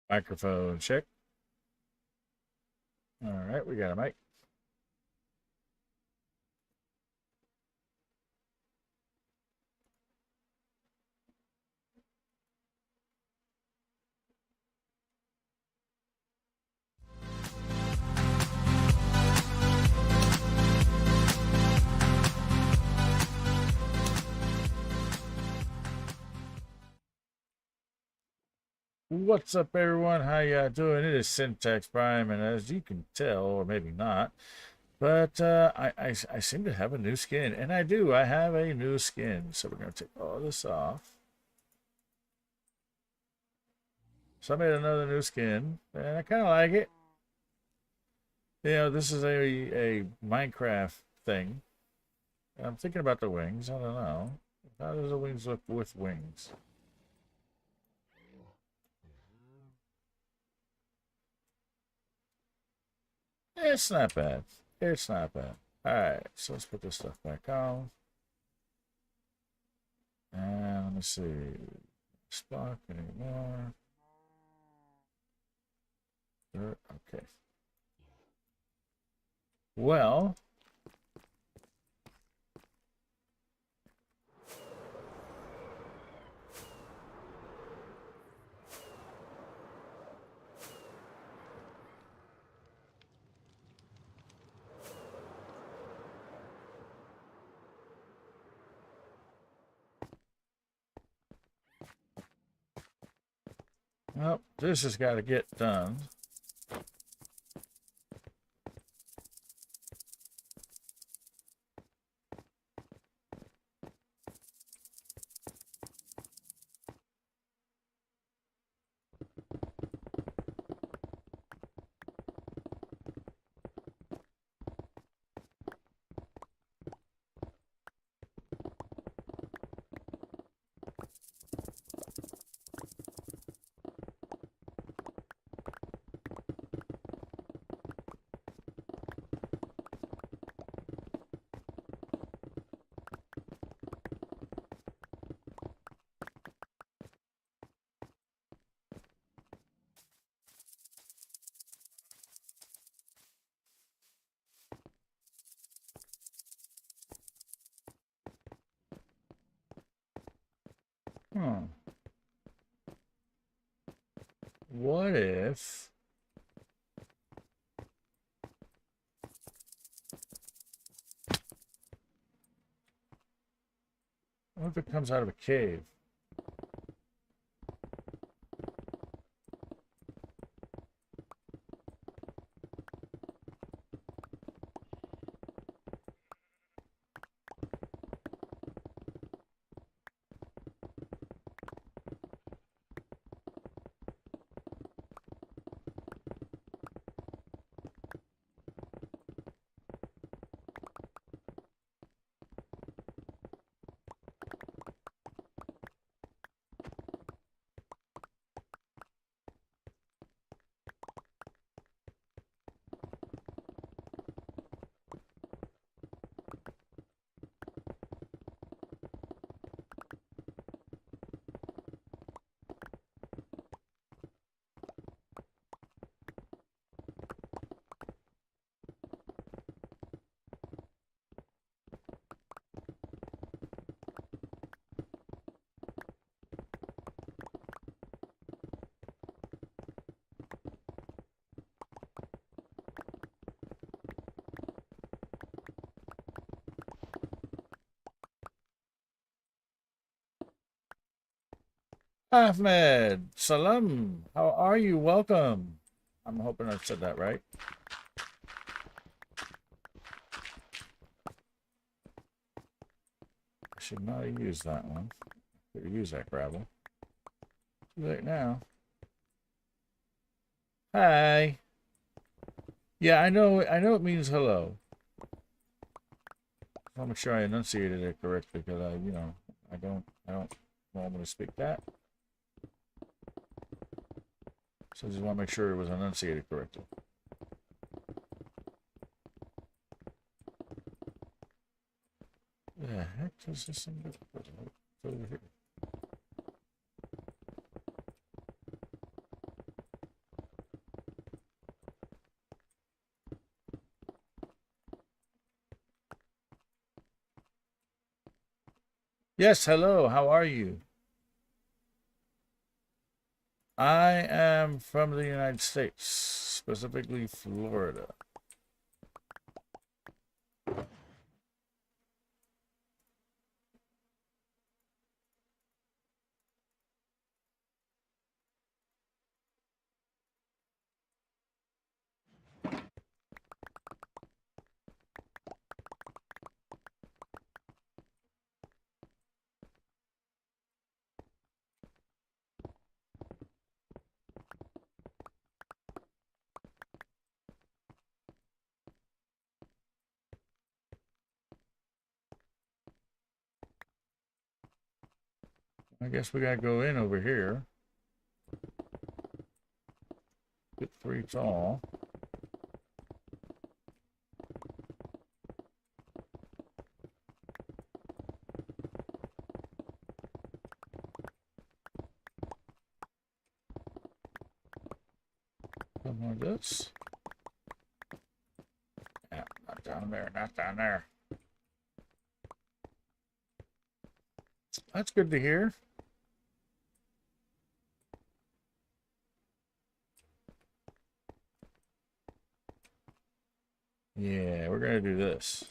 Microphone check. All right, we got a mic. What's up, everyone? How y'all doing? It is Syntax Prime, and as you can tell, or maybe not, but I seem to have a new skin, and I do. I have a new skin, so we're gonna take all this off. So I made another new skin, and I kind of like it. You know, this is a Minecraft thing. I'm thinking about the wings. I don't know. How does the wings look with wings? It's not bad. It's not bad. All right, so let's put this stuff back on. And let me see. Spark anymore. Okay. Well, this has got to get done. Hmm. What if... What if it comes out of a cave? Ahmed, salam. How are you? Welcome. I'm hoping I said that right. I should not have used that one. Could have used that gravel. Too late now. Hi. Yeah, I know. I know it means hello. I'll make sure I enunciated it correctly because you know, I don't normally speak that. So I just want to make sure it was enunciated correctly. The heck does this thing over here? Yes, hello, how are you? I am from the United States, specifically Florida. I guess we gotta go in over here. Get 3 tall. Something like this. Yeah, not down there, not down there. That's good to hear. Yeah, we're gonna do this.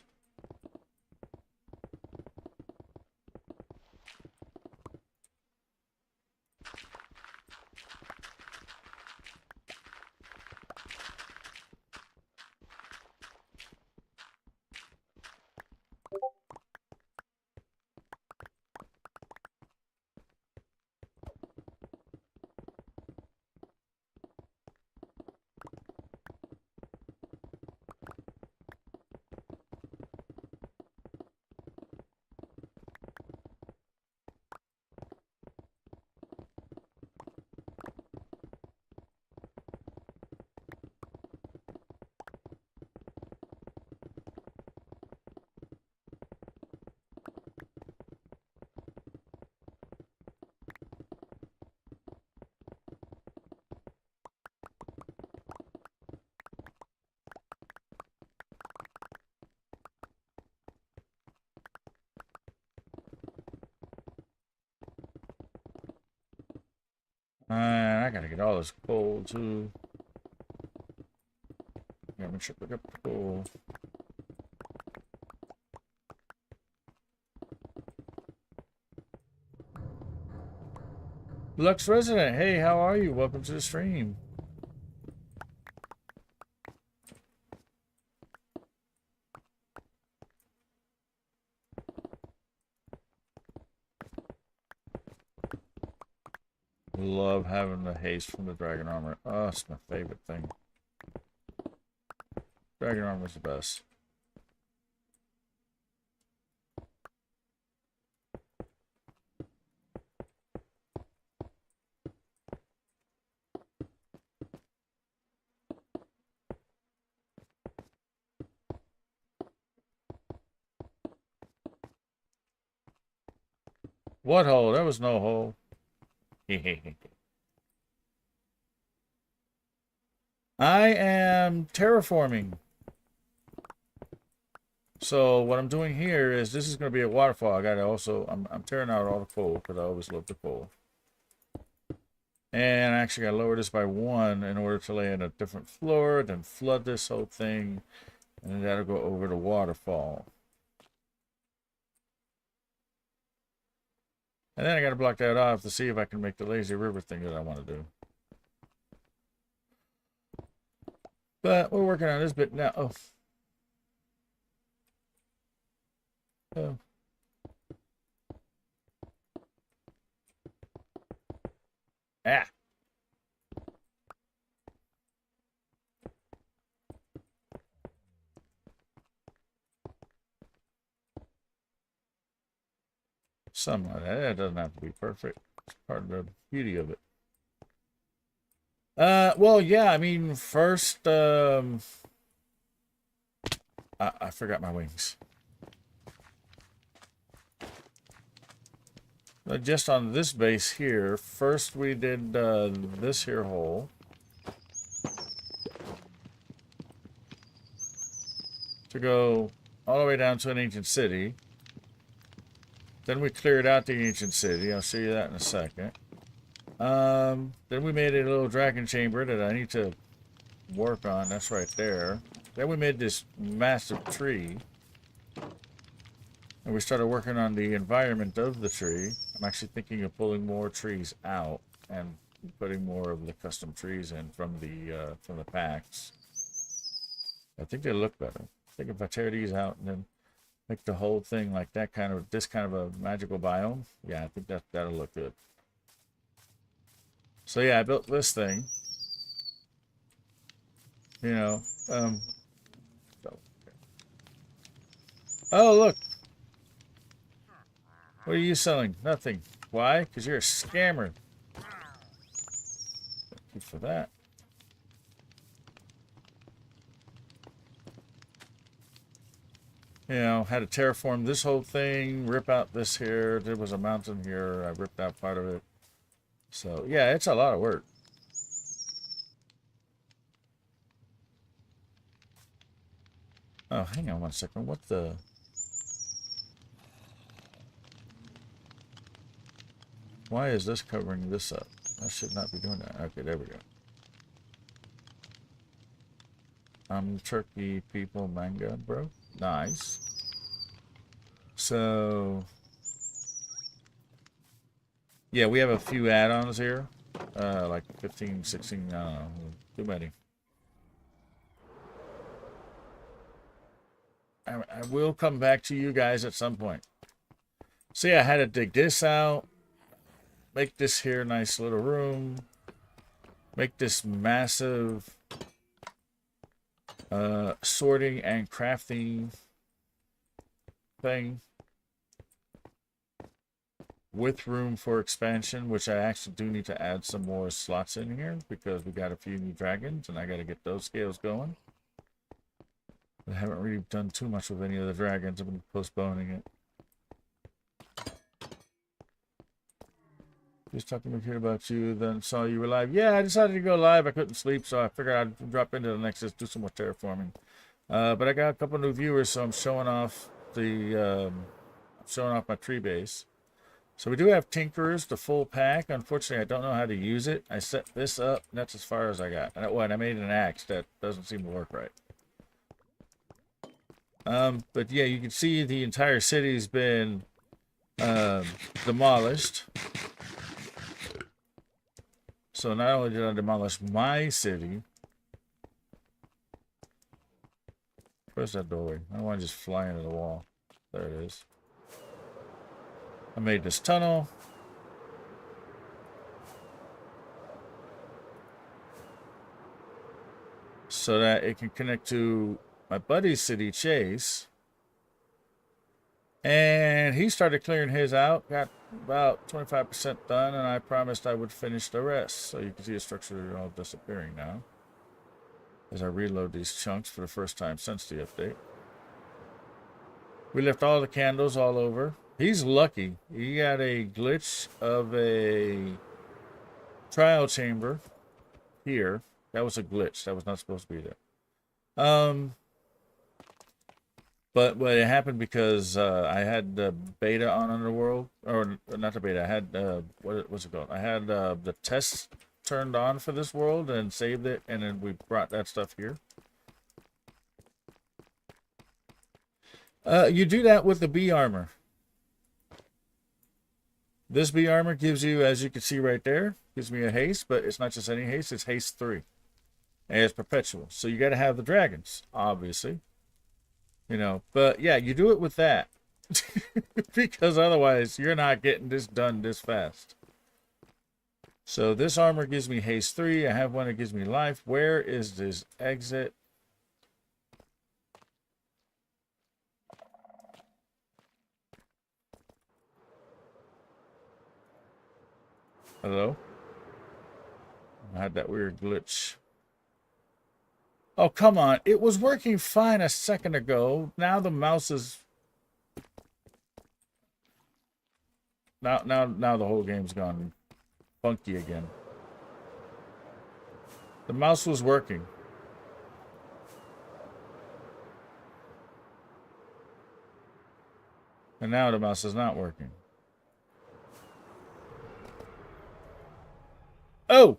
I gotta get all this coal too. Yeah, make sure to pick up the coal. Lux Resident, hey, how are you? Welcome to the stream. Love having the haste from the dragon armor. Oh, it's my favorite thing. Dragon armor is the best. What hole? There was no hole. I am terraforming. So what I'm doing here is this is going to be a waterfall. I got to also I'm tearing out all the coal because I always love the coal. And I actually got to lower this by 1 in order to lay in a different floor, then flood this whole thing, and then that'll go over the waterfall. And then I got to block that off to see if I can make the lazy river thing that I want to do. But we're working on this bit now. Oh. Oh. Ah. Something like that. It doesn't have to be perfect. It's part of the beauty of it. Well, yeah, I mean, first, I forgot my wings. Just on this base here, first we did this here hole. To go all the way down to an ancient city. Then we cleared out the ancient city. I'll show you that in a second. Then we made a little dragon chamber that I need to work on. That's right there. Then we made this massive tree. And we started working on the environment of the tree. I'm actually thinking of pulling more trees out and putting more of the custom trees in from the packs. I think they look better. I think if I tear these out and then make the whole thing like that this kind of a magical biome, yeah, I think that'll look good. So yeah, I built this thing. You know, oh look. What are you selling? Nothing. Why? Because you're a scammer. Thank you for that. You know, had to terraform this whole thing, rip out this here. There was a mountain here. I ripped out part of it. So, yeah, it's a lot of work. Oh, hang on one second. What the... Why is this covering this up? I should not be doing that. Okay, there we go. Turkey people manga, bro. Nice. So, yeah, we have a few add-ons here. Like 15, 16, I don't know. Too many. I will come back to you guys at some point. So, yeah, I had to dig this out. Make this here nice little room. Make this massive sorting and crafting thing with room for expansion, which I actually do need to add some more slots in here because we got a few new dragons and I got to get those scales going. I haven't really done too much with any of the dragons. I've been postponing it. Just talking to here about you, then saw you were live. Yeah, I decided to go live. I couldn't sleep, so I figured I'd drop into the Nexus, do some more terraforming. But I got a couple new viewers, so I'm showing off my tree base. So we do have Tinkerers, the full pack. Unfortunately, I don't know how to use it. I set this up, and that's as far as I got. And I made an axe that doesn't seem to work right. But yeah, you can see the entire city's been demolished. So not only did I demolish my city. Where's that doorway? I don't want to just fly into the wall. There it is. I made this tunnel. So that it can connect to my buddy's city, Chase. And he started clearing his out. Got about 25% done, and I promised I would finish the rest. So you can see the structure all disappearing now as I reload these chunks for the first time since the update. We left all the candles all over. He's lucky. He got a glitch of a trial chamber here. That was a glitch. That was not supposed to be there. But it happened because I had the beta on Underworld, or not the beta. I had what was it called? I had the test turned on for this world and saved it, and then we brought that stuff here. You do that with the bee armor. This bee armor gives you, as you can see right there, gives me a haste, but it's not just any haste, it's haste 3. And it's perpetual. So you got to have the dragons, obviously. You know, but yeah, you do it with that. Because otherwise, you're not getting this done this fast. So this armor gives me haste 3. I have one that gives me life. Where is this exit? Hello? I had that weird glitch. Oh, come on. It was working fine a second ago. Now the mouse is... Now the whole game's gone funky again. The mouse was working. And now the mouse is not working. Oh!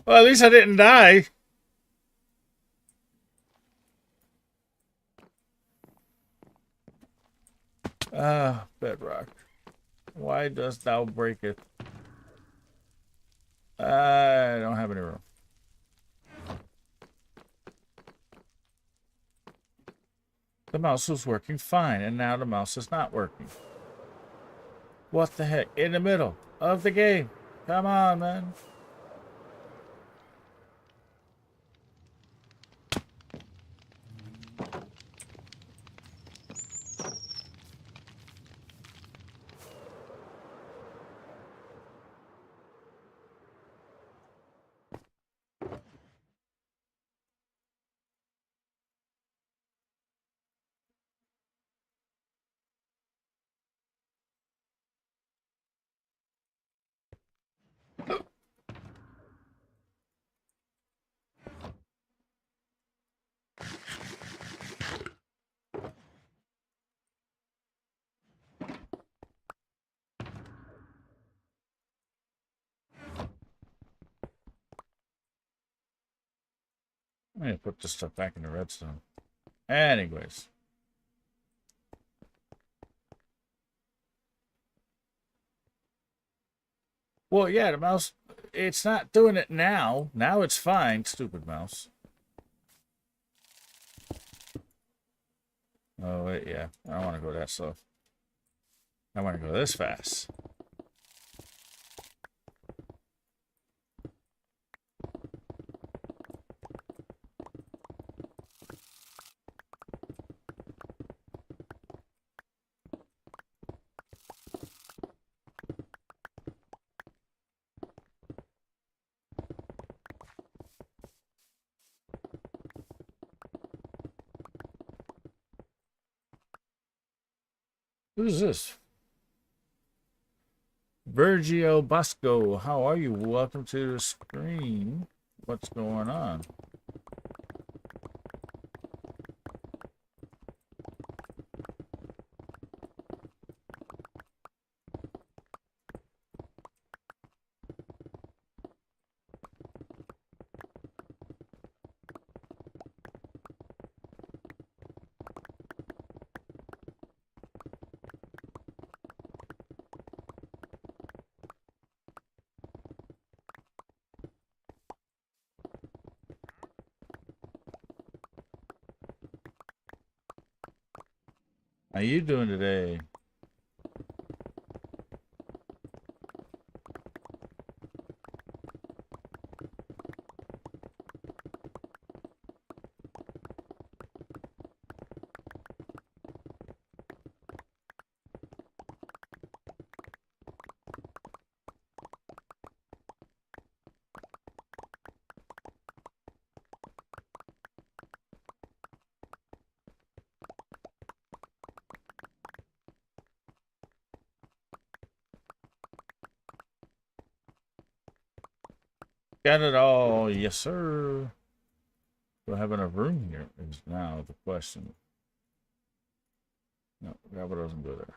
Well, at least I didn't die. Ah, bedrock. Why dost thou break it? I don't have any room. The mouse was working fine, and now the mouse is not working. What the heck? In the middle of the game. Come on, man. I'm going to put this stuff back in the redstone. Anyways. Well, yeah, the mouse, it's not doing it now. Now it's fine, stupid mouse. Oh, wait, yeah. I don't want to go that slow. I want to go this fast. Who's this? Virgio Bosco, how are you? Welcome to the screen. What's going on? How you doing today? Got it all, yes sir. Do I have enough room here? Is now the question. No, gravel doesn't go there.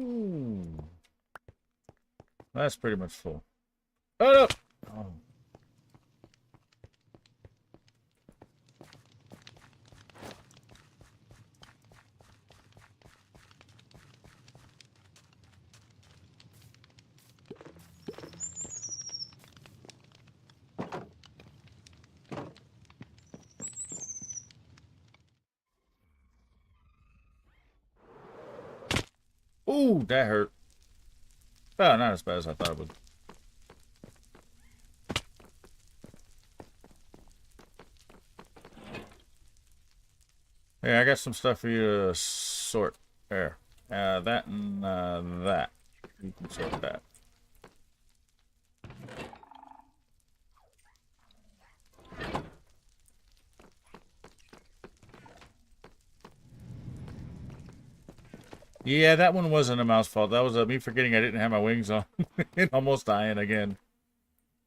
Ooh. That's pretty much full. Oh no! Oh. Ooh, that hurt. Oh, not as bad as I thought it would. Hey, I got some stuff for you to sort. There. That and that. You can sort that. Yeah, that one wasn't a mouse fault. That was me forgetting I didn't have my wings on and almost dying again.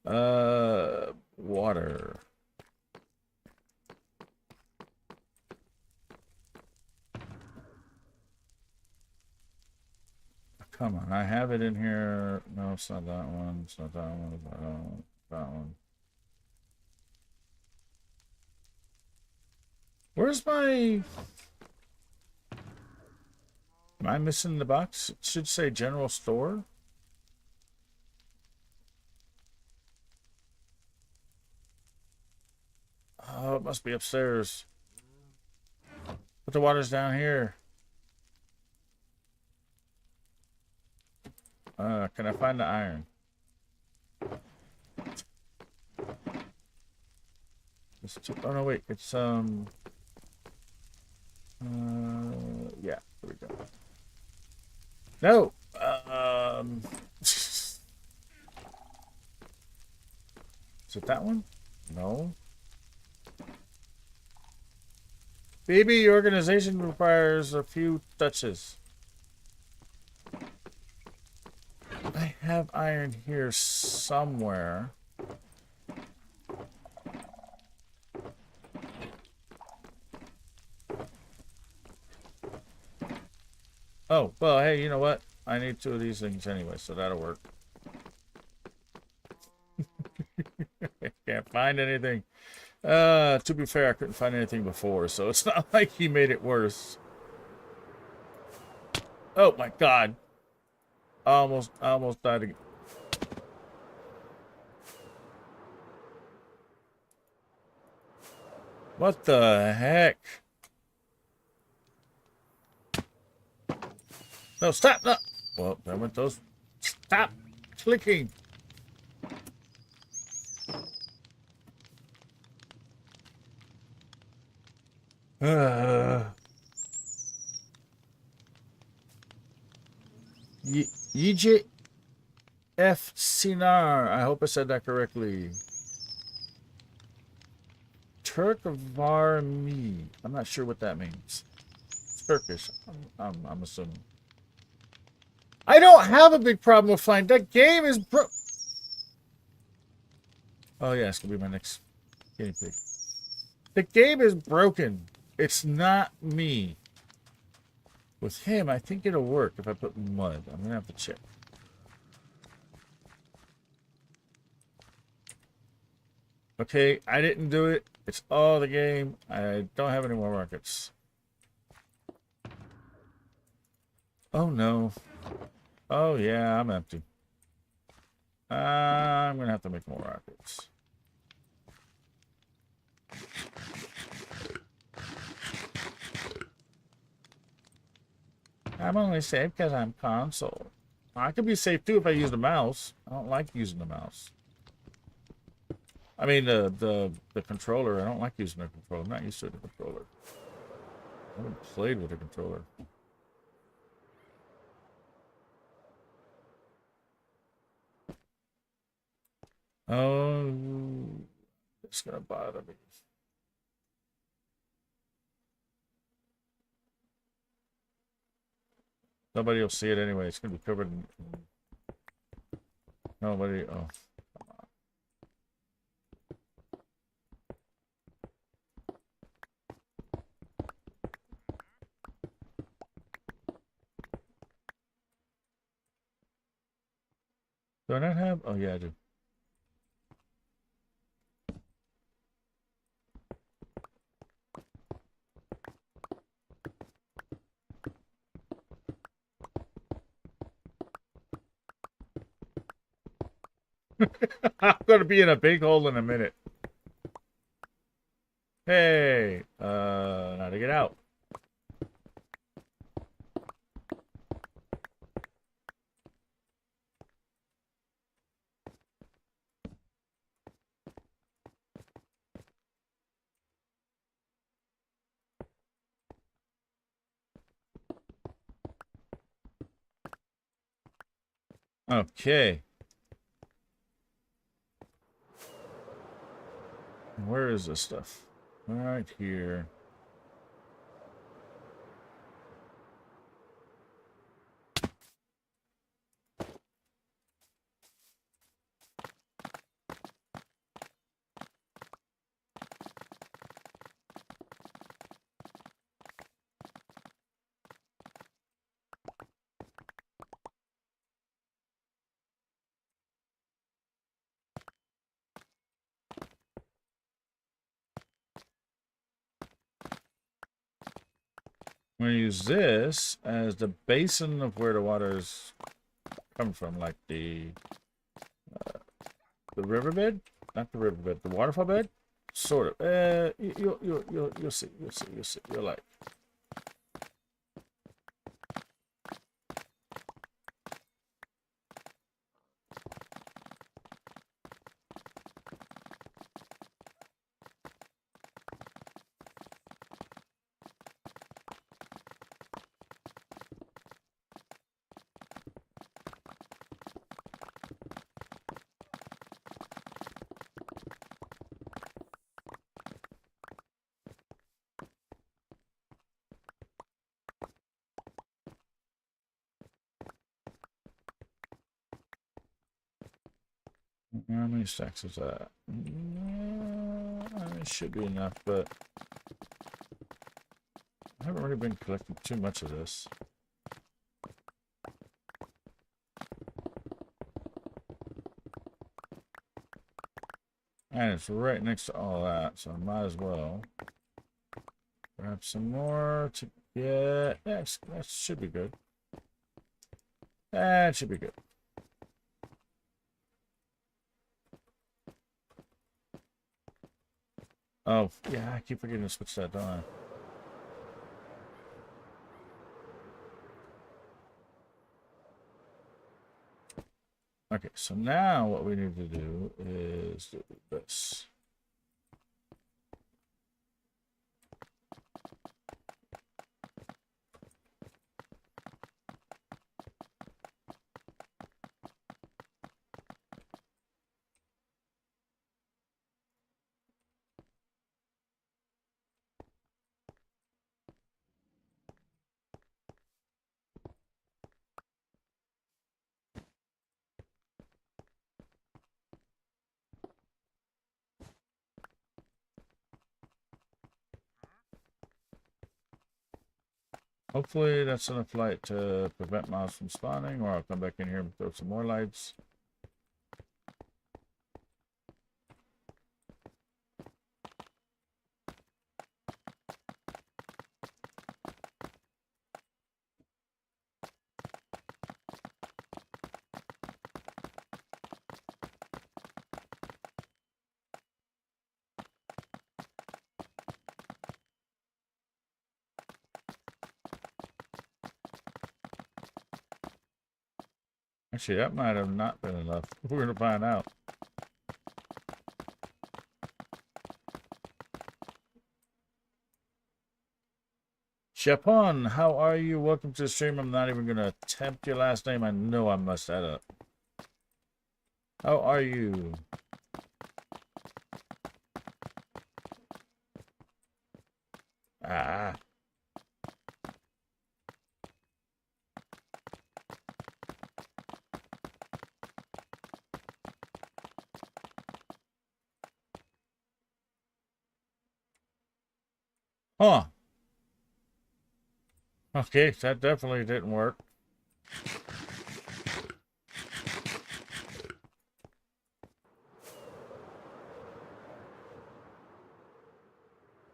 Water. Come on, I have it in here. No, it's not that one. It's not that one. It's not that one. That one. Where's my... Am I missing the box? It should say general store. Oh, it must be upstairs. But the water's down here. Can I find the iron? Oh no, wait. It's yeah. There we go. No. Is it that one? No. Baby organization requires a few touches. I have iron here somewhere. Oh, well, hey, you know what? I need 2 of these things anyway, so that'll work. Can't find anything. To be fair, I couldn't find anything before, so it's not like he made it worse. Oh my god. I almost died again. What the heck? No, stop! No! Well, there went those. Stop clicking! Yijit F. Sinar. I hope I said that correctly. Turkvarmi. I'm not sure what that means. It's Turkish. I'm assuming. I don't have a big problem with flying. That game is Oh yeah, it's gonna be my next guinea pig. The game is broken. It's not me. With him, I think it'll work if I put mud. I'm gonna have to check. Okay, I didn't do it. It's all the game. I don't have any more rockets. Oh no. Oh yeah, I'm empty. I'm gonna have to make more rockets. I'm only safe because I'm console. I could be safe too if I use the mouse. I don't like using the mouse. I mean the controller. I don't like using the controller. I'm not used to the controller. I haven't played with a controller. Oh, it's gonna bother me. Nobody will see it anyway. It's gonna be covered in... Nobody. Oh. Do I not have? Oh yeah, I do. I'm gonna be in a big hole in a minute. Hey, now to get out. Okay. Where is this stuff? Right here. I'm going to use this as the basin of where the water's come from, like the riverbed, not the riverbed, the waterfall bed, sort of. You'll see, you'll like. How many stacks is that? It should be enough, but I haven't really been collecting too much of this. And it's right next to all that, so I might as well grab some more to get. Yeah, that should be good. That should be good. Oh, yeah, I keep forgetting to switch that on. Okay, so now what we need to do is do this. Hopefully that's enough light to prevent mobs from spawning, or I'll come back in here and throw some more lights. Actually, that might have not been enough. We're going to find out. Japon, how are you? Welcome to the stream. I'm not even going to attempt your last name. I know I messed that up. How are you? Ah. Huh. Okay, that definitely didn't work.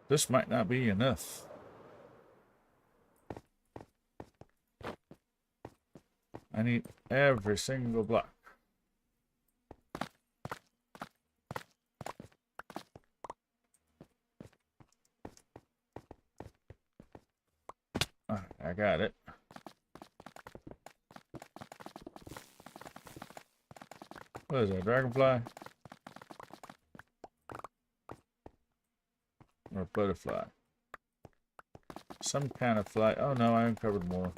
This might not be enough. I need every single block. All right, I got it. What is that, dragonfly? Or butterfly? Some kind of fly. Oh no, I uncovered more.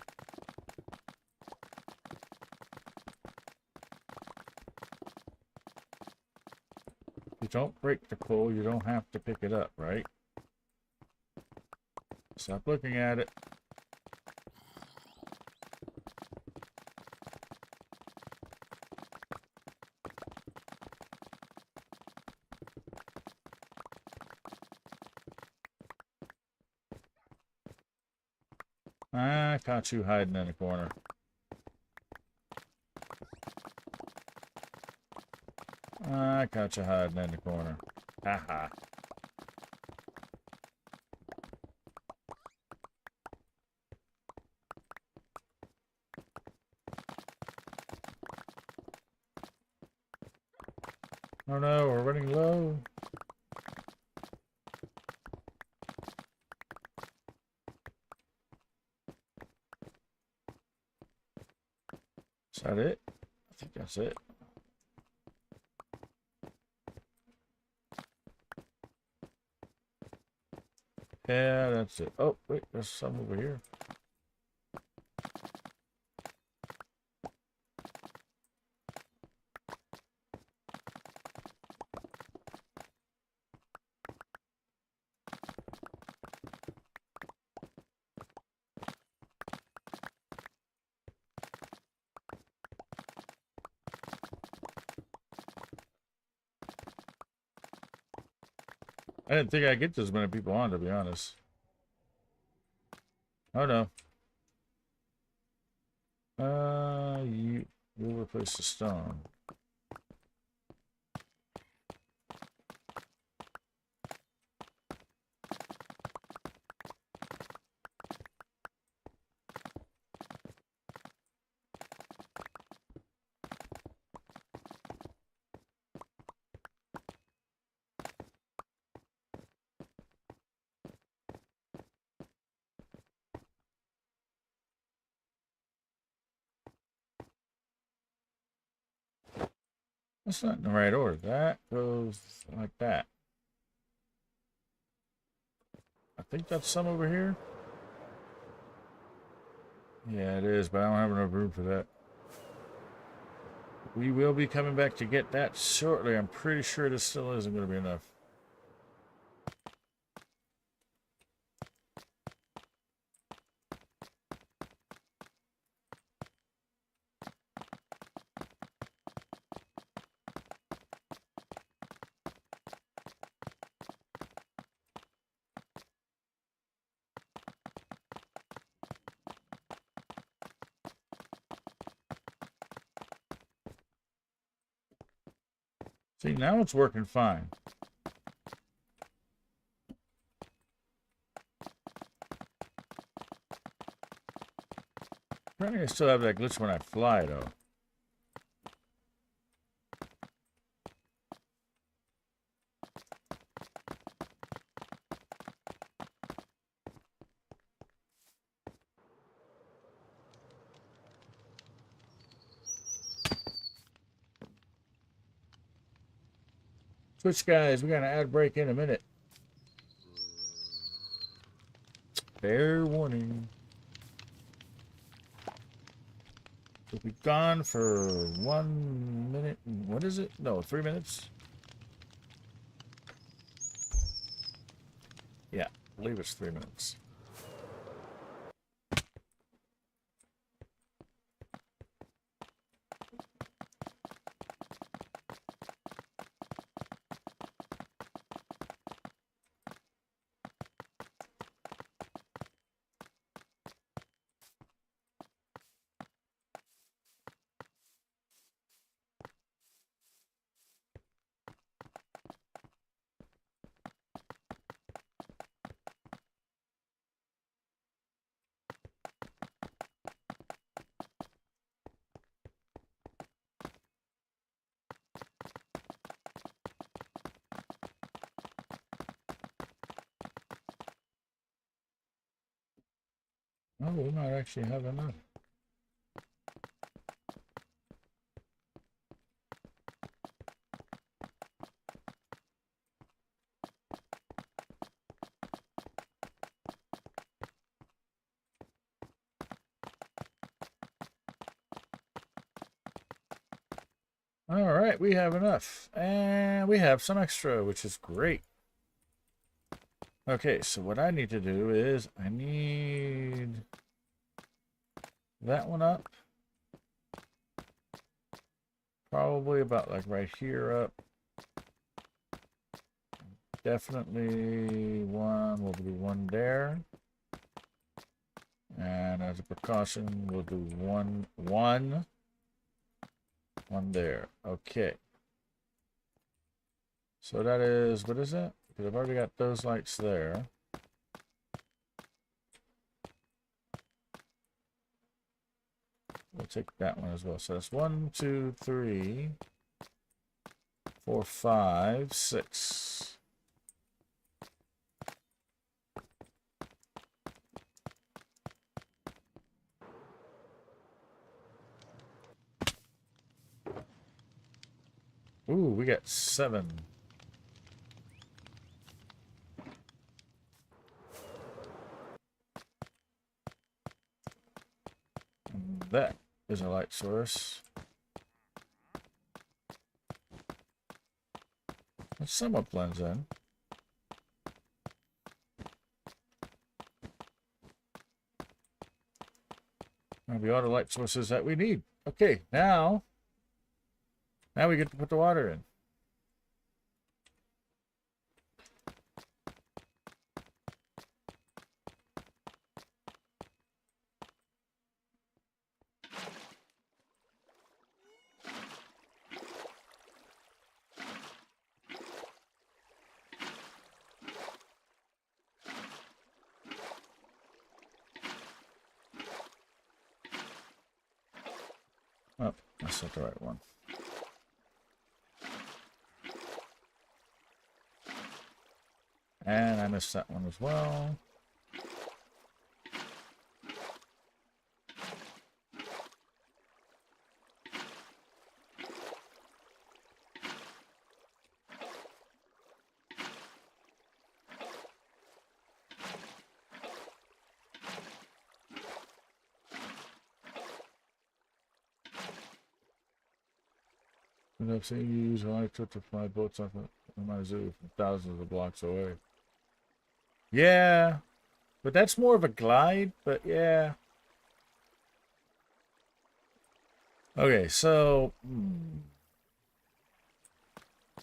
You don't break the coal, you don't have to pick it up, right? Stop looking at it. I caught you hiding in the corner. I caught you hiding in the corner. Haha. Oh no, we're running low. Is that it? I think that's it. Yeah, that's it. Oh, wait, there's some over here. I didn't think I'd get this many people on, to be honest. Oh no. You'll replace the stone. That's not in the right order. That goes like that. I think that's some over here. Yeah, it is, but I don't have enough room for that. We will be coming back to get that shortly. I'm pretty sure this still isn't going to be enough. See, now it's working fine. Apparently I still have that glitch when I fly, though. Switch guys, we got an ad break in a minute. Fair warning. We'll be gone for 1 minute. What is it? No, 3 minutes. Yeah, I believe it's 3 minutes. Oh, we might actually have enough. All right, we have enough. And we have some extra, which is great. Okay, so what I need to do is I need that one up. Probably about like right here up. Definitely one. We'll do one there. And as a precaution, we'll do one there. Okay. So that is, what is that? Because I've already got those lights there. We'll take that one as well. So that's 1, 2, 3, 4, 5, 6. Ooh, we got 7. And that is a light source. It somewhat blends in. That'll be all the light sources that we need. Okay, now we get to put the water in. Oh, that's not the right one. And I missed that one as well. I've seen you use a light to fly boats off of my zoo from thousands of blocks away. Yeah, but that's more of a glide, but yeah. Okay, so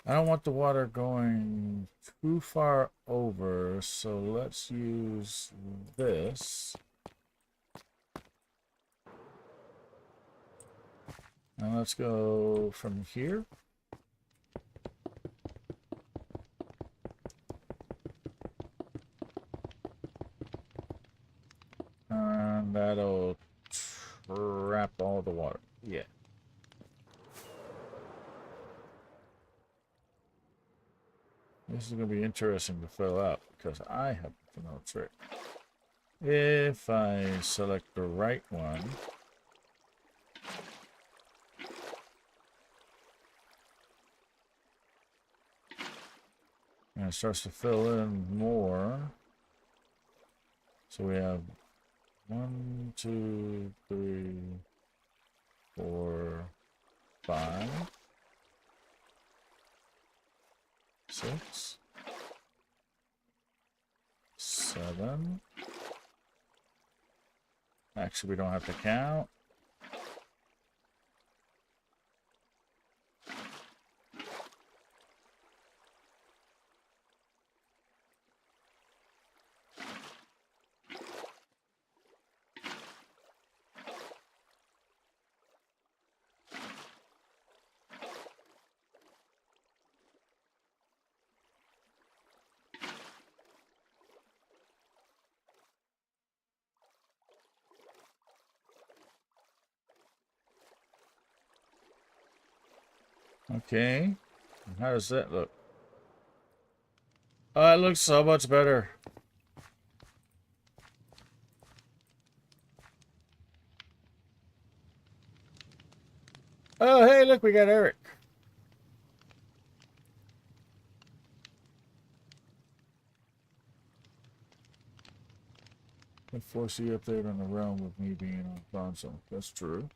I don't want the water going too far over, so let's use this. Now let's go from here. And that'll trap all the water. Yeah. This is going to be interesting to fill out because I have to know a trick. If I select the right one, and it starts to fill in more. So we have 1, 2, 3, 4, 5, 6, 7. Actually, we don't have to count. Okay. How does that look? Oh, it looks so much better. Oh, hey, look, we got Eric. I force you up there on the realm with me being on console. That's true.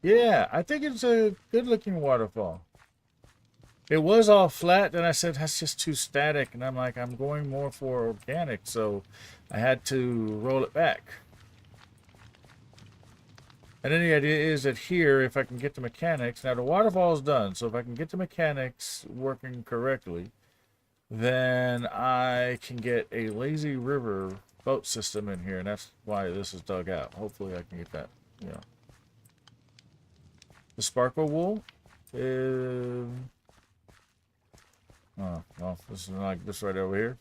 Yeah, I think it's a good-looking waterfall. It was all flat, and I said, that's just too static. And I'm like, I'm going more for organic, so I had to roll it back. And then the idea is that here, if I can get the mechanics, now the waterfall is done, so if I can get the mechanics working correctly, then I can get a lazy river boat system in here, and that's why this is dug out. Hopefully I can get that, you know. The sparkle wool is... Oh, well, this is like this right over here.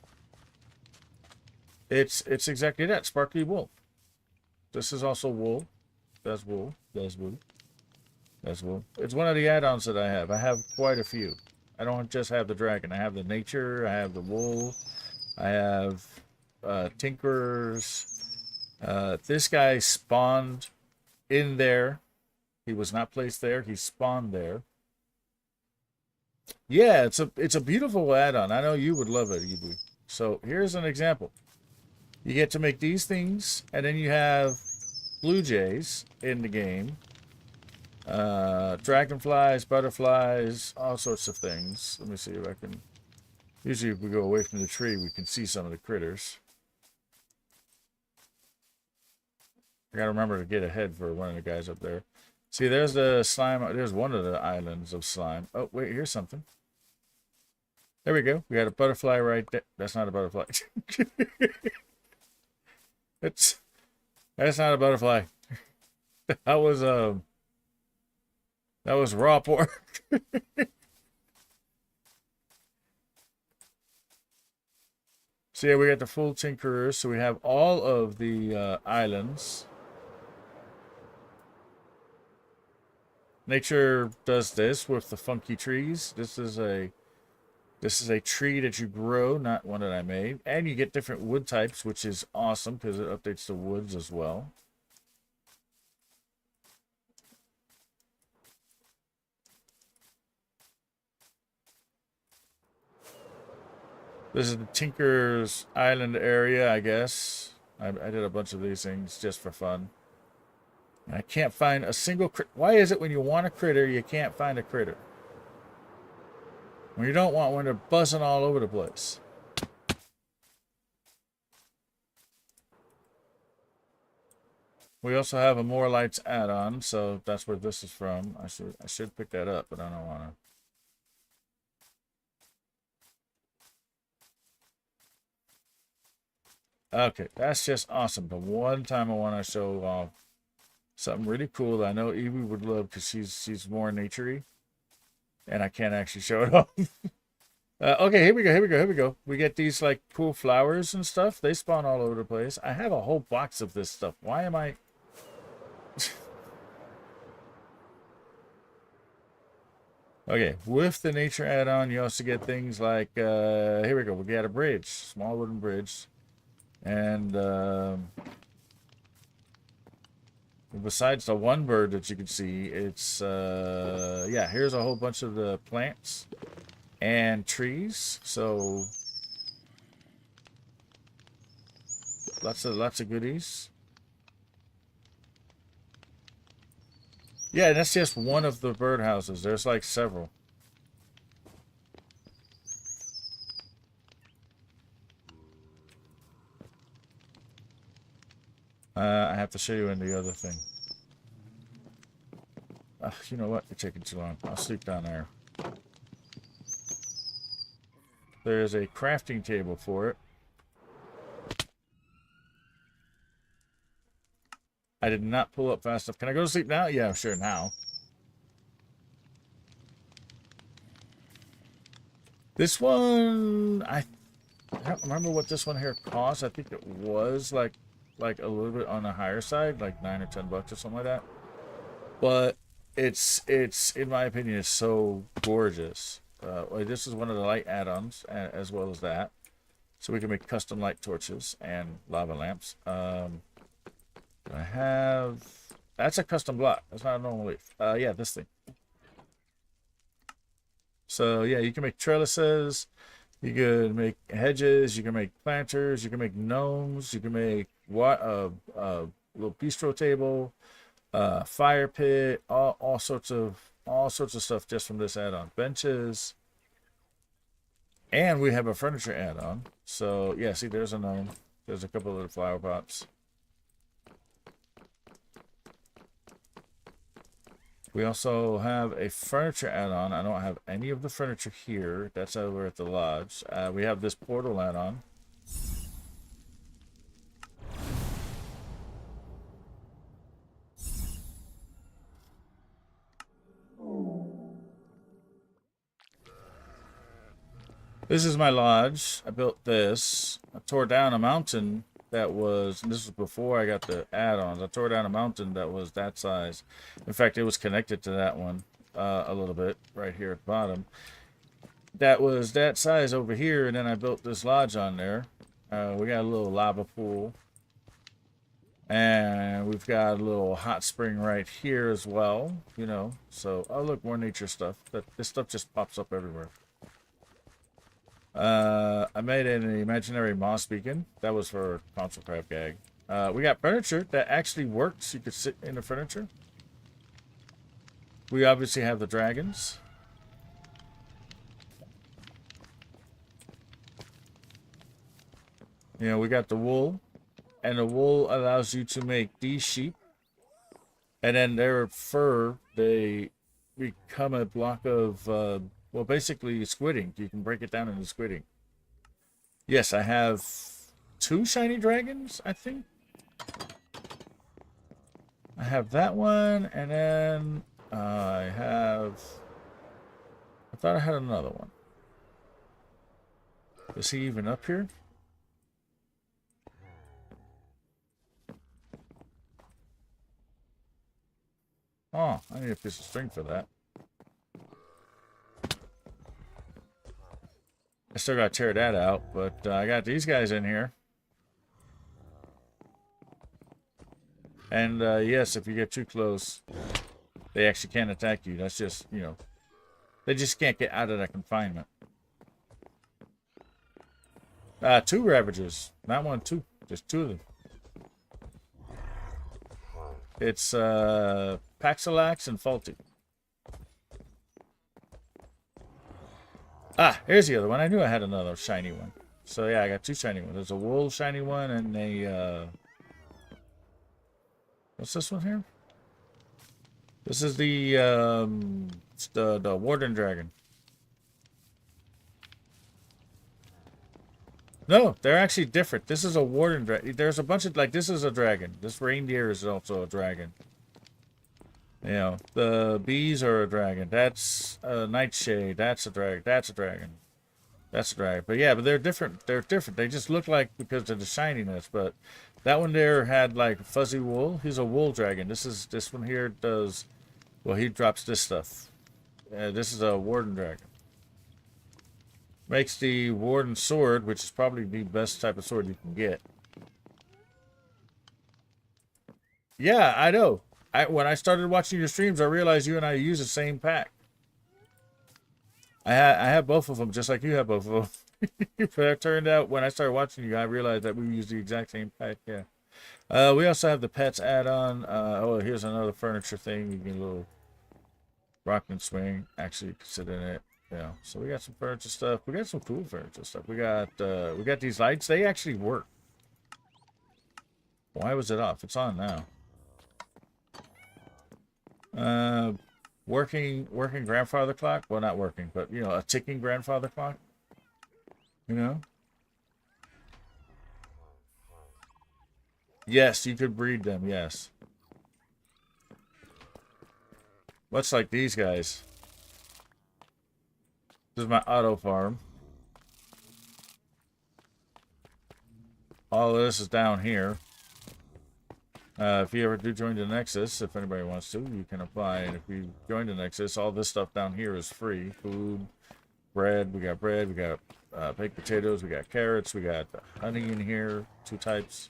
It's exactly that, sparkly wool. This is also wool. That's wool. That's wool. That's wool. It's one of the add-ons that I have. I have quite a few. I don't just have the dragon. I have the nature. I have the wool. I have tinkerers. This guy spawned in there. He was not placed there. He spawned there. Yeah, it's a beautiful add-on. I know you would love it, Ibu. So here's an example. You get to make these things, and then you have blue jays in the game. Dragonflies, butterflies, all sorts of things. Let me see if I can... Usually if we go away from the tree, we can see some of the critters. I gotta remember to get ahead for one of the guys up there. See, there's the slime. There's one of the islands of slime. Oh, wait, here's something. There we go. We got a butterfly right there. That's not a butterfly. That's not a butterfly. That was raw pork. So yeah, we got the full tinkerers. So we have all of the islands. Nature does this with the funky trees. This is a tree that you grow, not one that I made. And you get different wood types, which is awesome because it updates the woods as well. This is the Tinker's Island area, I guess. I did a bunch of these things just for fun. And I can't find a single Why is it when you want a critter, you can't find a critter? When you don't want one, they're buzzing all over the place. We also have a More Lights add-on, so that's where this is from. I should pick that up, but I don't want to. Okay, that's just awesome. The one time I want to show off something really cool that I know Evie would love because she's more naturey, and I can't actually show it off. Okay, here we go. We get these like cool flowers and stuff. They spawn all over the place. I have a whole box of this stuff. Why am I... Okay, with the nature add-on, you also get things like, here we go. We got a bridge, small wooden bridge. And besides the one bird that you can see, it's, yeah, here's a whole bunch of the plants and trees. So lots of goodies. Yeah, that's just one of the birdhouses. There's like several. I have to show you in the other thing. You know what? You're taking too long. I'll sleep down there. There's a crafting table for it. I did not pull up fast enough. Can I go to sleep now? Yeah, sure, now. This one, I don't remember what this one here cost. I think it was like a little bit on the higher side, like $9 or $10 or something like that. But it's in my opinion, it's so gorgeous. This is one of the light add-ons as well as that, so we can make custom light torches and lava lamps. I have... That's a custom block. That's not a normal leaf. Yeah, this thing. So, yeah, you can make trellises. You can make hedges. You can make planters. You can make gnomes. You can make little bistro table, fire pit, all sorts of stuff just from this add-on. Benches. And we have a furniture add-on. So, yeah, see, there's a gnome. There's a couple of the flower pots. We also have a furniture add-on. I don't have any of the furniture here. That's over at the lodge. We have this portal add-on. This is my lodge. I built this. I tore down a mountain that was, and this was before I got the add-ons. I tore down a mountain that was that size. In fact, it was connected to that one a little bit right here at the bottom. That was that size over here, and then I built this lodge on there. We got a little lava pool. And we've got a little hot spring right here as well, you know. So, oh look, more nature stuff. This stuff just pops up everywhere. I made an imaginary moss beacon. That was for console craft gag. We got furniture that actually works. You could sit in the furniture. We obviously have the dragons. You know, we got the wool. And the wool allows you to make these sheep. And then their fur, they become a block of, well, basically squidding. You can break it down into squidding. Yes, I have 2 shiny dragons, I think. I have that one, and then I thought I had another one. Is he even up here? Oh, I need a piece of string for that. I still got to tear that out, but I got these guys in here. And yes, if you get too close, they actually can't attack you. That's just, you know, they just can't get out of that confinement. 2 Ravagers. Not 1, 2. Just 2 of them. It's Paxilax and Faulty. Ah, here's the other one. I knew I had another shiny one. So yeah, I got 2 shiny ones. There's a wool shiny one and a what's this one here? This is the Warden Dragon. No, they're actually different. This is a Warden Dragon. There's a bunch of, like, this is a dragon. This reindeer is also a dragon. You know, the bees are a dragon. That's a nightshade. That's a dragon. That's a dragon. That's a dragon. But yeah, but they're different. They're different. They just look like because of the shininess. But that one there had like fuzzy wool. He's a wool dragon. This one here does, well, he drops this stuff. This is a Warden Dragon. Makes the Warden sword, which is probably the best type of sword you can get. Yeah, I know. When I started watching your streams, I realized you and I use the same pack. I have both of them, just like you have both of them. But it turned out when I started watching you, I realized that we use the exact same pack. Yeah. We also have the pets add-on. Oh, here's another furniture thing. You get a little rock and swing. Actually, you can sit in it. Yeah, so we got some furniture stuff. We got some cool furniture stuff. We got these lights. They actually work. Why was it off? It's on now. Working grandfather clock. Well, not working, but you know, a ticking grandfather clock. You know. Yes, you could breed them. Yes. What's like these guys? This is my auto farm. All of this is down here. If you ever do join the Nexus, if anybody wants to, you can apply. And if you join the Nexus, all this stuff down here is free. Food, bread. We got baked potatoes. We got carrots. We got honey in here, 2 types.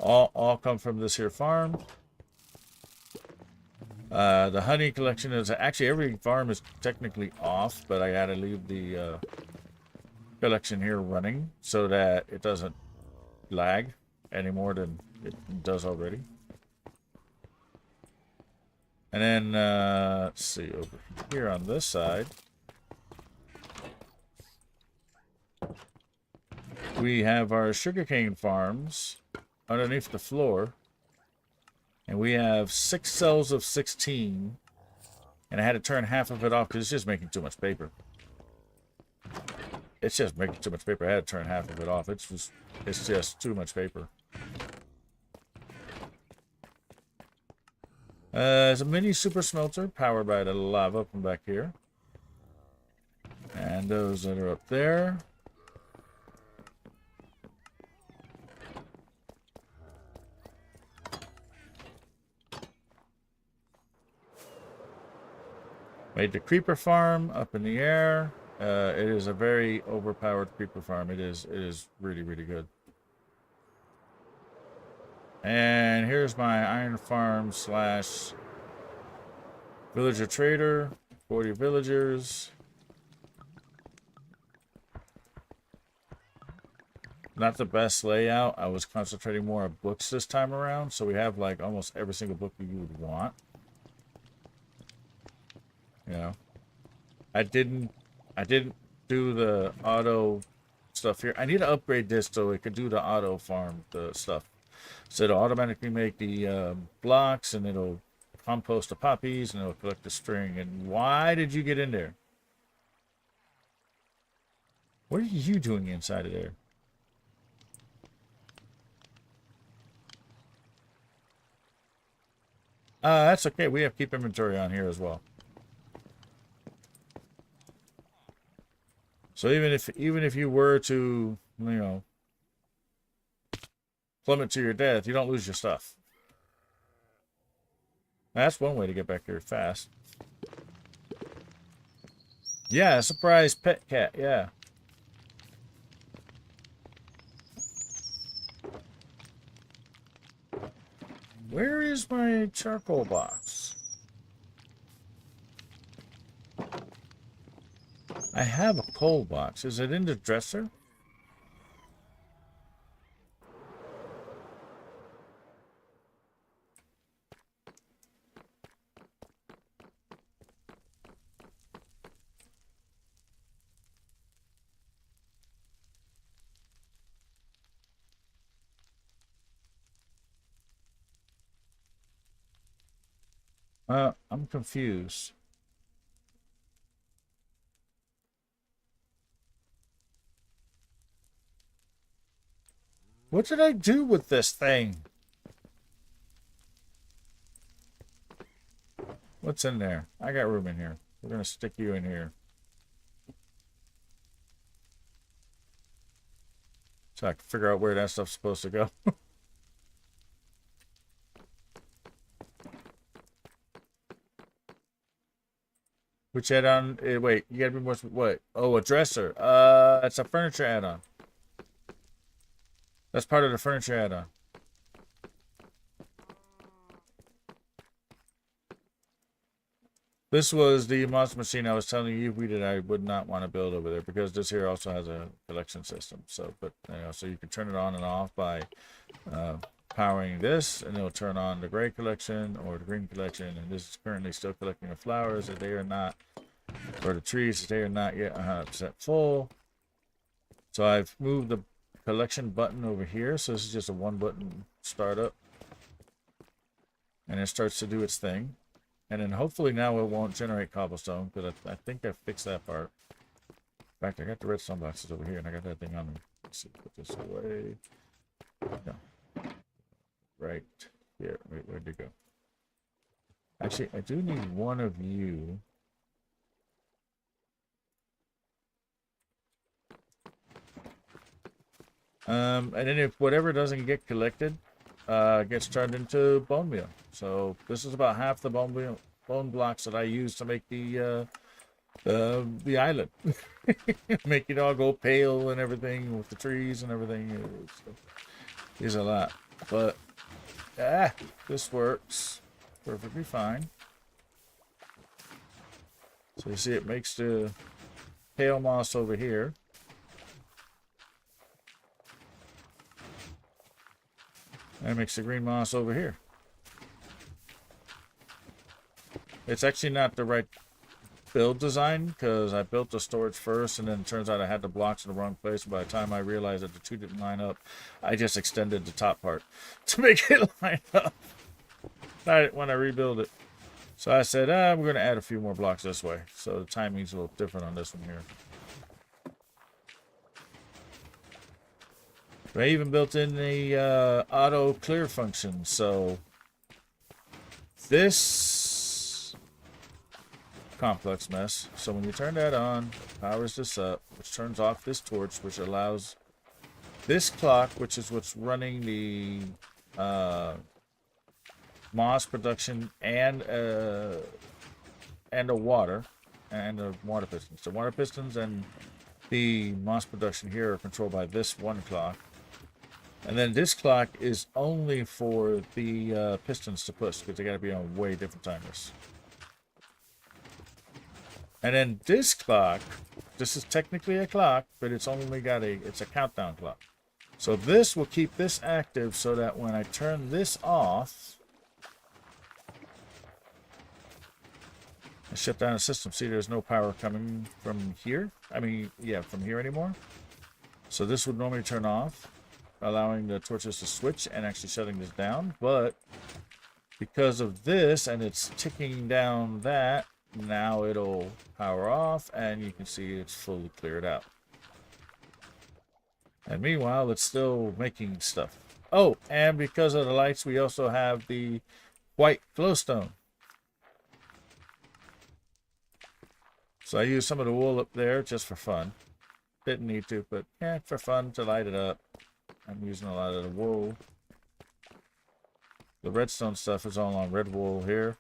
All come from this here farm. The honey collection is actually every farm is technically off, but I gotta leave the collection here running so that it doesn't lag any more than it does already. And then let's see, over here on this side we have our sugarcane farms underneath the floor. And we have 6 cells of 16. And I had to turn half of it off because it's just making too much paper. It's just making too much paper. I had to turn half of it off. It's just too much paper. There's a mini super smelter powered by the lava from back here. And those that are up there. Made the creeper farm up in the air. It is a very overpowered creeper farm. It is really, really good. And here's my iron farm slash villager trader. 40 villagers. Not the best layout. I was concentrating more on books this time around. So we have like almost every single book you would want. You know. I didn't do the auto stuff here. I need to upgrade this so it could do the auto farm the stuff. So it'll automatically make the blocks, and it'll compost the poppies, and it'll collect the string. And why did you get in there? What are you doing inside of there? That's okay. We have keep inventory on here as well. So even if you were to, you know, plummet to your death, you don't lose your stuff. That's one way to get back here fast. Yeah, surprise pet cat, yeah. Where is my charcoal box? I have a coal box. Is it in the dresser? I'm confused. What did I do with this thing? What's in there? I got room in here. We're gonna stick you in here. So I can figure out where that stuff's supposed to go. Which add-on? Wait, you gotta be more. What? Oh, a dresser. That's a furniture add-on. That's part of the furniture add-on. This was the monster machine I was telling you that I would not want to build over there, because this here also has a collection system. So, but you know, so you can turn it on and off by powering this, and it'll turn on the gray collection or the green collection. And this is currently still collecting the flowers if they are not, or the trees if they are not yet 100% full. So I've moved the collection button over here, so this is just a one button startup, and it starts to do its thing. And then hopefully now it won't generate cobblestone, because I think I fixed that part. In fact, I got the redstone boxes over here, and I got that thing on me. Let's see, put this away. No. Right here. Wait, where'd it go? Actually, I do need one of you. And then if whatever doesn't get collected, gets turned into bone meal. So this is about half the bone blocks that I use to make the island. Make it all go pale and everything with the trees and everything. Is a lot, but this works perfectly fine. So you see, it makes the pale moss over here. And it makes the green moss over here. It's actually not the right build design, because I built the storage first, and then it turns out I had the blocks in the wrong place. By the time I realized that the two didn't line up, I just extended the top part to make it line up when I rebuild it. So I said, we're going to add a few more blocks this way. So the timing's a little different on this one here. I even built in the auto clear function. So this complex mess. So when you turn that on, it powers this up, which turns off this torch, which allows this clock, which is what's running the moss production and and the water and the water pistons. The water pistons and the moss production here are controlled by this one clock. And then this clock is only for the pistons to push, because they got to be on way different timers. And then this clock, this is technically a clock, but it's only got it's a countdown clock. So this will keep this active so that when I turn this off, I shut down the system. See, there's no power coming from here. I mean, yeah, from here anymore. So this would normally turn off, allowing the torches to switch and actually shutting this down. But because of this, and it's ticking down that, now it'll power off, and you can see it's fully cleared out. And meanwhile, it's still making stuff. Oh, and because of the lights, we also have the white glowstone. So I used some of the wool up there just for fun. Didn't need to, but yeah, for fun to light it up. I'm using a lot of the wool. The redstone stuff is all on red wool here.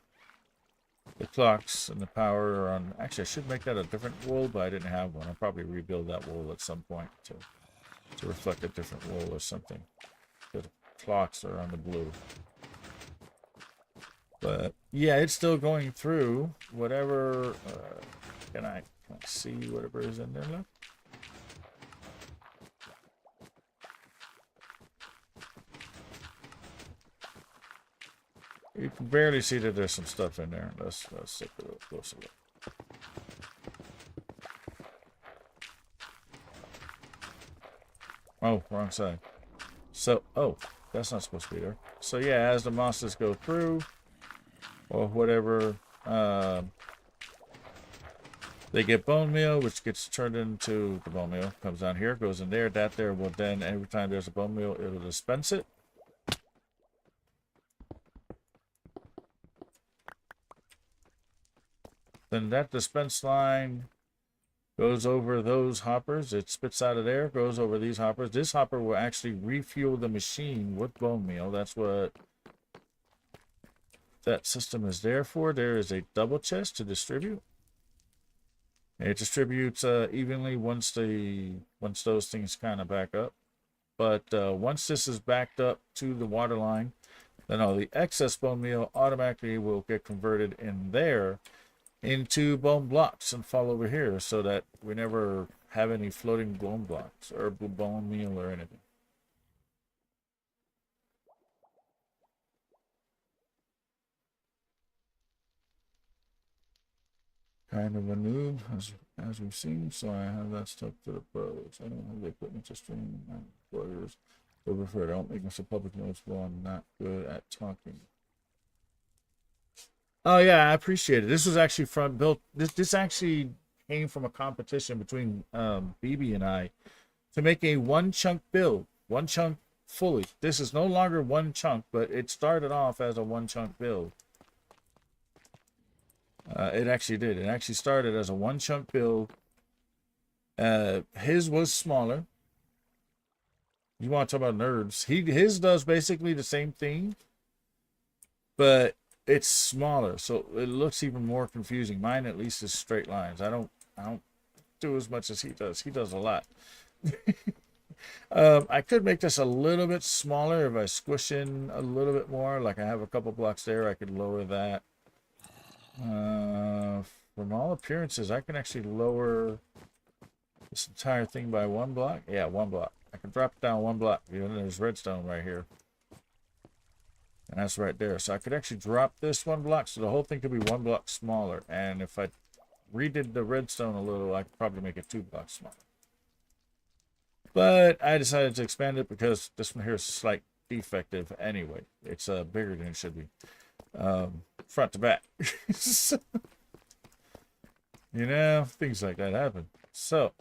The clocks and the power are on... Actually, I should make that a different wool, but I didn't have one. I'll probably rebuild that wool at some point to reflect a different wool or something. The clocks are on the blue. But yeah, it's still going through whatever... can I see whatever is in there left? You can barely see that there's some stuff in there. Let's take a little closer look. Oh, wrong side. So, oh, that's not supposed to be there. So yeah, as the mosses go through, or whatever, they get bone meal, which gets turned into the bone meal. Comes down here, goes in there. That there will then, every time there's a bone meal, it'll dispense it. Then that dispense line goes over those hoppers. It spits out of there, goes over these hoppers. This hopper will actually refuel the machine with bone meal. That's what that system is there for. There is a double chest to distribute. It distributes evenly once those things kind of back up. But once this is backed up to the water line, then all the excess bone meal automatically will get converted in there into bone blocks and fall over here, so that we never have any floating bone blocks or bone meal or anything. Kind of a noob, as we've seen, so I have that stuck to the pros. I don't have the equipment to stream my employers. I prefer don't make myself public noticeable. I'm not good at talking. Oh yeah, I appreciate it. This was actually from built. This actually came from a competition between BB and I to make a one chunk build, one chunk fully. This is no longer one chunk, but it started off as a one chunk build. It actually did. It actually started as a one chunk build. His was smaller. You want to talk about nerds? His does basically the same thing, but it's smaller, so it looks even more confusing. Mine at least is straight lines. I don't do as much as he does. He does a lot. I could make this a little bit smaller if I squish in a little bit more. Like I have a couple blocks there, I could lower that. From all appearances, I can actually lower this entire thing by one block. Yeah, one block. I can drop it down one block. There's redstone right here. And that's right there. So I could actually drop this one block, so the whole thing could be one block smaller. And if I redid the redstone a little, I could probably make it 2 blocks smaller. But I decided to expand it because this one here is slight defective anyway. It's bigger than it should be. Front to back. So, you know, things like that happen. So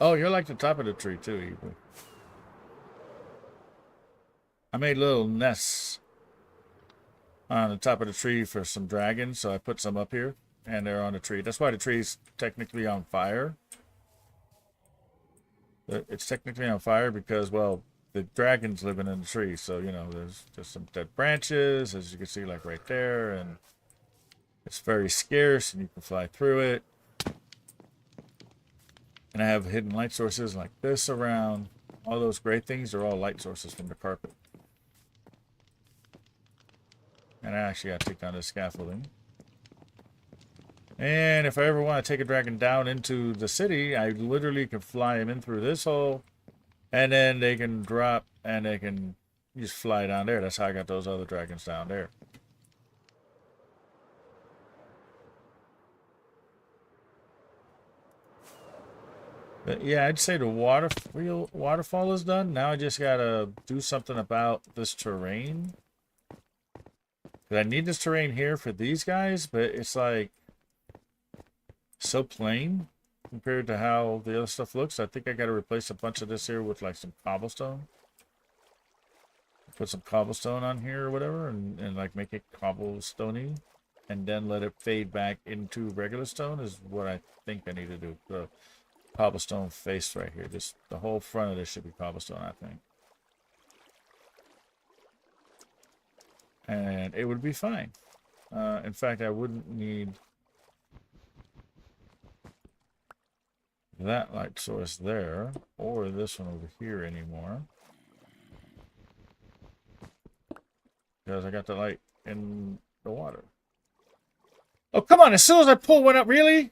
oh, you're like the top of the tree too, Evil. I made little nests on the top of the tree for some dragons, so I put some up here. and they're on the tree. That's why the tree's technically on fire. It's technically on fire because, well, the dragon's living in the tree. So, you know, there's just some dead branches, as you can see, like right there. And it's very scarce, and you can fly through it. And I have hidden light sources like this around. All those gray things are all light sources from the carpet. And I actually got to take down this scaffolding. And if I ever want to take a dragon down into the city, I literally can fly him in through this hole. And then they can drop and they can just fly down there. That's how I got those other dragons down there. But yeah, I'd say the waterfall is done. Now I just gotta do something about this terrain. I need this terrain here for these guys, but it's like so plain compared to how the other stuff looks. I think I got to replace a bunch of this here with like some cobblestone. Put some cobblestone on here or whatever, and like make it cobblestoney, and then let it fade back into regular stone is what I think I need to do. The cobblestone face right here. Just the whole front of this should be cobblestone, I think. And it would be fine. In fact, I wouldn't need that light source there, or this one over here anymore. Because I got the light in the water. Oh, come on, as soon as I pull one up, really?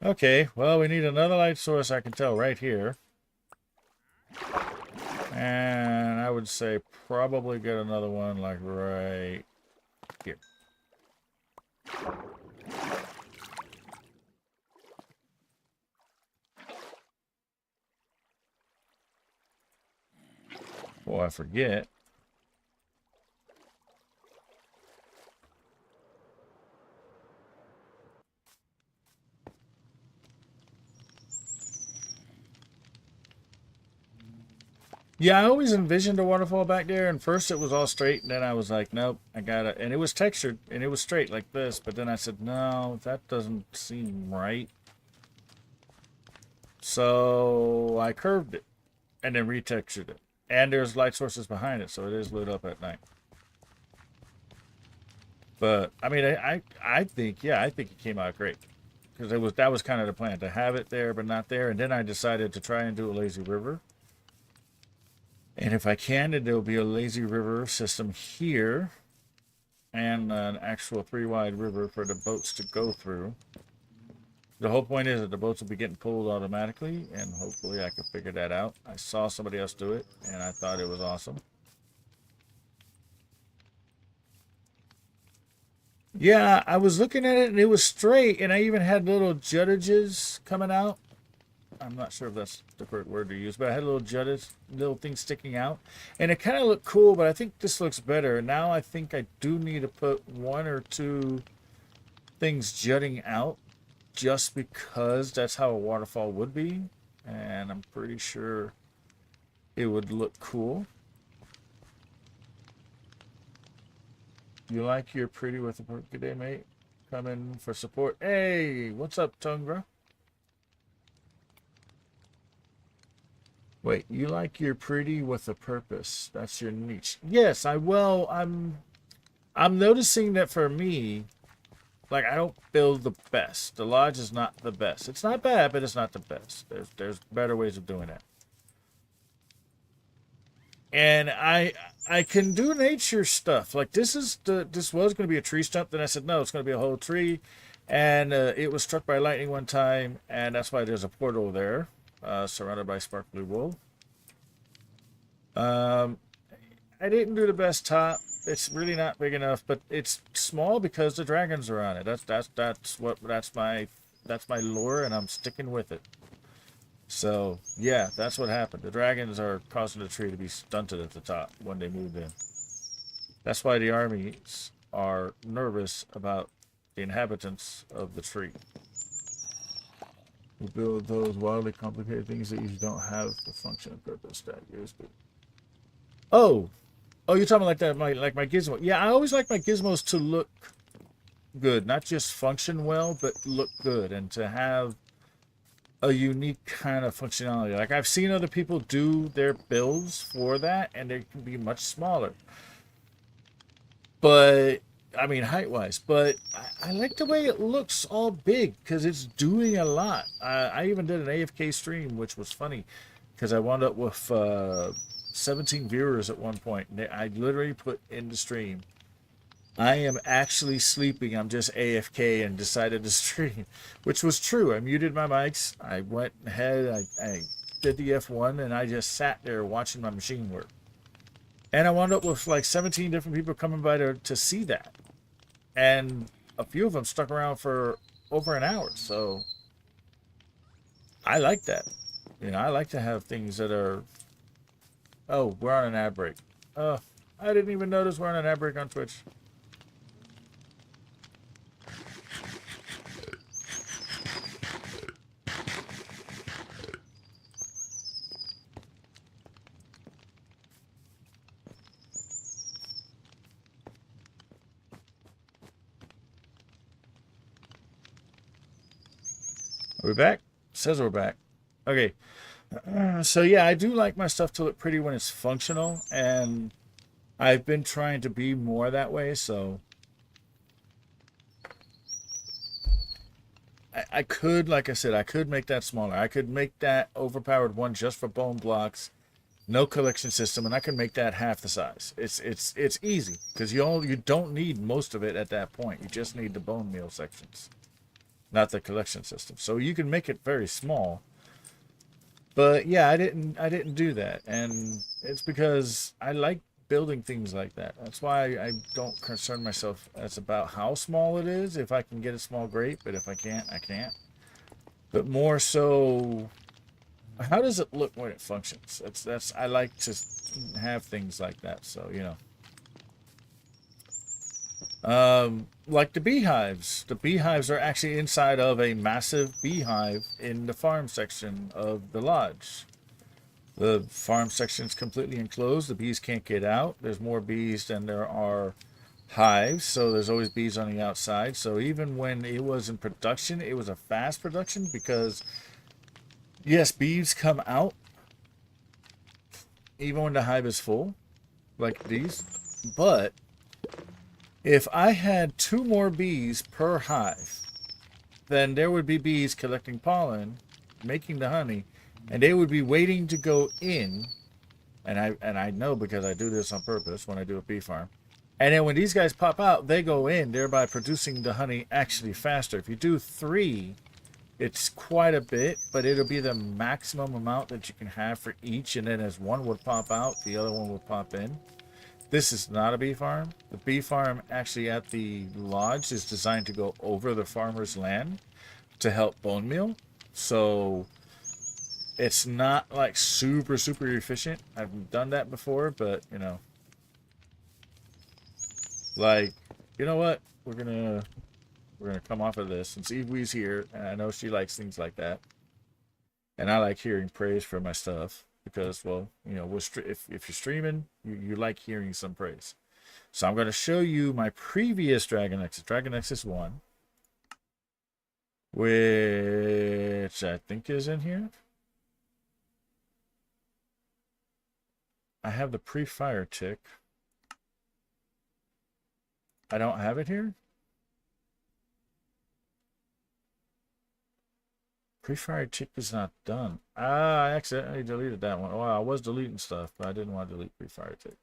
Okay, well, we need another light source, I can tell, right here. And I would say probably get another one like right here. Oh, I forget. Yeah, I always envisioned a waterfall back there, and first it was all straight, and then I was like, nope, I gotta, and it was textured, and it was straight like this, but then I said, no, that doesn't seem right. So I curved it, and then retextured it. And there's light sources behind it, so it is lit up at night. But, I mean, I think, yeah, I think it came out great. Because that was kind of the plan, to have it there, but not there, and then I decided to try and do a lazy river. And if I can, then there'll be a lazy river system here and an actual 3-wide river for the boats to go through. The whole point is that the boats will be getting pulled automatically, and hopefully I can figure that out. I saw somebody else do it, and I thought it was awesome. Yeah, I was looking at it, and it was straight, and I even had little juttages coming out. I'm not sure if that's the correct word to use, but I had little jutters, little things sticking out. And it kind of looked cool, but I think this looks better. Now I think I do need to put 1 or 2 things jutting out just because that's how a waterfall would be. And I'm pretty sure it would look cool. You like your pretty with a good day, mate? Come in for support. Hey, what's up, Tungra? Wait, you like your pretty with a purpose. That's your niche. Yes, I will. I'm noticing that for me, like I don't build the best. The lodge is not the best. It's not bad, but it's not the best. There's better ways of doing that. And I can do nature stuff. Like this was going to be a tree stump. Then I said no, it's going to be a whole tree. And it was struck by lightning one time, and that's why there's a portal there. Surrounded by sparkly wool. I didn't do the best top. It's really not big enough, but it's small because the dragons are on it. That's my lure, and I'm sticking with it. So yeah, that's what happened. The dragons are causing the tree to be stunted at the top when they moved in. That's why the armies are nervous about the inhabitants of the tree. We build those wildly complicated things that usually don't have the function and purpose that yours do. Oh, Oh, you're talking like that, like my gizmo. Yeah, I always like my gizmos to look good, not just function well, but look good, and to have a unique kind of functionality. Like I've seen other people do their builds for that, and they can be much smaller. But I mean, height-wise. But I like the way it looks all big because it's doing a lot. I even did an AFK stream, which was funny because I wound up with 17 viewers at one point. I literally put in the stream, I am actually sleeping. I'm just AFK and decided to stream, which was true. I muted my mics. I went ahead. I did the F1 and I just sat there watching my machine work. And I wound up with like 17 different people coming by to see that. And a few of them stuck around for over an hour. So I like that. You know, I like to have things that are... Oh, we're on an ad break. I didn't even notice we're on an ad break on Twitch. Are we back? Says we're back. Okay. So yeah, I do like my stuff to look pretty when it's functional, and I've been trying to be more that way, so I could, like I said, I could make that smaller. I could make that overpowered one just for bone blocks, no collection system, and I can make that half the size. It's easy because you don't need most of it at that point. You just need the bone meal sections, not the collection system. So you can make it very small. But yeah, I didn't do that, and it's because I like building things like that. That's why I don't concern myself as about how small it is. If I can get it small, great, but if I can't, I can't. But more so, how does it look when it functions? That's I like to have things like that. So you know. Like the beehives. The beehives are actually inside of a massive beehive in the farm section of the lodge. The farm section is completely enclosed. The bees can't get out. There's more bees than there are hives, so there's always bees on the outside. So even when it was in production, it was a fast production because, yes, bees come out even when the hive is full, like these, but if I had 2 more bees per hive, then there would be bees collecting pollen, making the honey, and they would be waiting to go in. And I know because I do this on purpose when I do a bee farm. And then when these guys pop out, they go in, thereby producing the honey actually faster. If you do 3, it's quite a bit, but it'll be the maximum amount that you can have for each. And then as one would pop out, the other one would pop in. This is not a bee farm. The bee farm actually at the lodge is designed to go over the farmer's land to help bone meal. So it's not like super efficient. I've done that before, but you know, like, you know what? We're gonna come off of this since Ewee's here, and I know she likes things like that, and I like hearing praise for my stuff. Because, well, you know, if you're streaming, you like hearing some praise. So I'm going to show you my previous dragonnexus 1, which I think is in here. I have the pre-fire tick. I don't have it here. Pre-fire tick is not done. I accidentally deleted that one. Well, I was deleting stuff, but I didn't want to delete pre-fire tick.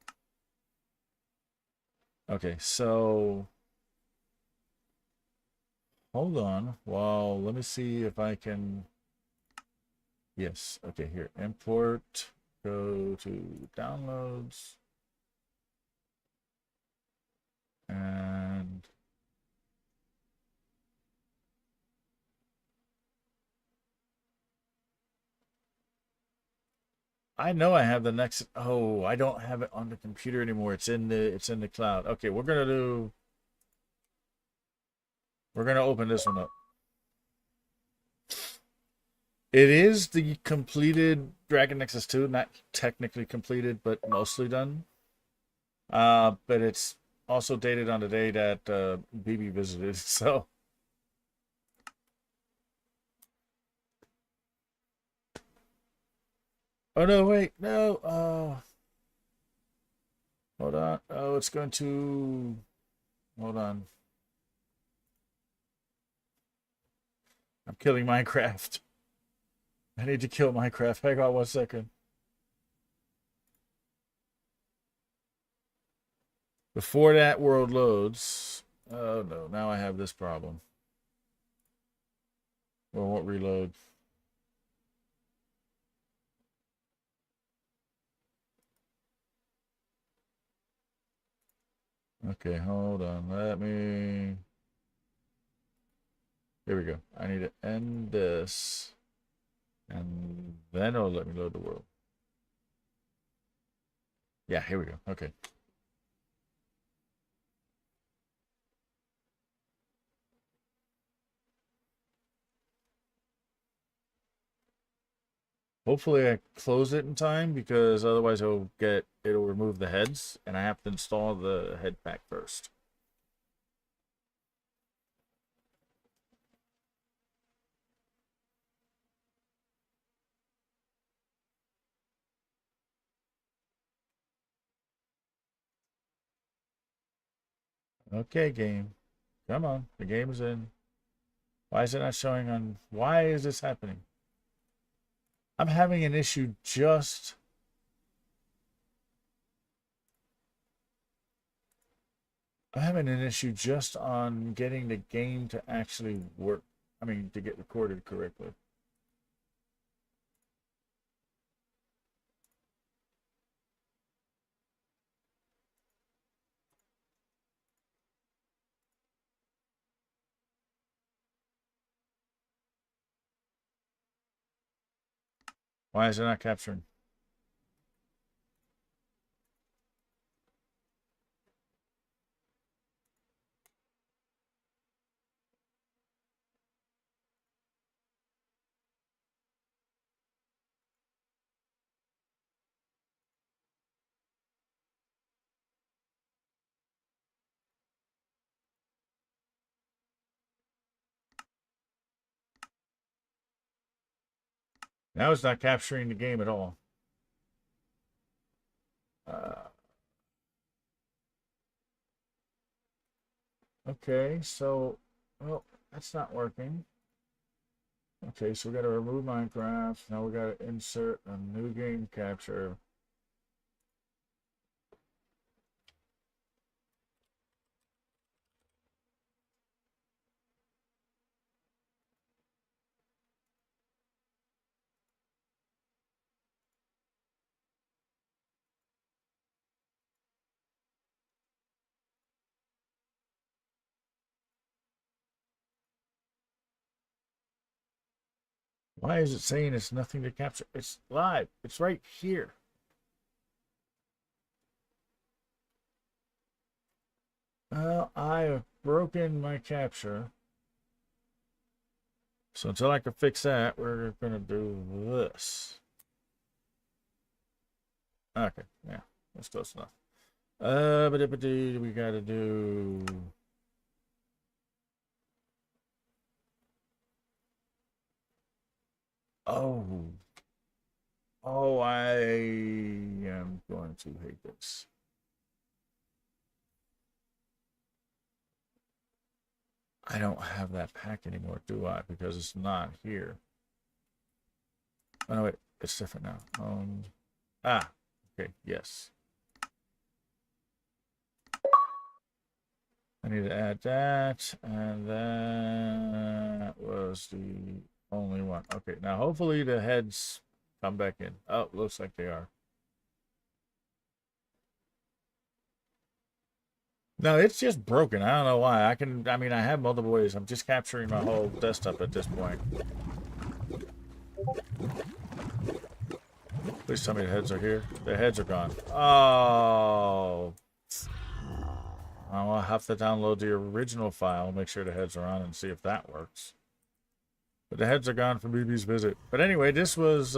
Okay, so hold on. Well, let me see if I can. Yes. Okay, here. Import. Go to downloads. And I know I have the Nexus. Oh, I don't have it on the computer anymore. It's in the cloud. Okay, we're gonna open this one up. It is the completed Dragon Nexus 2, not technically completed, but mostly done. But it's also dated on the day that BB visited. So, oh no, wait, no. Hold on. Oh, it's going to. Hold on. I'm killing Minecraft. I need to kill Minecraft. Hang on 1 second. Before that world loads. Oh no, now I have this problem. Well, it won't reload. Okay, hold on. Let me. Here we go. I need to end this. And then it'll let me load the world. Yeah, here we go. Okay. Hopefully I close it in time because otherwise it'll remove the heads and I have to install the head pack first. Okay, game. Come on. The game is in. Why is it not showing on? Why is this happening? I'm having an issue just. I'm having an issue just on getting the game to actually work. I mean, to get recorded correctly. Why is it not capturing? Now it's not capturing the game at all. Okay, so, well, that's not working. Okay, so we got to remove Minecraft. Now we got to insert a new game capture. Why is it saying it's nothing to capture? It's live. It's right here. Well, I have broken my capture. So until I can fix that, we're going to do this. Okay, yeah, that's close enough. But we got to do... Oh. Oh, I am going to hate this. I don't have that pack anymore, do I? Because it's not here. Oh, no, wait. It's different now. Okay, yes. I need to add that, and that was the only one. Okay, now hopefully the heads come back in. Oh, looks like they are. No, it's just broken. I don't know why. I mean, I have multiple ways. I'm just capturing my whole desktop at this point. Please tell me the heads are here. The heads are gone. Oh. I'll have to download the original file, make sure the heads are on, and see if that works. But the heads are gone from BB's visit. But anyway, this was,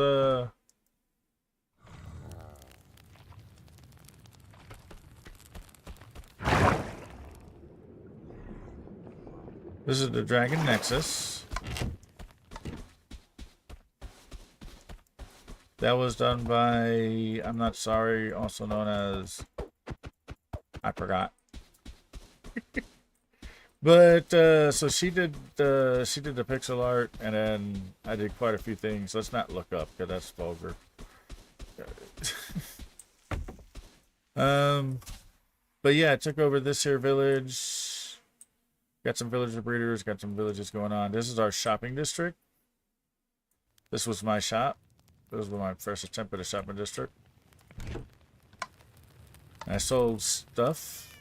This is the dragonnexus. That was done by, I'm not sorry, also known as, I forgot. But so she did the pixel art, and then I did quite a few things. Let's not look up because that's vulgar. But yeah, I took over this here village. Got some villager breeders. Got some villages going on. This is our shopping district. This was my shop. This was my first attempt at a shopping district. I sold stuff.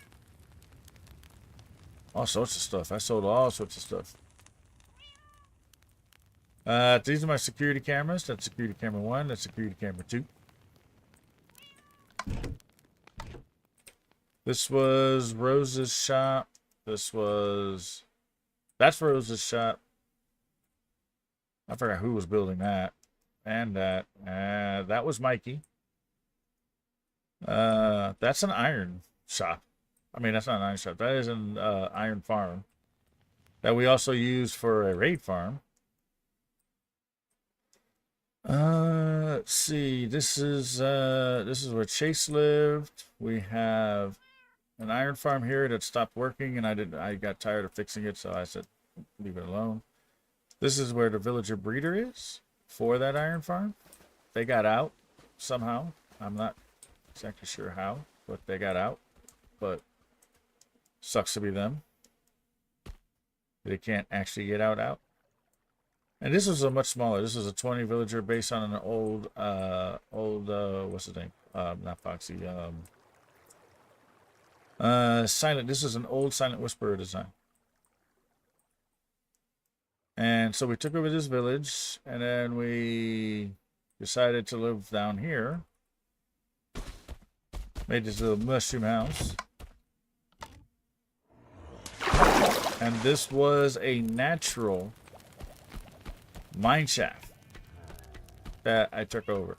All sorts of stuff. I sold all sorts of stuff. These are my security cameras. That's security camera 1. That's security camera 2. This was Rose's shop. That's Rose's shop. I forgot who was building that. And that. That was Mikey. That's an iron shop. I mean, that's not an iron shop. That is an iron farm that we also use for a raid farm. Let's see. This is where Chase lived. We have an iron farm here that stopped working, and I got tired of fixing it, so I said leave it alone. This is where the villager breeder is for that iron farm. They got out somehow. I'm not exactly sure how, but they got out. But sucks to be them. They can't actually get out. And this was a much smaller. This was a 20 villager based on an old what's his name? Not Foxy. Silent. This is an old Silent Whisperer design. And so we took over this village, and then we decided to live down here. Made this little mushroom house. And this was a natural mine shaft that I took over.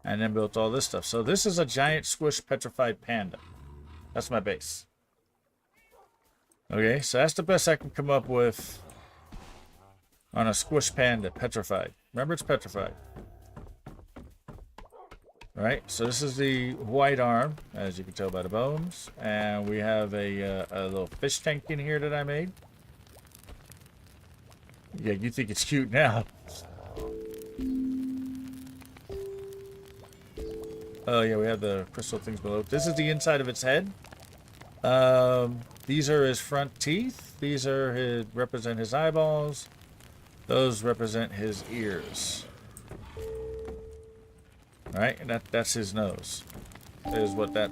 And then built all this stuff. So this is a giant squish petrified panda. That's my base. Okay, so that's the best I can come up with on a squish panda, petrified. Remember, it's petrified. Right, so this is the white arm, as you can tell by the bones. And we have a little fish tank in here that I made. Yeah, you think it's cute now. Oh, yeah, we have the crystal things below. This is the inside of its head. These are his front teeth. These are represent his eyeballs. Those represent his ears. All right, and that's his nose. Is what that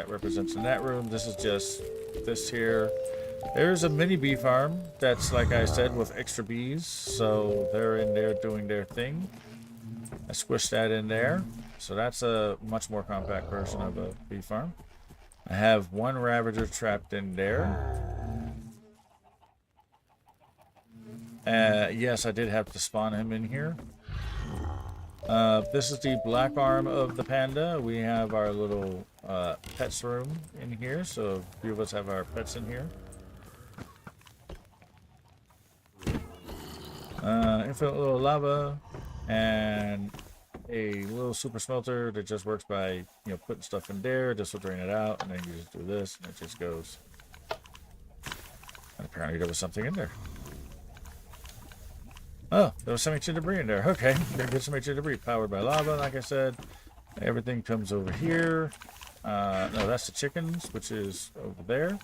represents in that room. This is just this here. There's a mini bee farm that's, like I said, with extra bees. So they're in there doing their thing. I squished that in there. So that's a much more compact version of a bee farm. I have one Ravager trapped in there. Yes, I did have to spawn him in here. This is the black arm of the panda. We have our little pets room in here. So a few of us have our pets in here. Infinite little lava and a little super smelter that just works by, putting stuff in there. This will drain it out, and then you just do this, and it just goes. And apparently there was something in there. Oh, there was some ancient debris in there. Okay, gonna get some ancient debris powered by lava, like I said. Everything comes over here. No, that's the chickens, which is over there.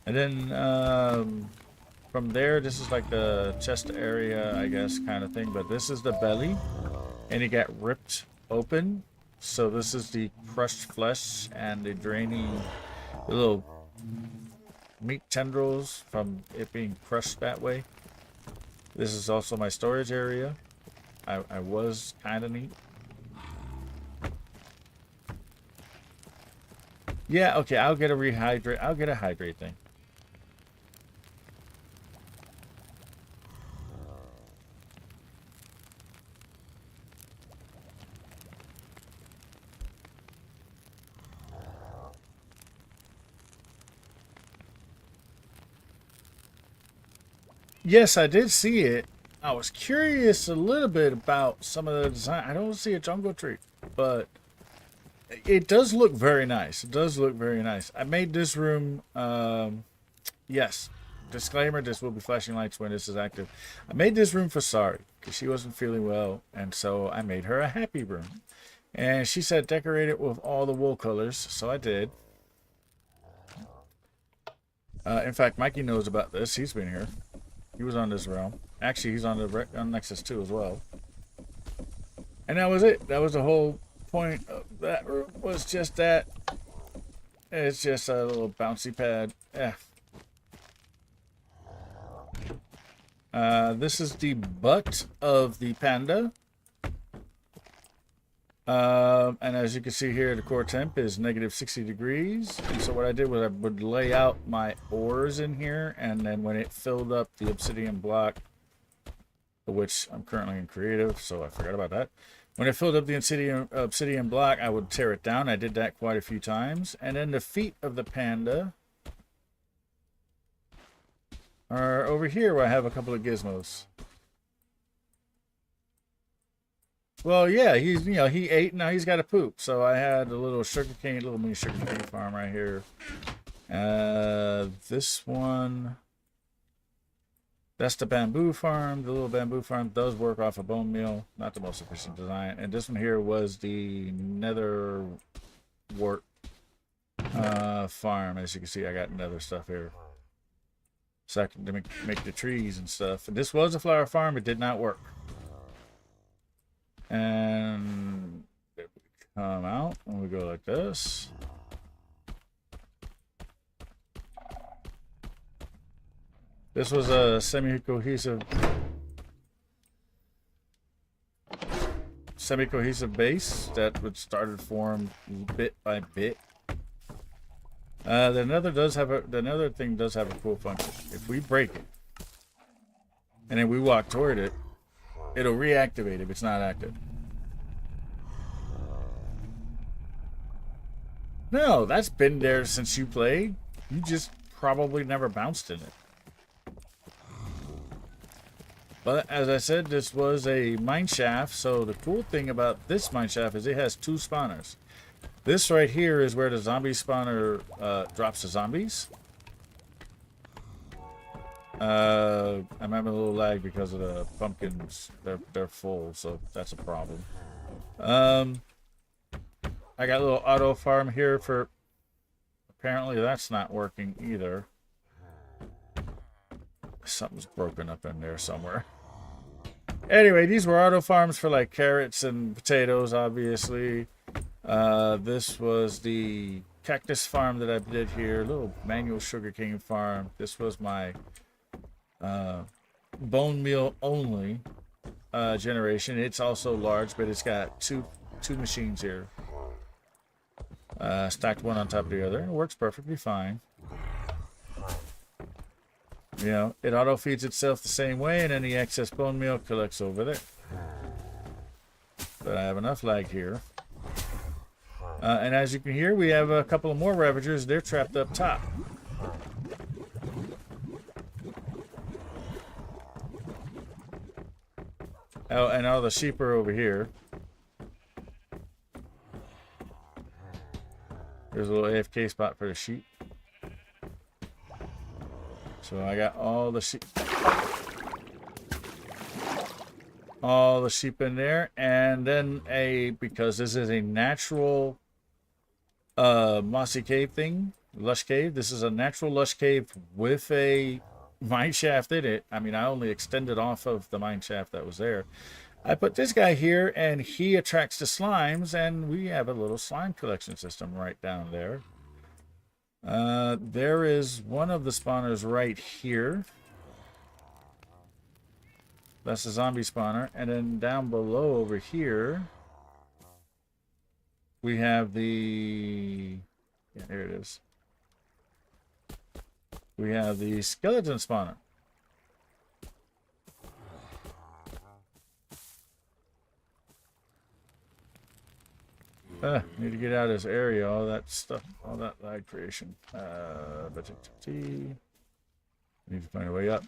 And then from there, this is like the chest area, I guess, kind of thing. But this is the belly, and it got ripped open. So this is the crushed flesh and the draining, the little meat tendrils from it being crushed that way. This is also my storage area. I was kind of neat. Yeah, okay, I'll get a hydrate thing. Yes, I did see it. I was curious a little bit about some of the design. I don't see a jungle tree, but it does look very nice. It does look very nice. I made this room, yes, disclaimer, this will be flashing lights when this is active. I made this room for Sari because she wasn't feeling well, and so I made her a happy room. And she said decorate it with all the wool colors, so I did. In fact, Mikey knows about this. He's been here. He was on this realm. Actually, he's on the Nexus 2 as well. And that was it. That was the whole point of that room, was just that. It's just a little bouncy pad. Yeah. This is the butt of the panda. And as you can see here, the core temp is negative 60 degrees. And so what I did was I would lay out my ores in here, and then when it filled up the obsidian block, which I'm currently in creative, so I forgot about that. When it filled up the obsidian block, I would tear it down. I did that quite a few times. And then the feet of the panda are over here where I have a couple of gizmos. Well, yeah, he's, you know, he ate, now he's got to poop. So I had a little mini sugarcane farm right here. This one, that's the bamboo farm. The little bamboo farm does work off a bone meal. Not the most efficient design. And this one here was the nether wart farm. As you can see, I got nether stuff here. So I can make the trees and stuff. And this was a flower farm. It did not work. And we come out and we go like this. This was a semi-cohesive base that would start to form bit by bit. The nether thing does have a cool function. If we break it and then we walk toward it, it'll reactivate if it's not active. No, that's been there since you played. You just probably never bounced in it. But as I said, this was a mine shaft. So the cool thing about this mine shaft is it has two spawners. This right here is where the zombie spawner drops the zombies. I'm having a little lag because of the pumpkins. They're full, so that's a problem. I got a little auto farm here for. Apparently that's not working either. Something's broken up in there somewhere. Anyway, these were auto farms for like carrots and potatoes, obviously. This was the cactus farm that I did here. A little manual sugarcane farm. This was my bone meal only generation. It's also large, but it's got two machines here. Stacked one on top of the other. It works perfectly fine. You know, it auto feeds itself the same way, and then the excess bone meal collects over there. But I have enough lag here. And as you can hear, we have a couple of more Ravagers. They're trapped up top. Oh, and all the sheep are over here. There's a little AFK spot for the sheep. So I got all the sheep in there, and then because this is a natural mossy cave thing, lush cave. This is a natural lush cave with a mine shaft in it. I mean, I only extended off of the mine shaft that was there. I put this guy here, and he attracts the slimes, and we have a little slime collection system right down there. There is one of the spawners right here. That's the zombie spawner. And then down below over here, we have the... Yeah, there it is. We have the skeleton spawner. Need to get out of this area, all that stuff, all that lag creation. Need to find a way up.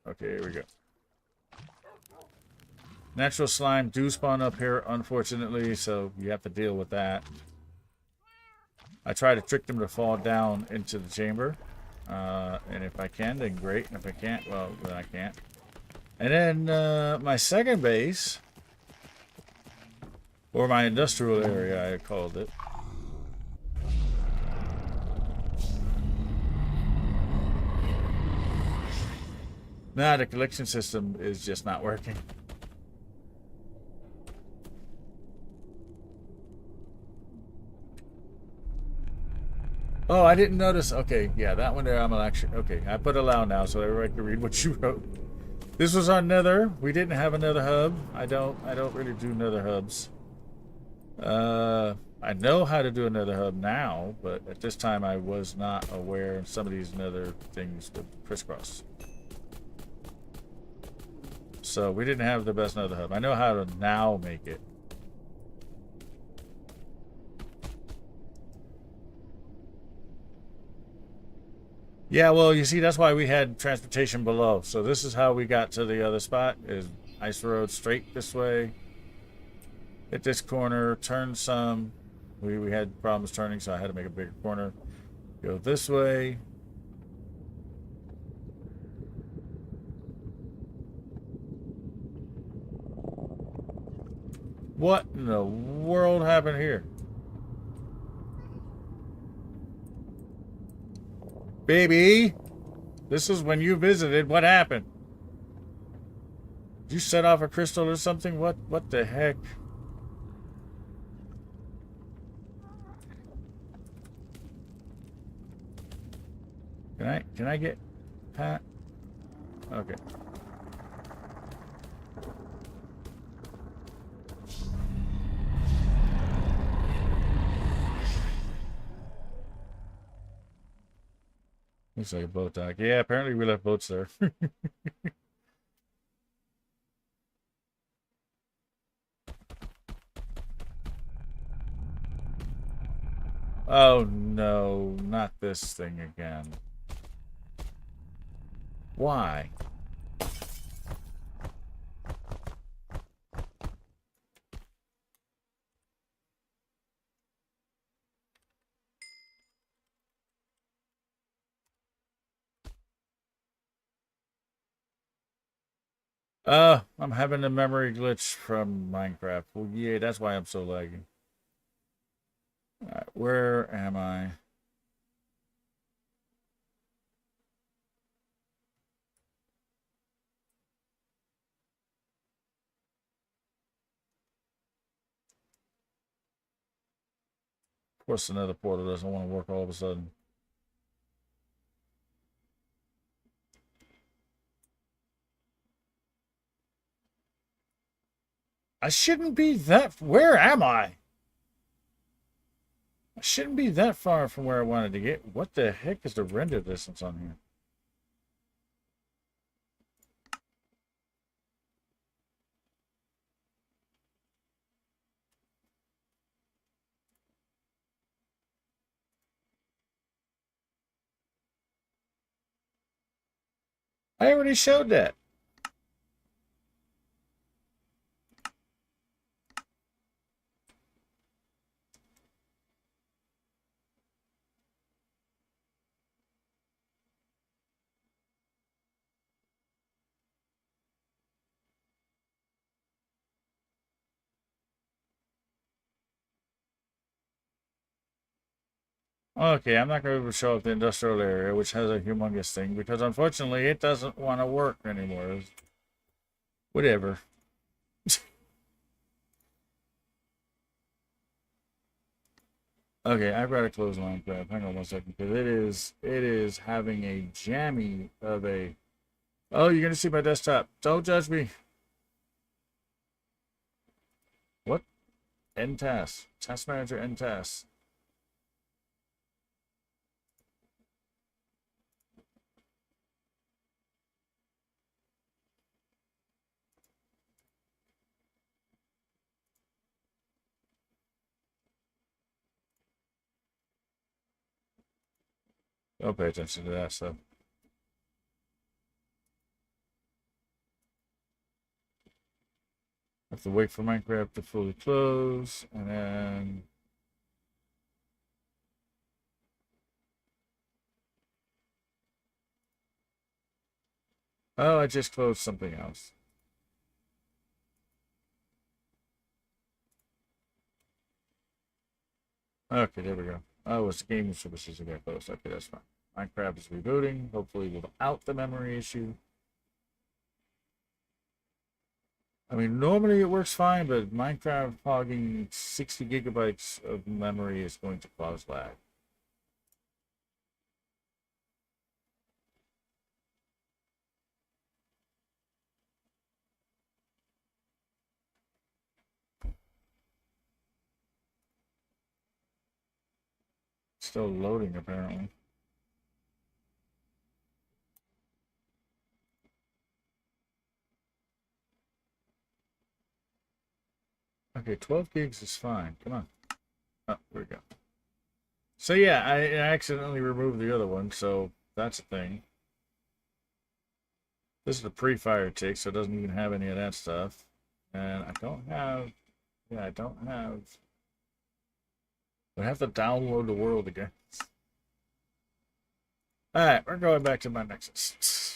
Okay, here we go. Natural slime do spawn up here, unfortunately, so you have to deal with that. I try to trick them to fall down into the chamber. And if I can, then great. And if I can't, well, then I can't. And then my second base, or my industrial area, I called it. Nah, the collection system is just not working. Oh, I didn't notice. Okay, yeah, that one there, I'm actually... Okay, I put allow now so everybody can read what you wrote. This was our nether. We didn't have another hub. I don't really do nether hubs. I know how to do another hub now, but at this time I was not aware some of these nether things would crisscross. So we didn't have the best nether hub. I know how to now make it. Yeah, well, you see, that's why we had transportation below. So this is how we got to the other spot, is ice road straight this way. Hit this corner, turn some. We had problems turning, so I had to make a bigger corner. Go this way. What in the world happened here? Baby, this is when you visited. What happened? Did you set off a crystal or something? What the heck? Can I get Pat? Okay. Looks like a boat dock. Yeah, apparently we left boats there. Oh no, not this thing again. Why? I'm having a memory glitch from Minecraft. Well, yeah, that's why I'm so laggy. Alright, where am I? Of course, another portal doesn't want to work all of a sudden. I shouldn't be that... Where am I? I shouldn't be that far from where I wanted to get. What the heck is the render distance on here? I already showed that. Okay, I'm not going to show up the industrial area, which has a humongous thing, because unfortunately it doesn't want to work anymore. Whatever. Okay, I've got to close Minecraft. Hang on one second, because it is having a jammy of a... Oh, you're going to see my desktop. Don't judge me. What? End task. Task manager, end task. Don't pay attention to that stuff. Have to wait for Minecraft to fully close, and then oh, I just closed something else. Okay, there we go. Oh, it's gaming services that got closed. Okay, that's fine. Minecraft is rebooting, hopefully without the memory issue. I mean, normally it works fine, but Minecraft hogging 60 gigabytes of memory is going to cause lag. Still loading, apparently. Okay, 12 gigs is fine. Come on. Oh, there we go. So yeah, I accidentally removed the other one, so that's a thing. This is the pre-fire tick, so it doesn't even have any of that stuff. And I don't have, yeah, I don't have, I have to download the world again. Alright, we're going back to my Nexus.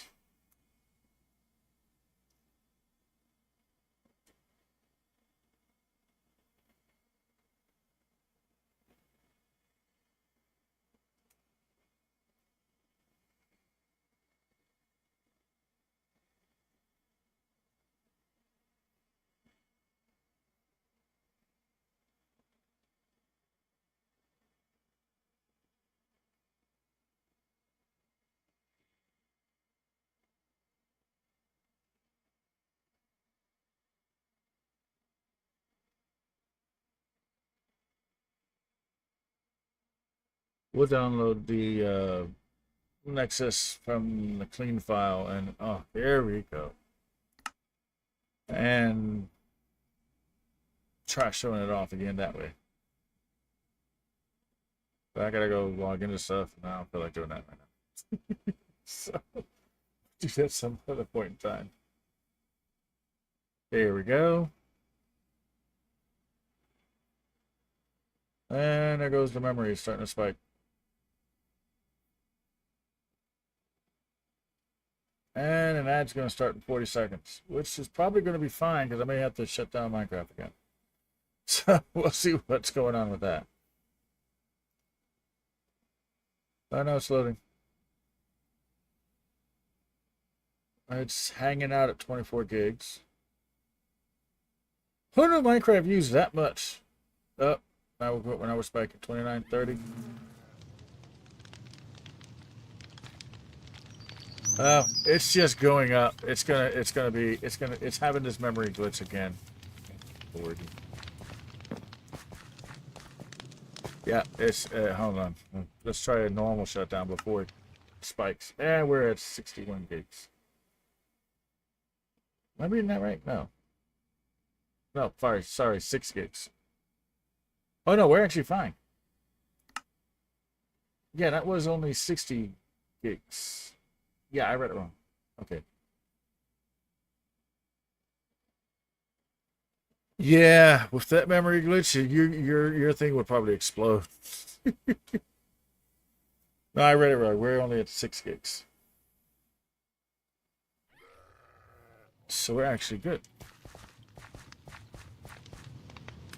We'll download the Nexus from the clean file, and oh, there we go. And try showing it off again that way. But I gotta go log into stuff, and I don't feel like doing that right now. So, do that some other point in time. There we go. And there goes the memory starting to spike. And an ad's going to start in 40 seconds, which is probably going to be fine because I may have to shut down Minecraft again. So we'll see what's going on with that. I know it's loading. It's hanging out at 24 gigs. Who knew Minecraft used that much? Oh, now we're spiking 29, 30. It's just going up. It's having this memory glitch again. Yeah, it's, hold on. Let's try a normal shutdown before it spikes. And we're at 61 gigs. Am I reading that right? No. No, sorry, 6 gigs. Oh no, we're actually fine. Yeah, that was only 60 gigs. Yeah, I read it wrong. Okay. Yeah, with that memory glitch, your thing would probably explode. No, I read it wrong. We're only at 6 gigs. So we're actually good.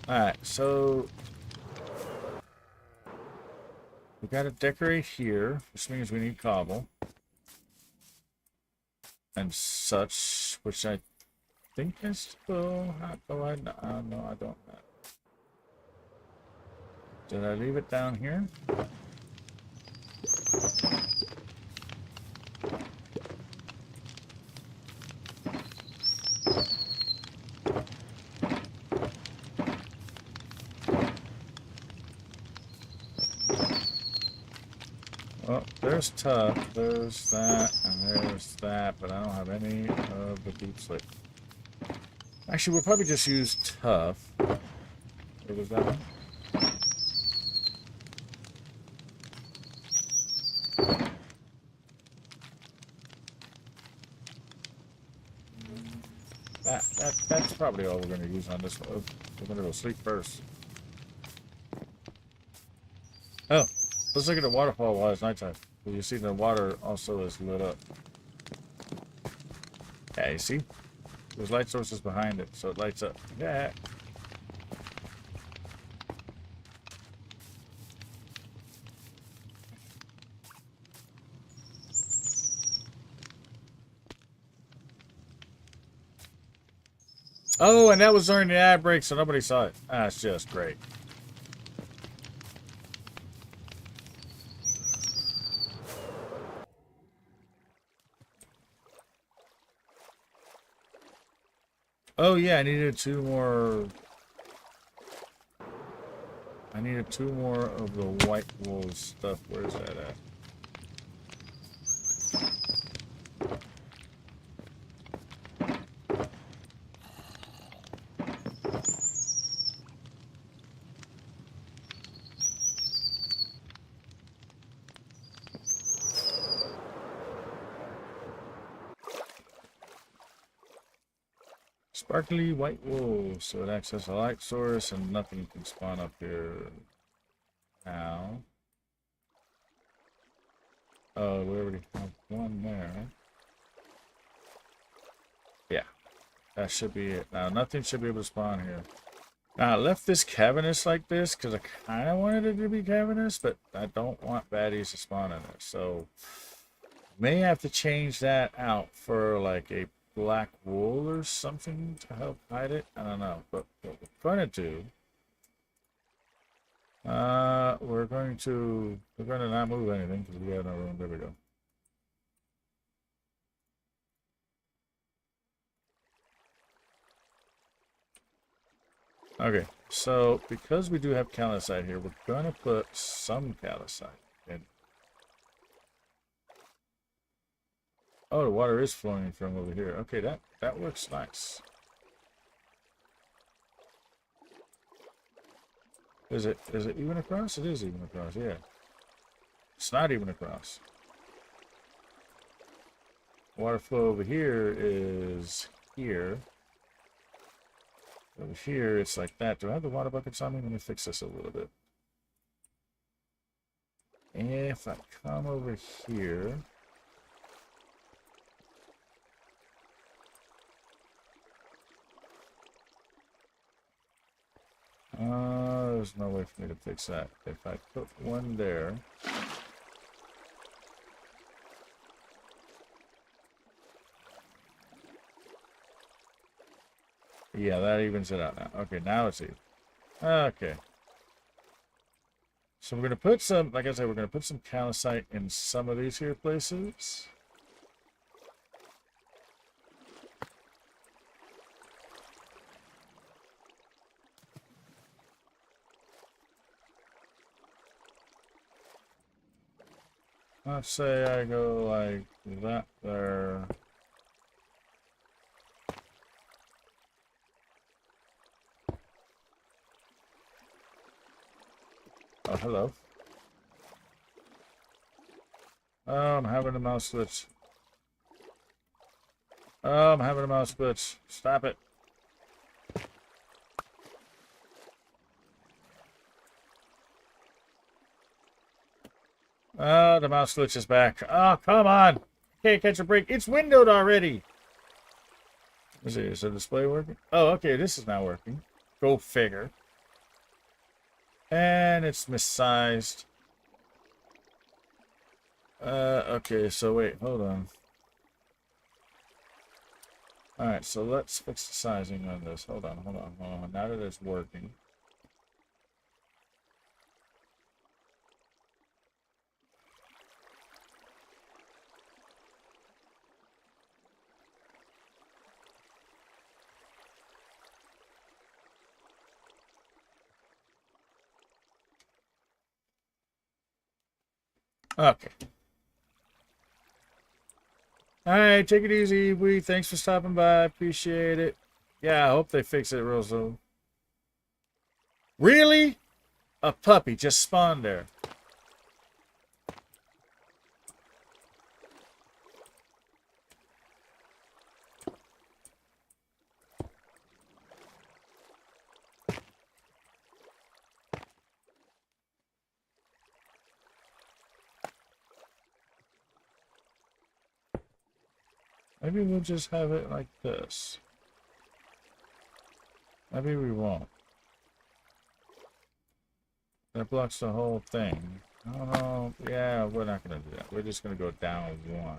Alright, so we got to decorate here, which means we need cobble. And such, which I think I still have. Oh, no, I don't. Did I leave it down here? Well, there's tough, there's that, and there's that, but I don't have any of the deep slate. Actually, we'll probably just use tough. Where was that one? That's probably all we're going to use on this one. We're going to go sleep first. Oh, let's look at the waterfall while it's nighttime. You see the water also is lit up. Yeah, you see? There's light sources behind it, so it lights up. Yeah. Oh, and that was during the ad break, so nobody saw it. That's just great. Oh yeah, I needed two more. I needed two more of the white wool stuff. Where's that at? Sparkly white wool, so it acts as a light source and nothing can spawn up here now. Oh, we already have one there. Yeah, that should be it. Now, nothing should be able to spawn here. Now, I left this cavernous like this because I kind of wanted it to be cavernous, but I don't want baddies to spawn in it. So, may have to change that out for like a black wool or something to help hide it. I don't know, but what we're going to do, we're going to not move anything because we have no room. There we go. Okay, so because we do have calcite here, we're going to put some calcite in. Oh, the water is flowing from over here. Okay, that works nice. Is it even across? It is even across, yeah. It's not even across. Water flow over here is here. Over here, it's like that. Do I have the water buckets on me? Let me fix this a little bit. If I come over here... there's no way for me to fix that. If I put one there... Yeah, that evens it out now. Okay, now it's even. Okay. So we're going to put some, like I said, we're going to put some calcite in some of these here places. Let's say I go like that there. Oh, hello. Oh, I'm having a mouse glitch. Oh, I'm having a mouse glitch. Stop it. Oh, the mouse glitch is back. Oh, come on. Can't catch a break. It's windowed already. Let's see, is the display working? Oh, okay, this is not working. Go figure. And it's missized. Okay, so wait, hold on. Alright, so let's fix the sizing on this. Hold on. Now that it's working. Okay. Alright, take it easy, Wee. Thanks for stopping by. Appreciate it. Yeah, I hope they fix it real soon. Really? A puppy just spawned there. Maybe we'll just have it like this. Maybe we won't. That blocks the whole thing. I don't know. Yeah, we're not going to do that. We're just going to go down one.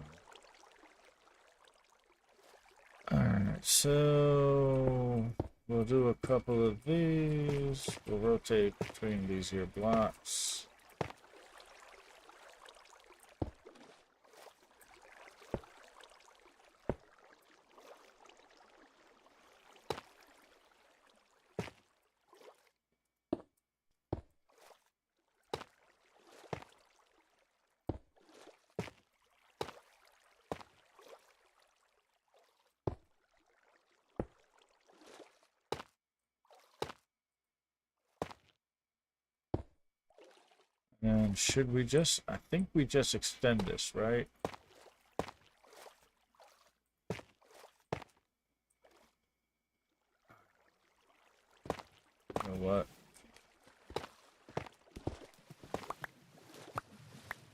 Alright, so we'll do a couple of these. We'll rotate between these here blocks. And should we just, I think we just extend this, right? You know what?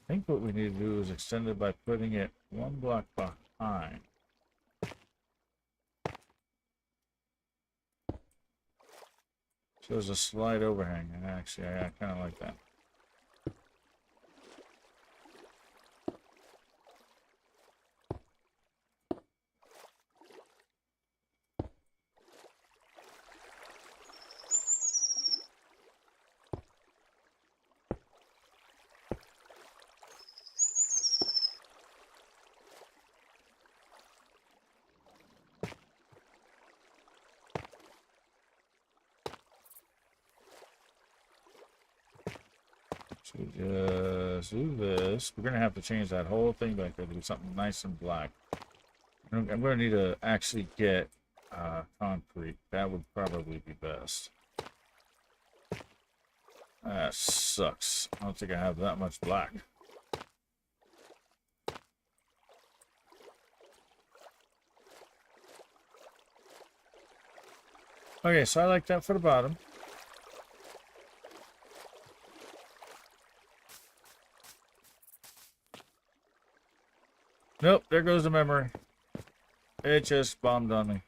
I think what we need to do is extend it by putting it one block behind. So there's a slight overhang, and actually I kind of like that. So we just do this. We're gonna have to change that whole thing back there to do something nice and black. I'm gonna need to actually get concrete. That would probably be best. That sucks. I don't think I have that much black. Okay, so I like that for the bottom. Nope, there goes the memory. It just bombed on me.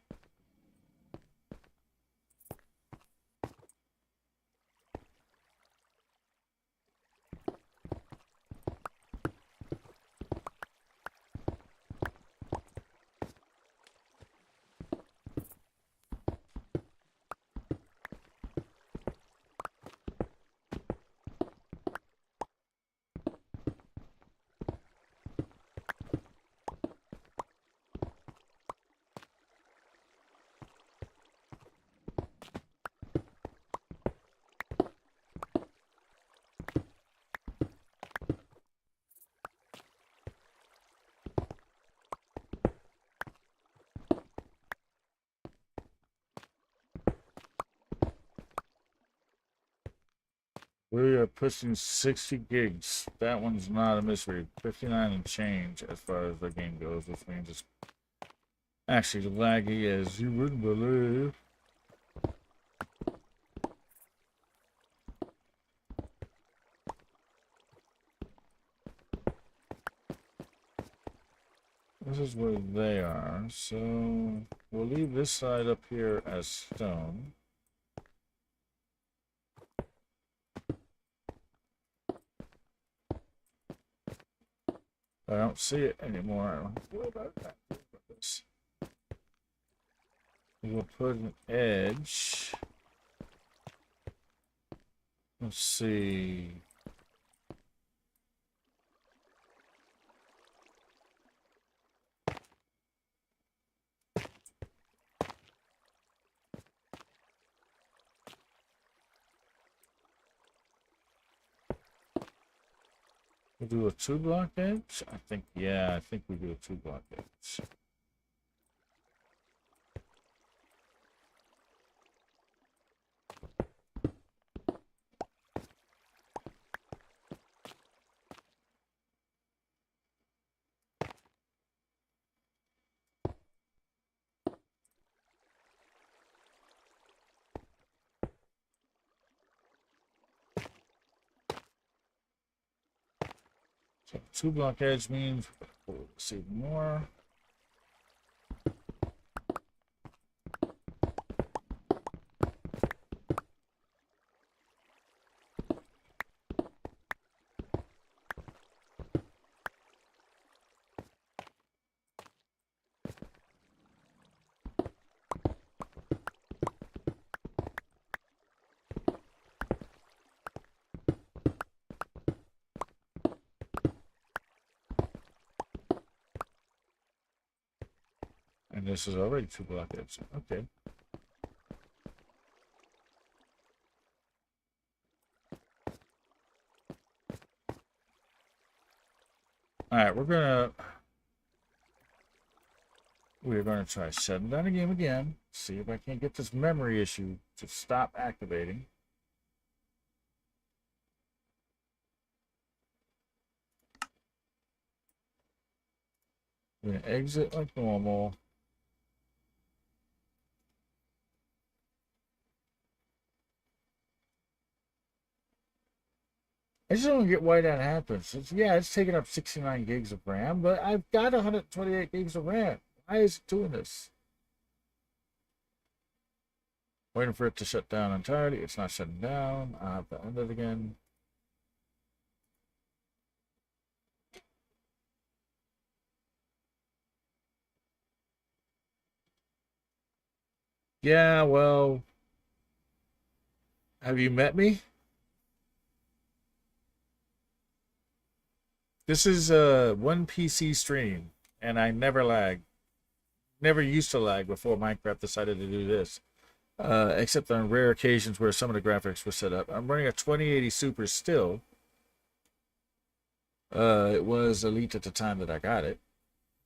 We are pushing 60 gigs. That one's not a mystery. 59 and change as far as the game goes, which means it's actually laggy as you wouldn't believe. This is where they are, so we'll leave this side up here as stone. I don't see it anymore. I don't know about that. We'll put an edge. Let's see. We'll do a 2-block edge? I think we do a 2-block edge. So 2-block edge means we'll see more. And this is already 2 blockheads. Okay. Alright, we're gonna try shutting down the game again. See if I can't get this memory issue to stop activating. We're gonna exit like normal. I just don't get why that happens. It's taking up 69 gigs of RAM, but I've got 128 gigs of RAM. Why is it doing this? Waiting for it to shut down entirely. It's not shutting down. I'll have to end it again. Yeah, well, have you met me? This is one PC stream, and I never lag. Never used to lag before Minecraft decided to do this. Except on rare occasions where some of the graphics were set up. I'm running a 2080 Super still. It was Elite at the time that I got it.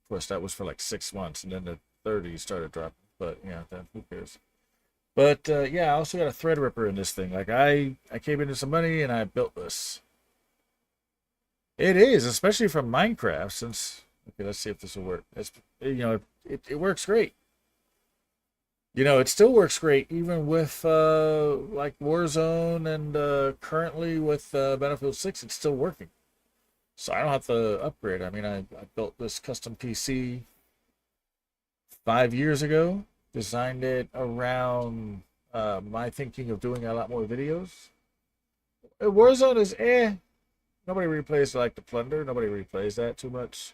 Of course, that was for like 6 months, and then the 30 started dropping. But yeah, then who cares? But yeah, I also got a Threadripper in this thing. Like I came into some money and I built this. It is, especially from Minecraft. Since okay, let's see if this will work. It works great. It still works great even with like Warzone and currently with Battlefield 6. It's still working. So I don't have to upgrade. I mean, I built this custom PC 5 years ago. Designed it around my thinking of doing a lot more videos. Warzone is Nobody replays like the Plunder. Nobody replays that too much.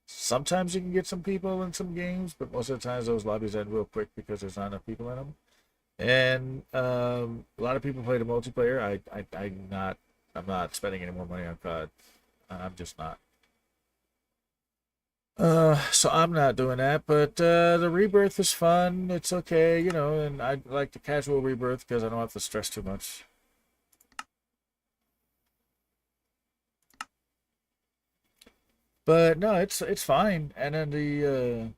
Sometimes you can get some people in some games, but most of the times those lobbies end real quick because there's not enough people in them. And a lot of people play the multiplayer. I'm not spending any more money on COD. I'm just not. So I'm not doing that, but the rebirth is fun. It's okay, and I like the casual rebirth because I don't have to stress too much. But no, it's fine. And then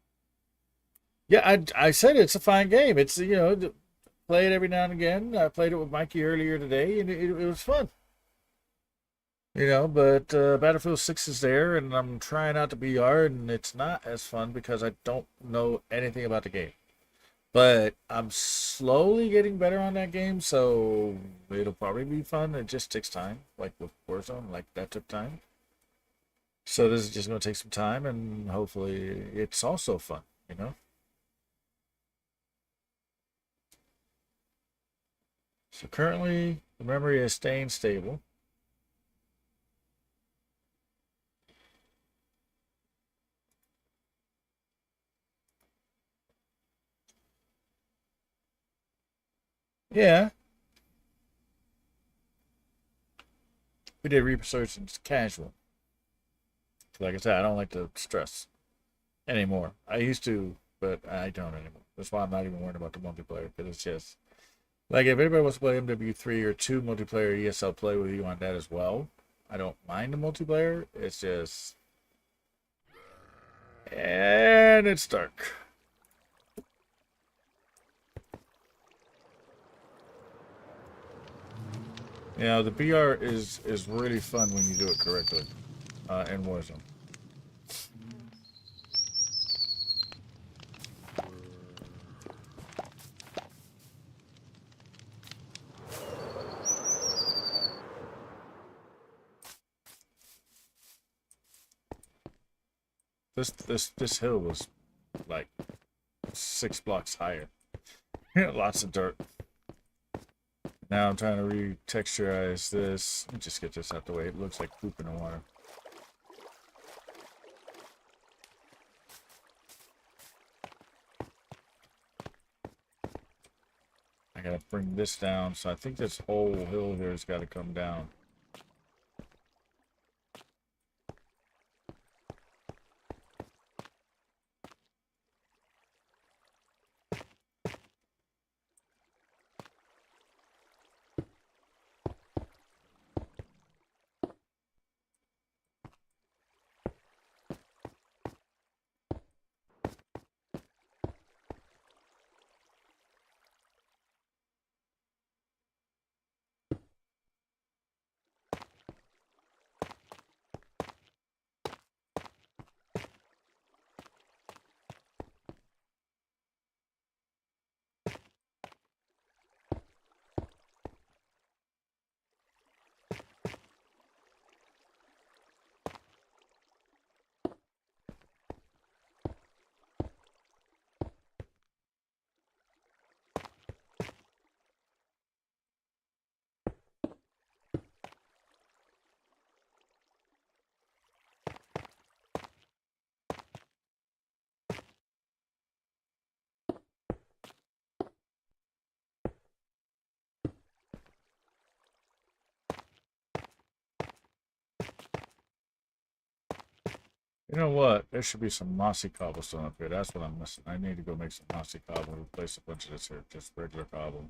I said it's a fine game. It's play it every now and again. I played it with Mikey earlier today, and it was fun. But Battlefield 6 is there, and I'm trying out to be hard, and it's not as fun because I don't know anything about the game. But I'm slowly getting better on that game, so it'll probably be fun. It just takes time, like with Warzone, like that took time. So this is just going to take some time, and hopefully it's also fun. So currently, the memory is staying stable. Yeah, we did Resurgence casual. Like I said, I don't like to stress anymore. I used to, but I don't anymore. That's why I'm not even worried about the multiplayer, because it's just like if anybody wants to play MW3 or 2 multiplayer, yes, I'll play with you on that as well. I don't mind the multiplayer. It's just, and it's dark. The BR is really fun when you do it correctly in Warzone. This hill was like 6 blocks higher. Lots of dirt. Now I'm trying to re-texturize this. Let me just get this out the way. It looks like poop in the water. I gotta bring this down, so I think this whole hill here has got to come down. You know what? There should be some mossy cobblestone up here. That's what I'm missing. I need to go make some mossy cobble and replace a bunch of this here. Just regular cobble.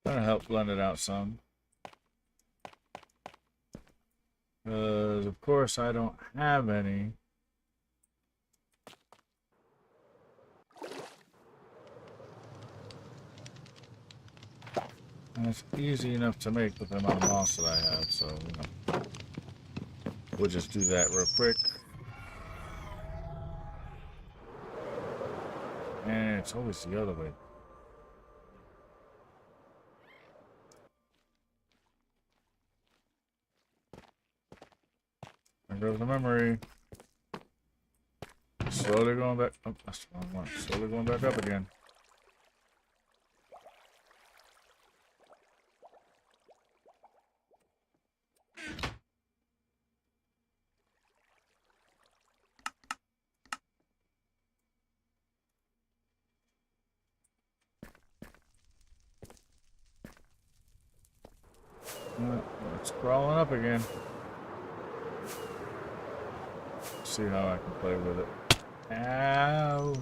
Trying to help blend it out some. Because, of course, I don't have any. And it's easy enough to make with the amount of moss that I have, so, you know. We'll just do that real quick. And it's always the other way. There goes the memory. Slowly going back. Oh, that's the wrong one. Slowly going back up again. It's crawling up again. See how I can play with it. Ow!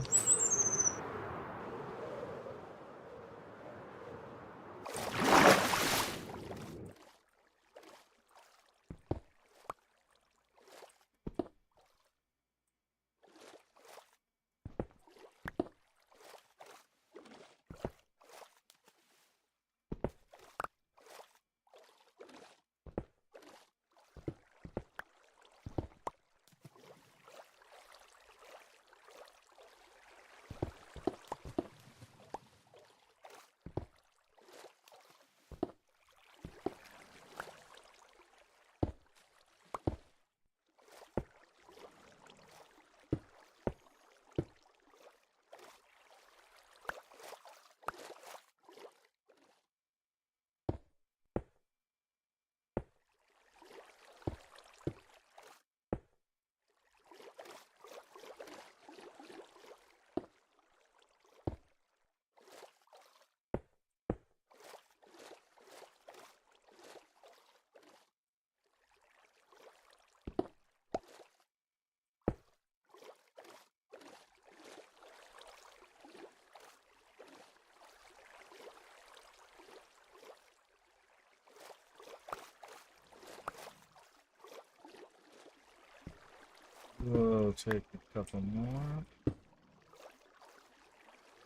We'll take a couple more.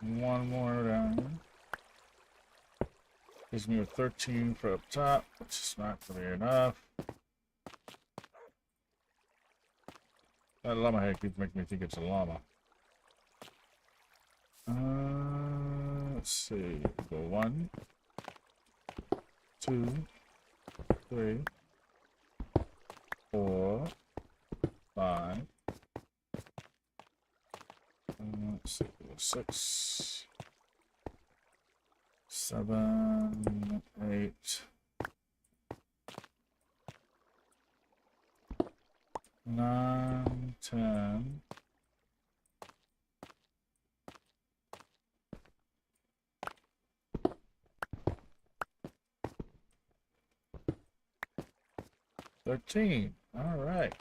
One more down. Gives me a 13 for up top, which is not going to be enough. That llama head keeps making me think it's a llama. Let's see. Go 1, 2, 3, 4, 5. Let's see. 6, 7, 8, 9, 10. 13. All right.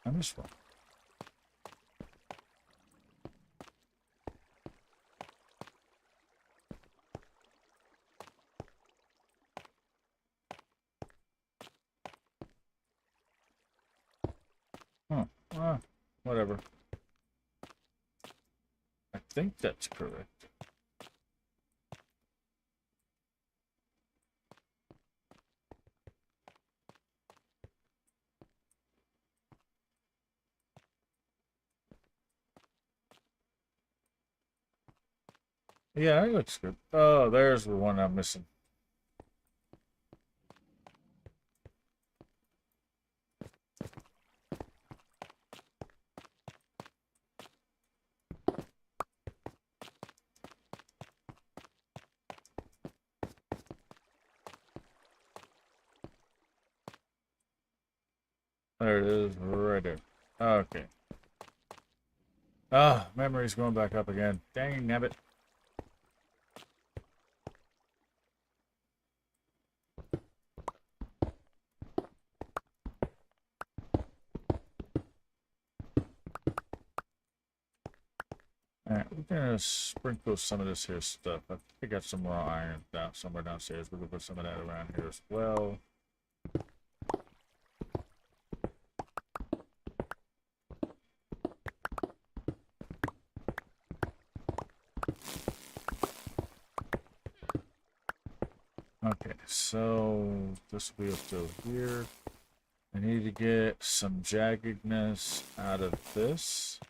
I missed one. Huh. Whatever. I think that's correct. Yeah, it looks good. Oh, there's the one I'm missing. There it is, right there. Okay. Ah, memory's going back up again. Dang nabbit. Alright, we're gonna sprinkle some of this here stuff. I think I got some raw iron down somewhere downstairs. We're gonna put some of that around here as well. Okay, so this will be up to here. I need to get some jaggedness out of this.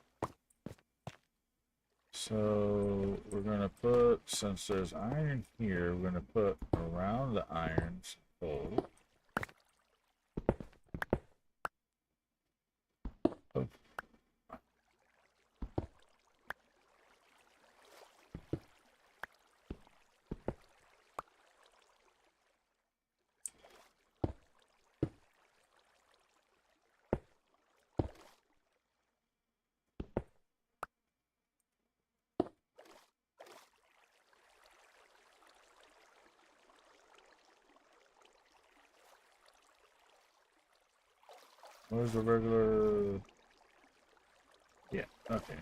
So we're gonna put, since there's iron here, we're gonna put around the irons hole. Oh. Where's the regular? Yeah, okay.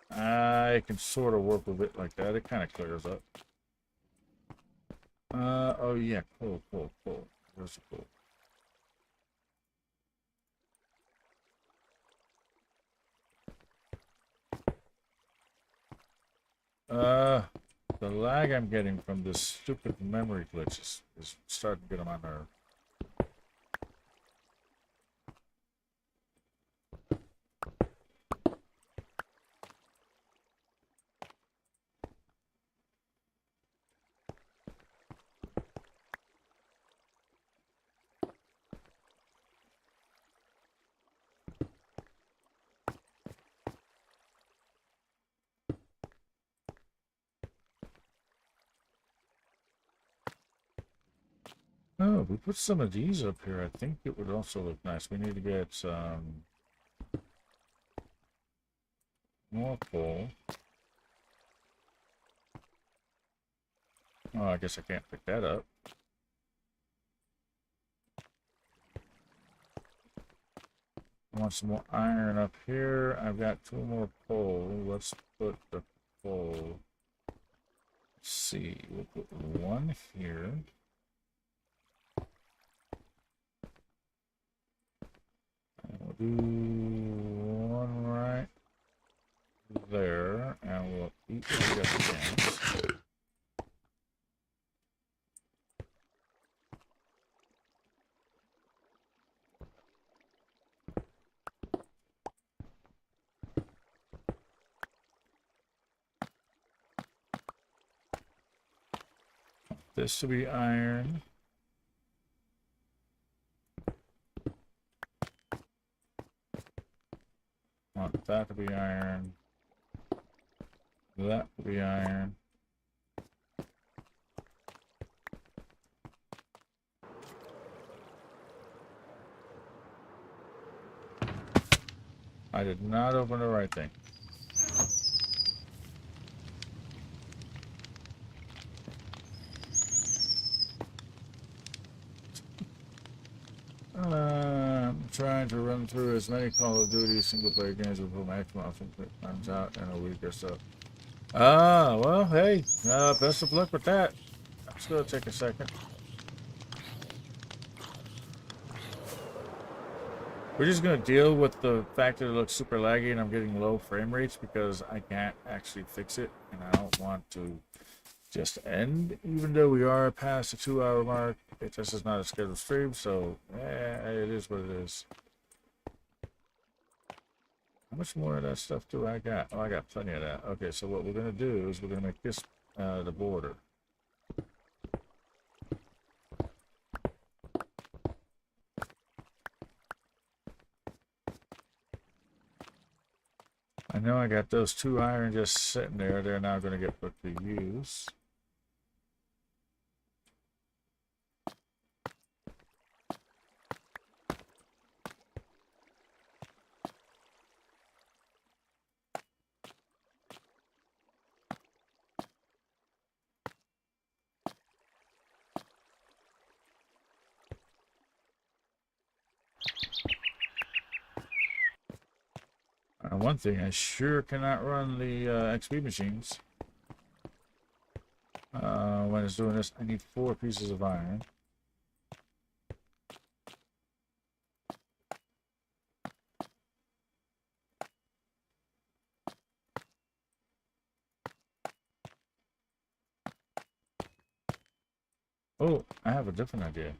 I can sort of work with it like that. It kind of clears up. Oh yeah, cool. Where's the cool? The lag I'm getting from this stupid memory glitch is starting to get on my nerve. Oh, we put some of these up here. I think it would also look nice. We need to get some more coal. Oh, I guess I can't pick that up. I want some more iron up here. I've got 2 more coal. Let's put the coal. Let's see. We'll put 1 here. We'll do 1 right there, and we'll eat the other cans. This to be iron. Want that to be iron. That to be iron. I did not open the right thing. I'm trying to run through as many Call of Duty single-player games with maximum option times out in a week or so. Ah, well, hey, best of luck with that. It's gonna take a second. We're just gonna deal with the fact that it looks super laggy and I'm getting low frame rates because I can't actually fix it, and I don't want to just end, even though we are past the 2-hour mark. This is not a scheduled stream, so it is what it is. How much more of that stuff do I got? Oh, I got plenty of that. Okay, so what we're gonna do is we're gonna make this the border. I know I got those 2 iron just sitting there. They're now gonna get put to use. one thing, I sure cannot run the XP machines. When it's doing this, I need 4 pieces of iron. Oh, I have a different idea.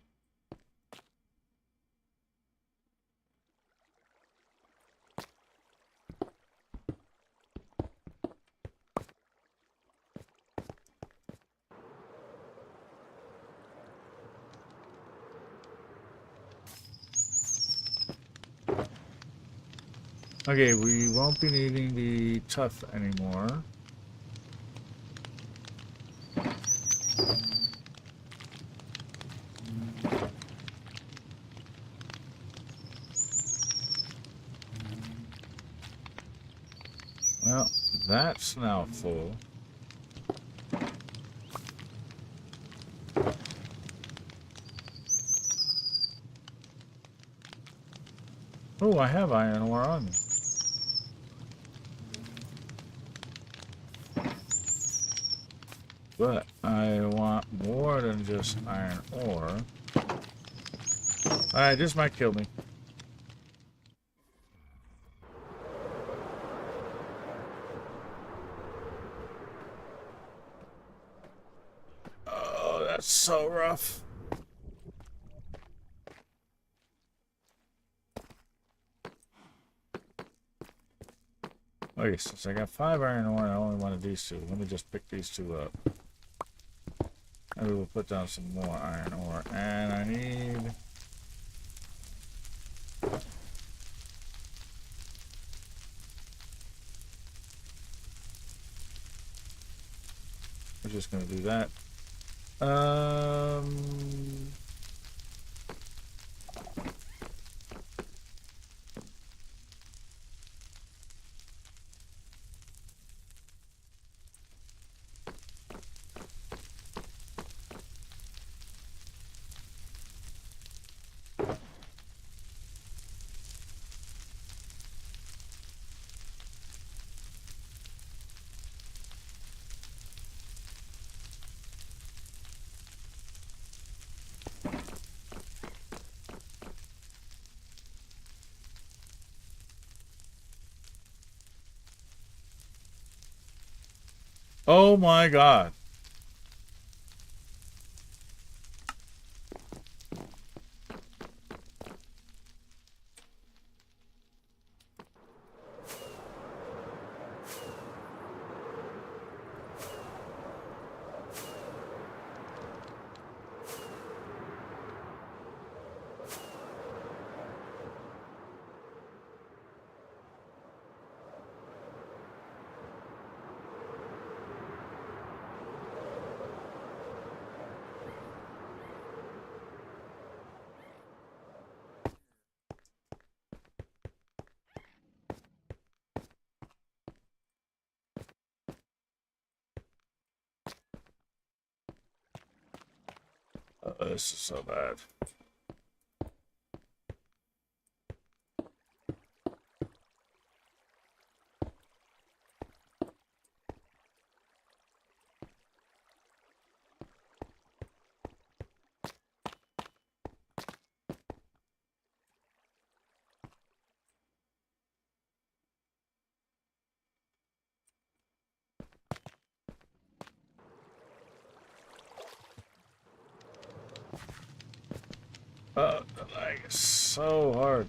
Okay, we won't be needing the tough anymore. Well, that's now full. Oh, I have iron ore on me. But I want more than just iron ore. Alright, this might kill me. Oh, that's so rough. Okay, since I got 5 iron ore, I only wanted these 2. Let me just pick these 2 up. And we will put down some more iron ore. And I need... we're just going to do that. Oh my god. This is so bad. Like, so hard.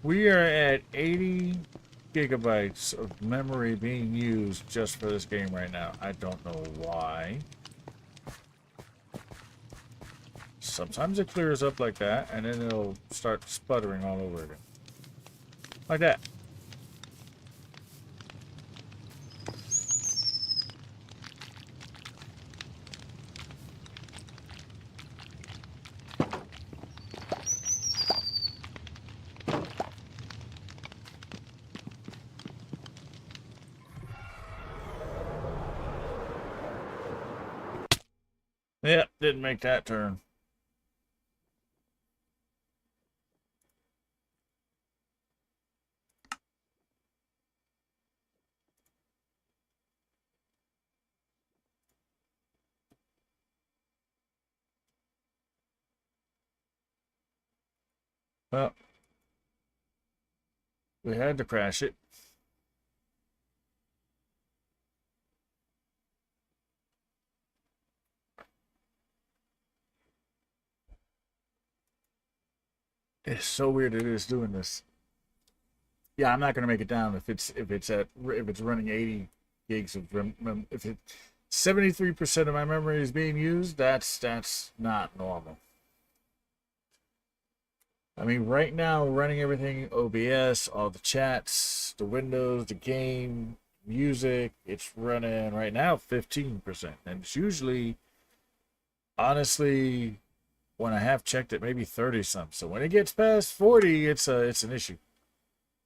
We are at 80 gigabytes of memory being used just for this game right now. I don't know why. Sometimes it clears up like that, and then it'll start sputtering all over again. Like that. Yep, didn't make that turn. Well, we had to crash it. It's so weird it is doing this. Yeah, I'm not gonna make it down if it's running 80 gigs of if it 73% of my memory is being used. That's not normal. I mean, right now, running everything OBS, all the chats, the windows, the game, music, it's running right now 15%. And it's usually, honestly, when I have checked it, maybe 30 something. So when it gets past 40, it's an issue.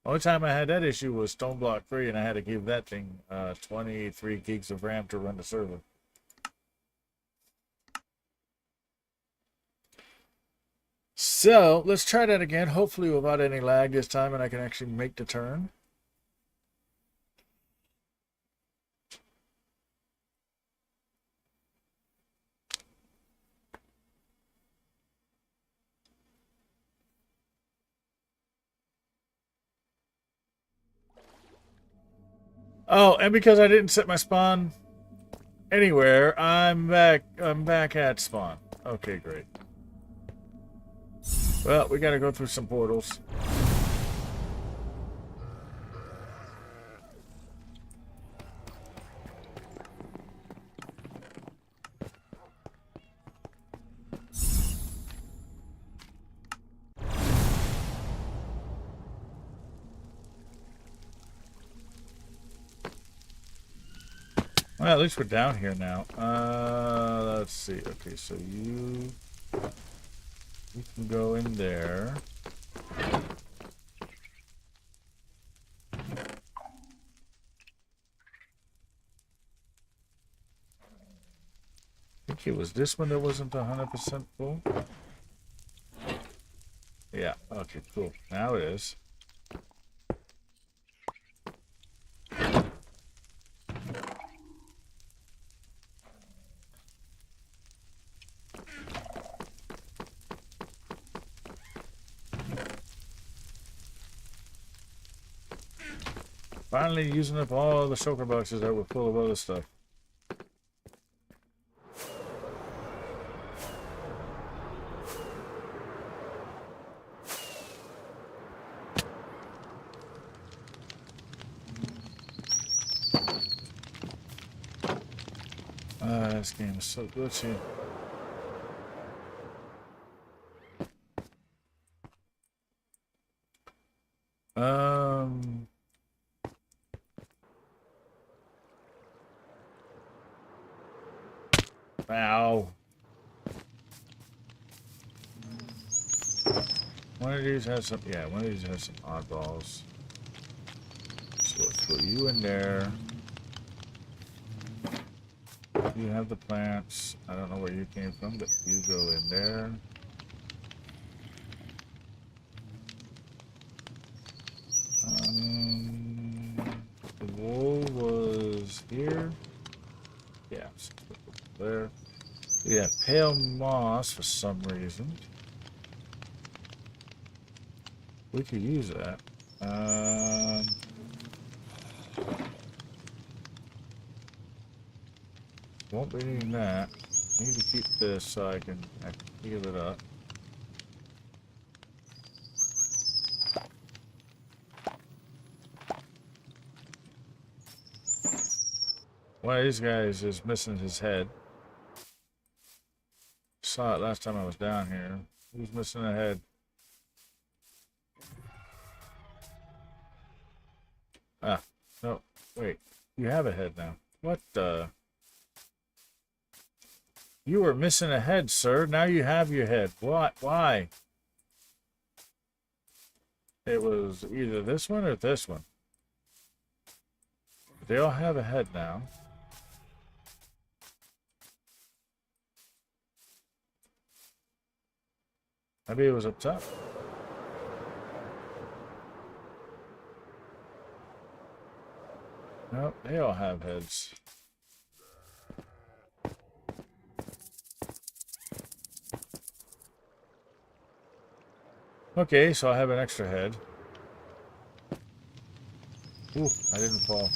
Only time I had that issue was Stone Block 3, and I had to give that thing 23 gigs of RAM to run the server. So let's try that again, hopefully without any lag this time, and I can actually make the turn. Oh, and because I didn't set my spawn anywhere, I'm back at spawn. Okay, great. Well, we gotta go through some portals. Well, at least we're down here now. Let's see. Okay, so you can go in there. I think it was this one that wasn't 100% full. Yeah, okay, cool. Now it is. Finally using up all the shulker boxes that were full of other stuff. This game is so glitchy. Ow. One of these has some, yeah, one of these has some oddballs. So we'll throw you in there. You have the plants. I don't know where you came from, but you go in there. The wool was here. Yeah, there. Yeah, pale moss for some reason. We could use that. Won't be needing that. Need to keep this so I can heal it up. One of these guys is missing his head. Saw it last time I was down here. He's missing a head. Ah, no, wait. You have a head now. What the? You were missing a head, sir. Now you have your head. What? Why? It was either this one or this one. They all have a head now. Maybe it was up top. Nope, they all have heads. Okay, so I have an extra head. Ooh, I didn't fall.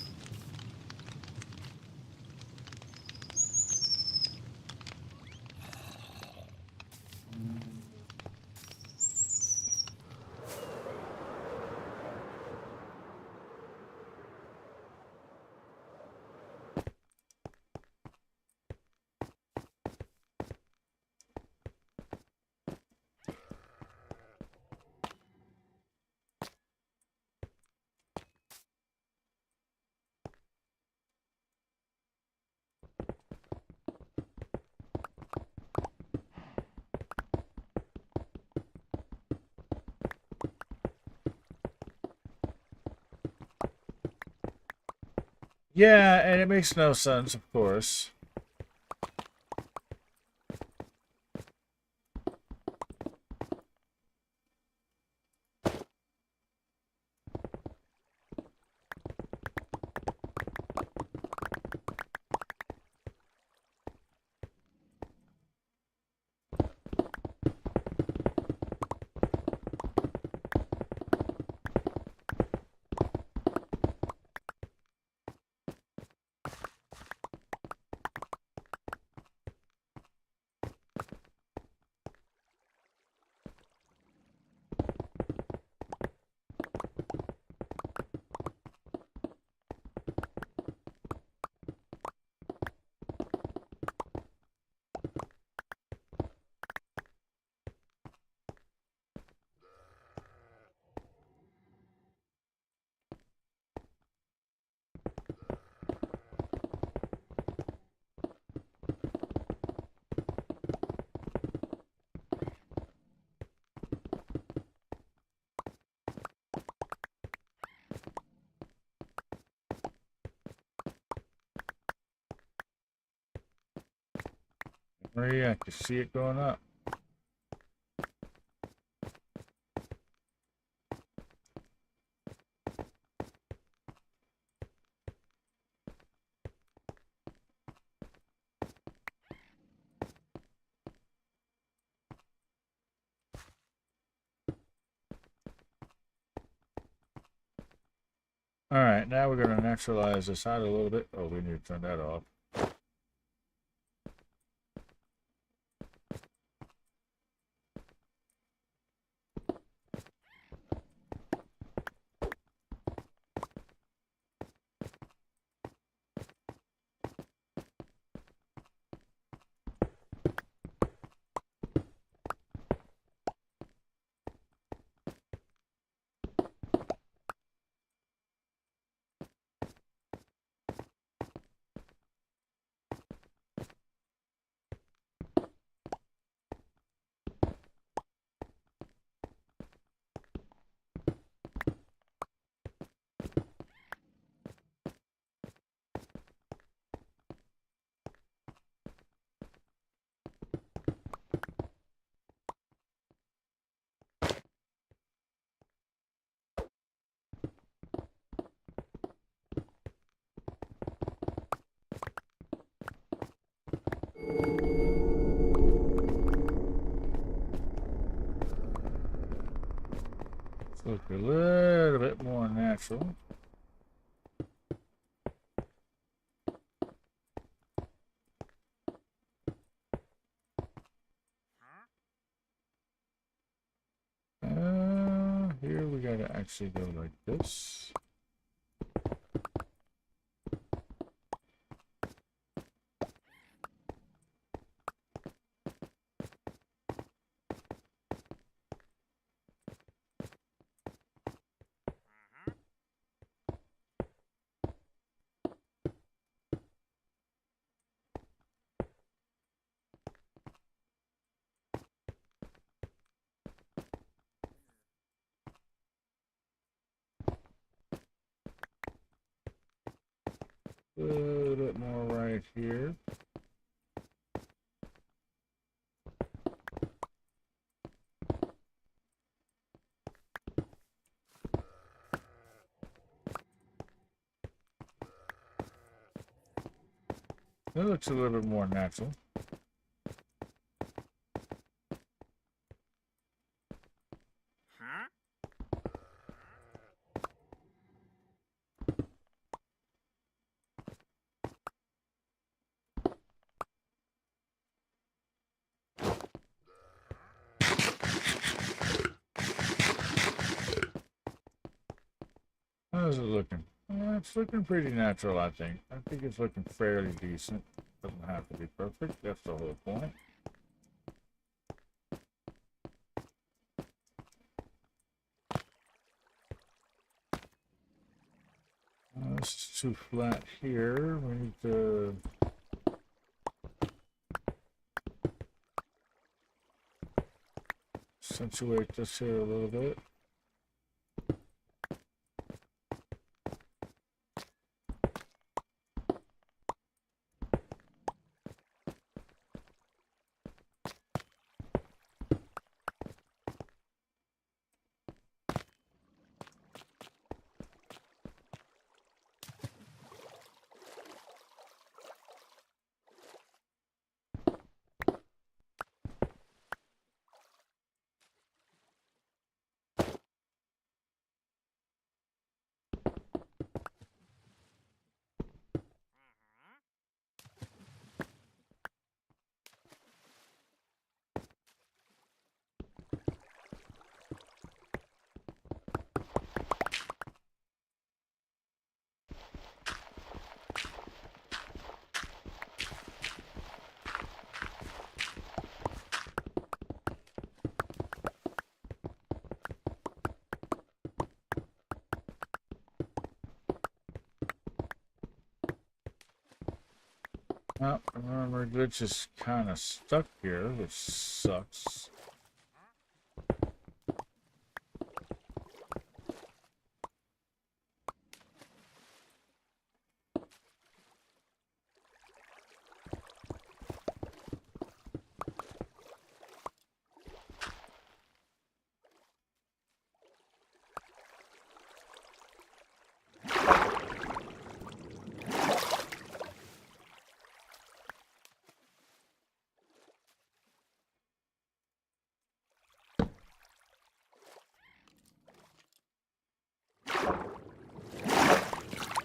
Yeah, and it makes no sense, of course. Where I can see it going up. Alright, now we're going to naturalize this out a little bit. Oh, we need to turn that off. Look a little bit more natural. Here we gotta actually go like this. A little bit more right here. That looks a little bit more natural. How's it looking? It's looking pretty natural, I think. I think it's looking fairly decent. Doesn't have to be perfect. That's the whole point. This is too flat here. We need to accentuate this here a little bit. Oh, remember, glitch is kind of stuck here, which sucks.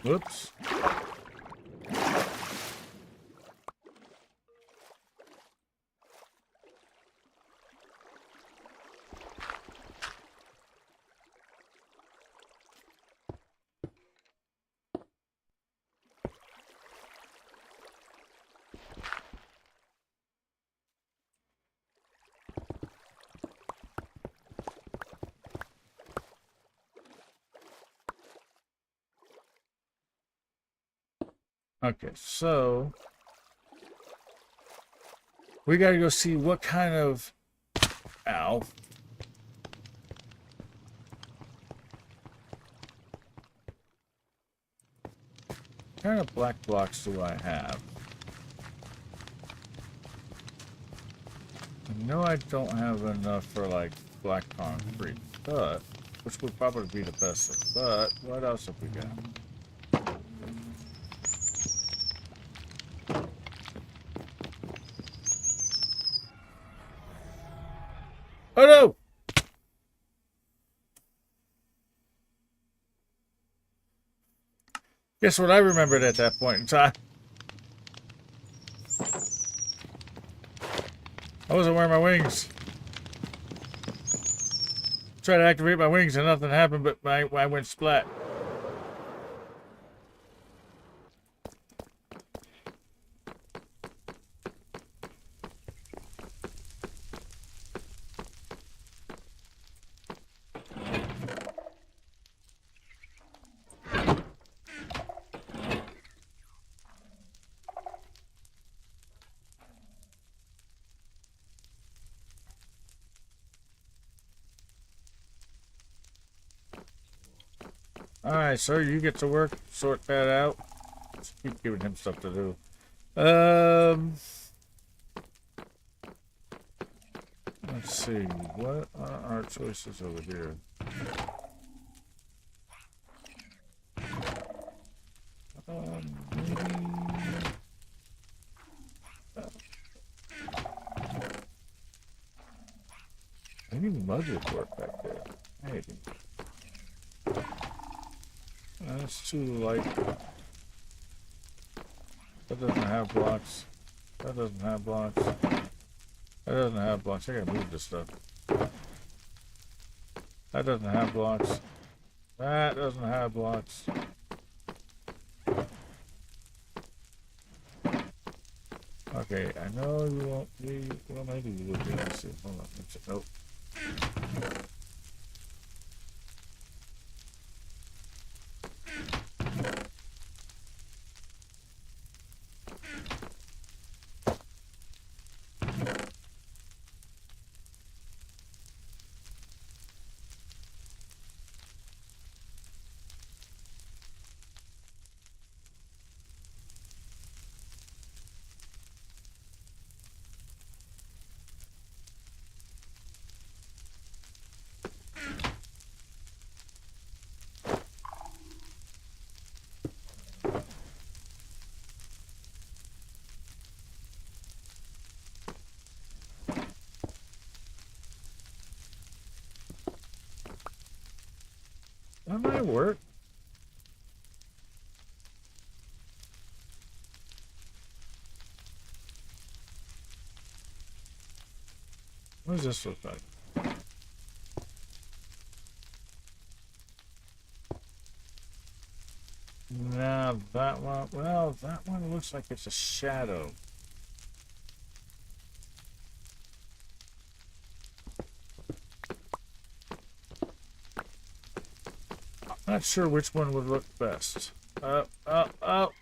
Whoops. Okay, so we gotta go see what kind of ow. What kind of black blocks do I have? I know I don't have enough for like black concrete, but which would probably be the best. But what else have we got? Oh no! Guess what I remembered at that point in time? I wasn't wearing my wings. Tried to activate my wings and nothing happened, but I went splat. Alright, sir, you get to work, sort that out. Just keep giving him stuff to do. Let's see, what are our choices over here? Maybe... maybe mud would work back there. Maybe. That's too light. That doesn't have blocks. That doesn't have blocks. That doesn't have blocks. I gotta move this stuff. That doesn't have blocks. That doesn't have blocks. Okay, I know you won't be. Well, maybe you will be. Let's see. Hold on. Nope. That might work. What does this look like? Now that one, well, that one looks like it's a shadow. Not sure which one would look best. Up, up, up.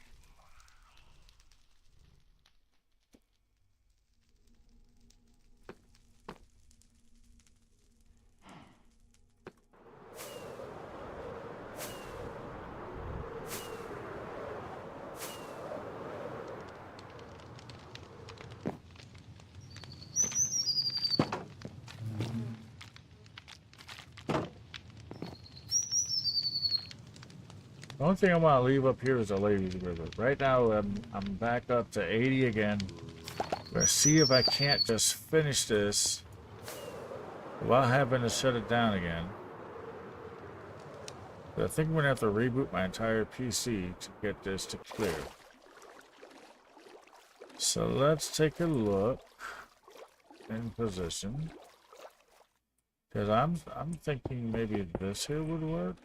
The only thing I want to leave up here is a lazy river. Right now, I'm back up to 80 again. I'm gonna see if I can't just finish this without having to shut it down again. But I think I'm gonna have to reboot my entire PC to get this to clear. So let's take a look in position. Because I'm thinking maybe this here would work.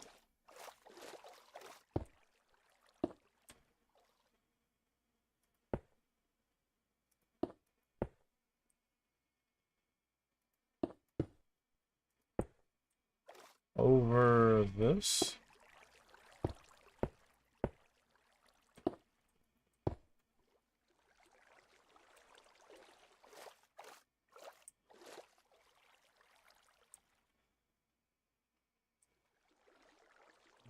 Over this.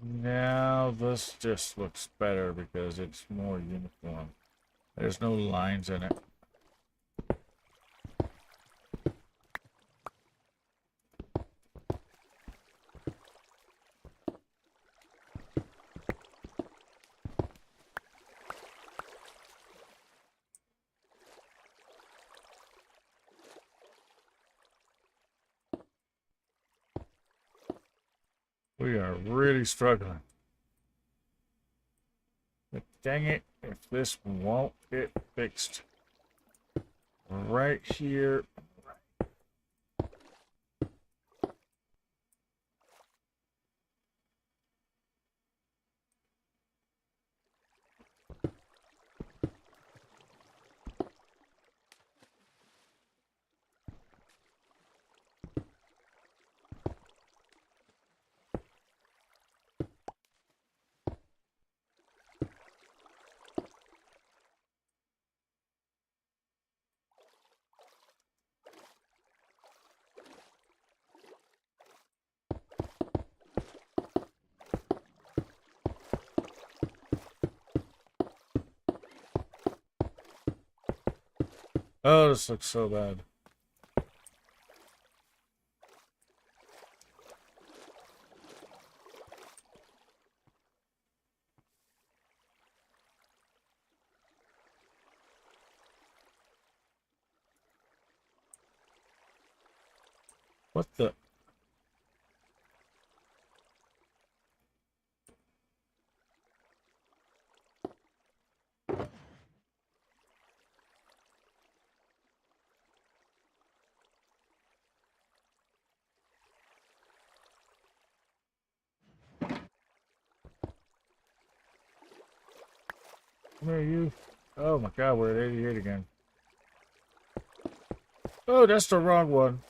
Now this just looks better because it's more uniform. There's no lines in it. We are really struggling. But dang it, if this won't get fixed right here. Oh, this looks so bad. What the? Come here, you. Oh my god, we're at 88 again. Oh, that's the wrong one.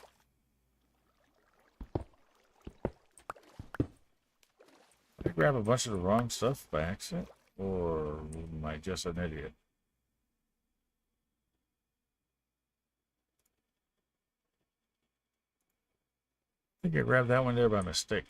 Did I grab a bunch of the wrong stuff by accident? Or am I just an idiot? I think I grabbed that one there by mistake.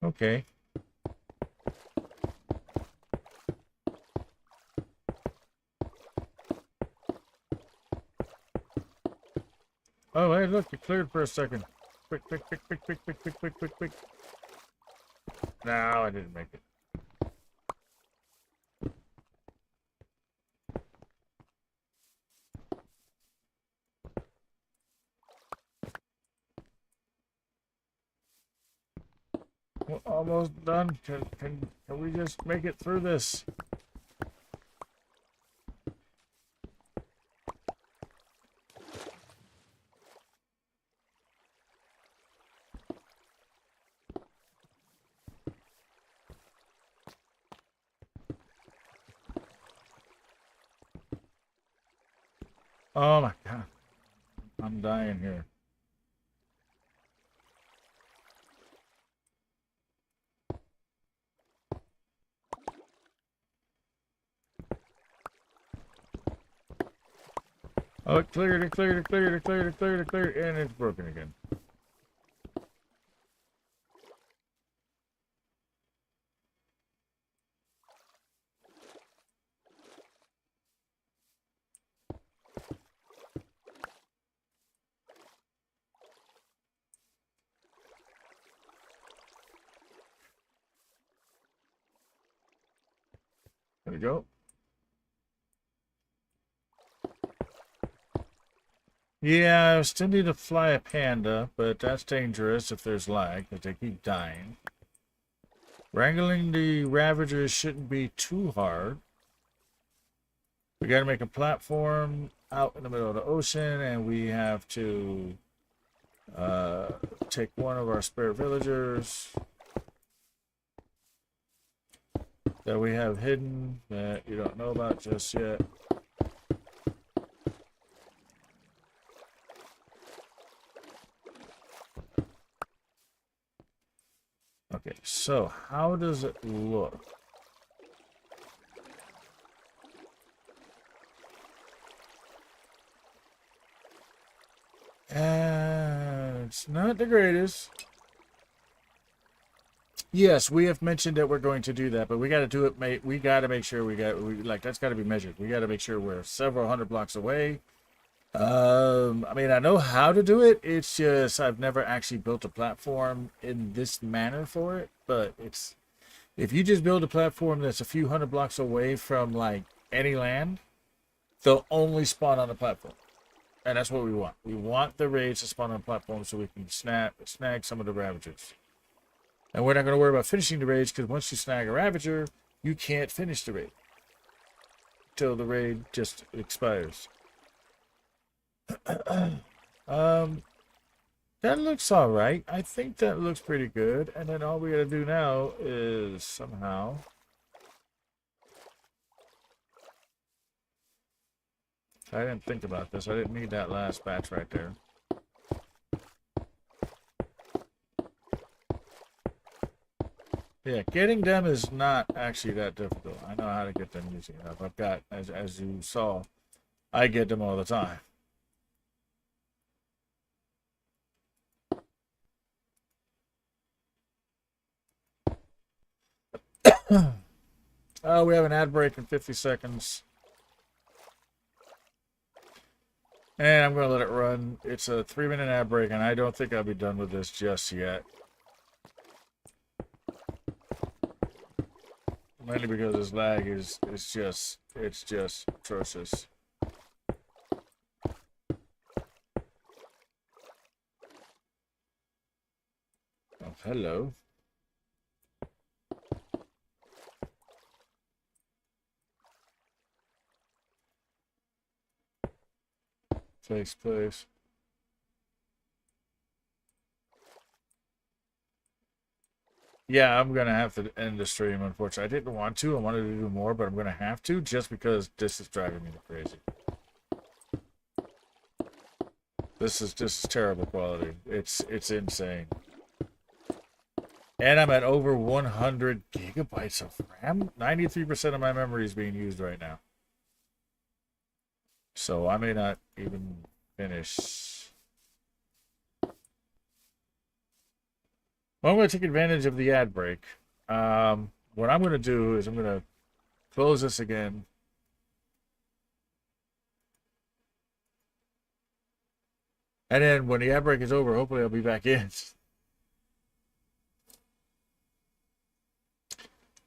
Okay. Oh, hey, look, it cleared for a second. Quick, quick, quick, quick, quick, quick, quick, quick, quick, quick. No, I didn't make it. We're almost done. Can we just make it through this? Oh my god. I'm dying here. Oh, it cleared, it cleared, it cleared, it cleared, it cleared, it cleared, and it's broken again. There we go. Yeah, I still need to fly a panda, but that's dangerous if there's lag, because they keep dying. Wrangling the Ravagers shouldn't be too hard. We got to make a platform out in the middle of the ocean, and we have to take one of our spare villagers that we have hidden that you don't know about just yet. Okay, so how does it look? It's not the greatest. Yes, we have mentioned that we're going to do that, but we got to do it, mate. We got to make sure that's got to be measured. We got to make sure we're several hundred blocks away. I mean, I know how to do it. It's just I've never actually built a platform in this manner for it. But if you just build a platform that's a few hundred blocks away from like any land, they'll only spawn on the platform. And that's what we want. We want the raids to spawn on the platform so we can snag some of the Ravagers. And we're not going to worry about finishing the raids because once you snag a Ravager, you can't finish the raid till the raid just expires. That looks all right. I think that looks pretty good. And then all we got to do now is somehow... I didn't think about this. I didn't need that last batch right there. Yeah, getting them is not actually that difficult. I know how to get them easy enough. I've got, as you saw, I get them all the time. Oh, we have an ad break in 50 seconds. And I'm going to let it run. It's a 3-minute ad break, and I don't think I'll be done with this just yet. Mainly because this lag is just atrocious. Hello. Takes place. Yeah, I'm gonna have to end the stream, unfortunately. I didn't want to. I wanted to do more, but I'm gonna have to just because this is driving me crazy. This is just terrible quality. It's insane. And I'm at over 100 gigabytes of RAM. 93% of my memory is being used right now. So I may not even finish. Well, I'm going to take advantage of the ad break. What I'm going to do is I'm going to close this again. And then when the ad break is over, hopefully I'll be back in.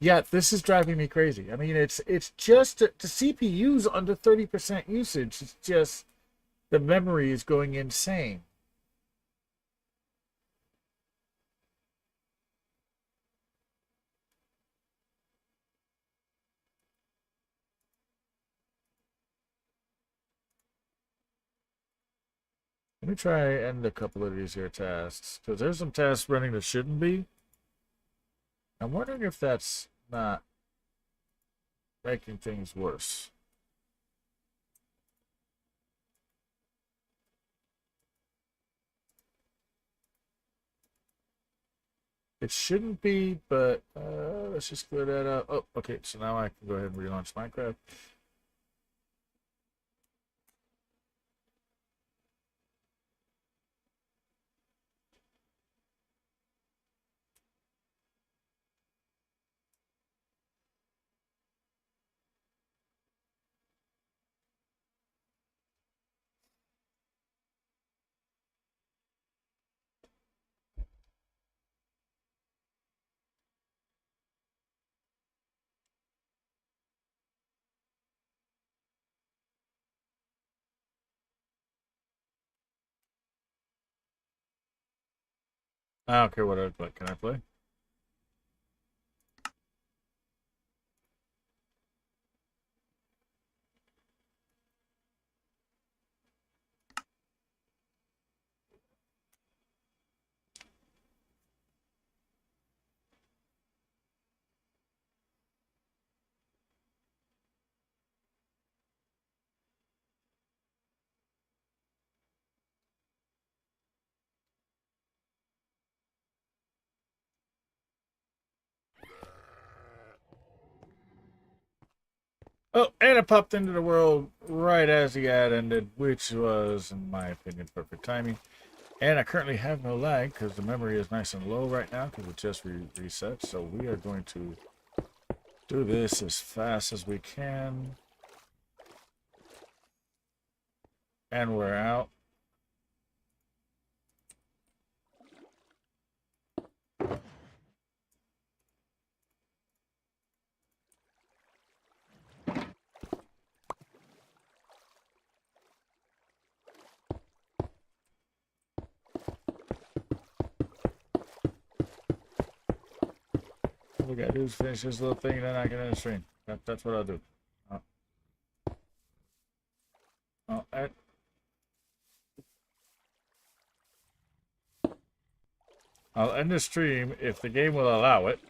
Yeah, this is driving me crazy. I mean, it's just the CPU's under 30% usage. It's just the memory is going insane. Let me try and end a couple of these here tasks, because there's some tasks running that shouldn't be. I'm wondering if that's not making things worse. It shouldn't be, but let's just clear that out. Oh, okay, so now I can go ahead and relaunch Minecraft. I don't care what I play. Can I play? Oh, and it popped into the world right as the ad ended, which was, in my opinion, perfect timing. And I currently have no lag because the memory is nice and low right now because it just reset. So we are going to do this as fast as we can. And we're out. All we gotta do is finish this little thing and then I can end the stream. That's what I'll do. Oh, I'll end the stream if the game will allow it.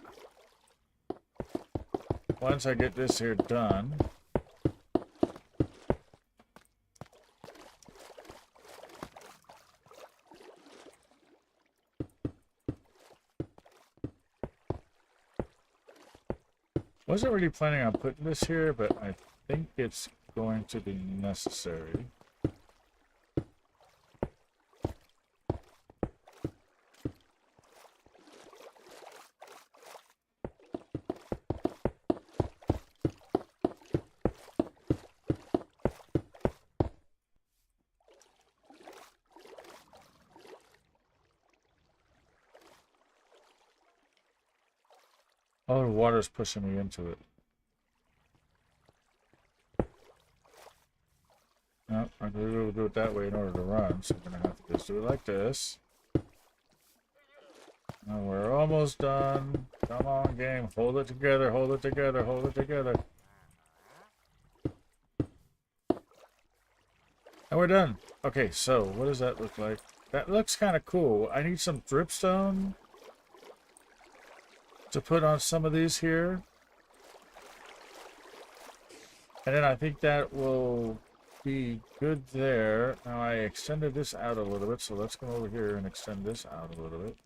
Once I get this here done. Wasn't really planning on putting this here, but I think it's going to be necessary. Oh, the water's pushing me into it. No, I'm going to do it that way in order to run, so I'm going to have to just do it like this. And we're almost done. Come on, game. Hold it together, hold it together, hold it together. And we're done. Okay, so what does that look like? That looks kind of cool. I need some dripstone to put on some of these here. And then I think that will be good there. Now I extended this out a little bit, so let's come over here and extend this out a little bit.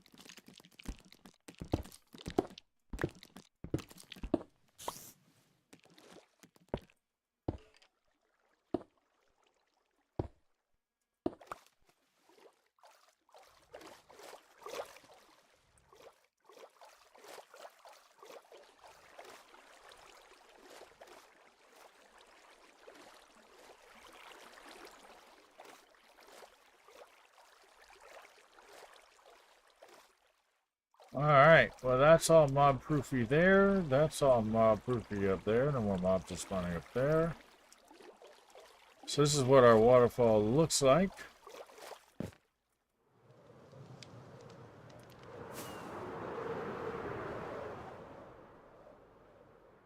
Alright, well that's all mob-proofy there. That's all mob-proofy up there. No more mobs just spawning up there. So this is what our waterfall looks like.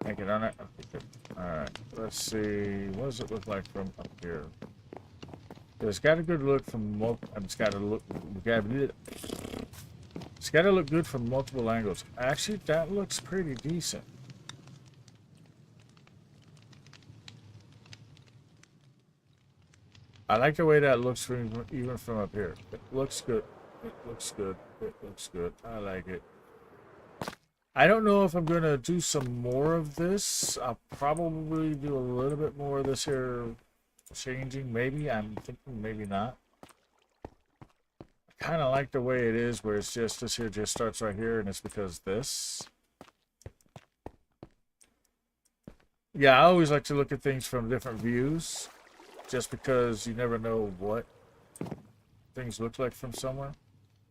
Can't get on it? Okay, good. Alright, let's see. What does it look like from up here? It's got a good look from it's got to look it's got to look good from multiple angles. Actually, that looks pretty decent. I like the way that looks from even from up here. It looks good. It looks good. It looks good. I like it. I don't know if I'm going to do some more of this. I'll probably do a little bit more of this here changing. Maybe. I'm thinking maybe not. I kind of like the way it is where it's just this here just starts right here and it's because this. Yeah, I always like to look at things from different views just because you never know what things look like from somewhere.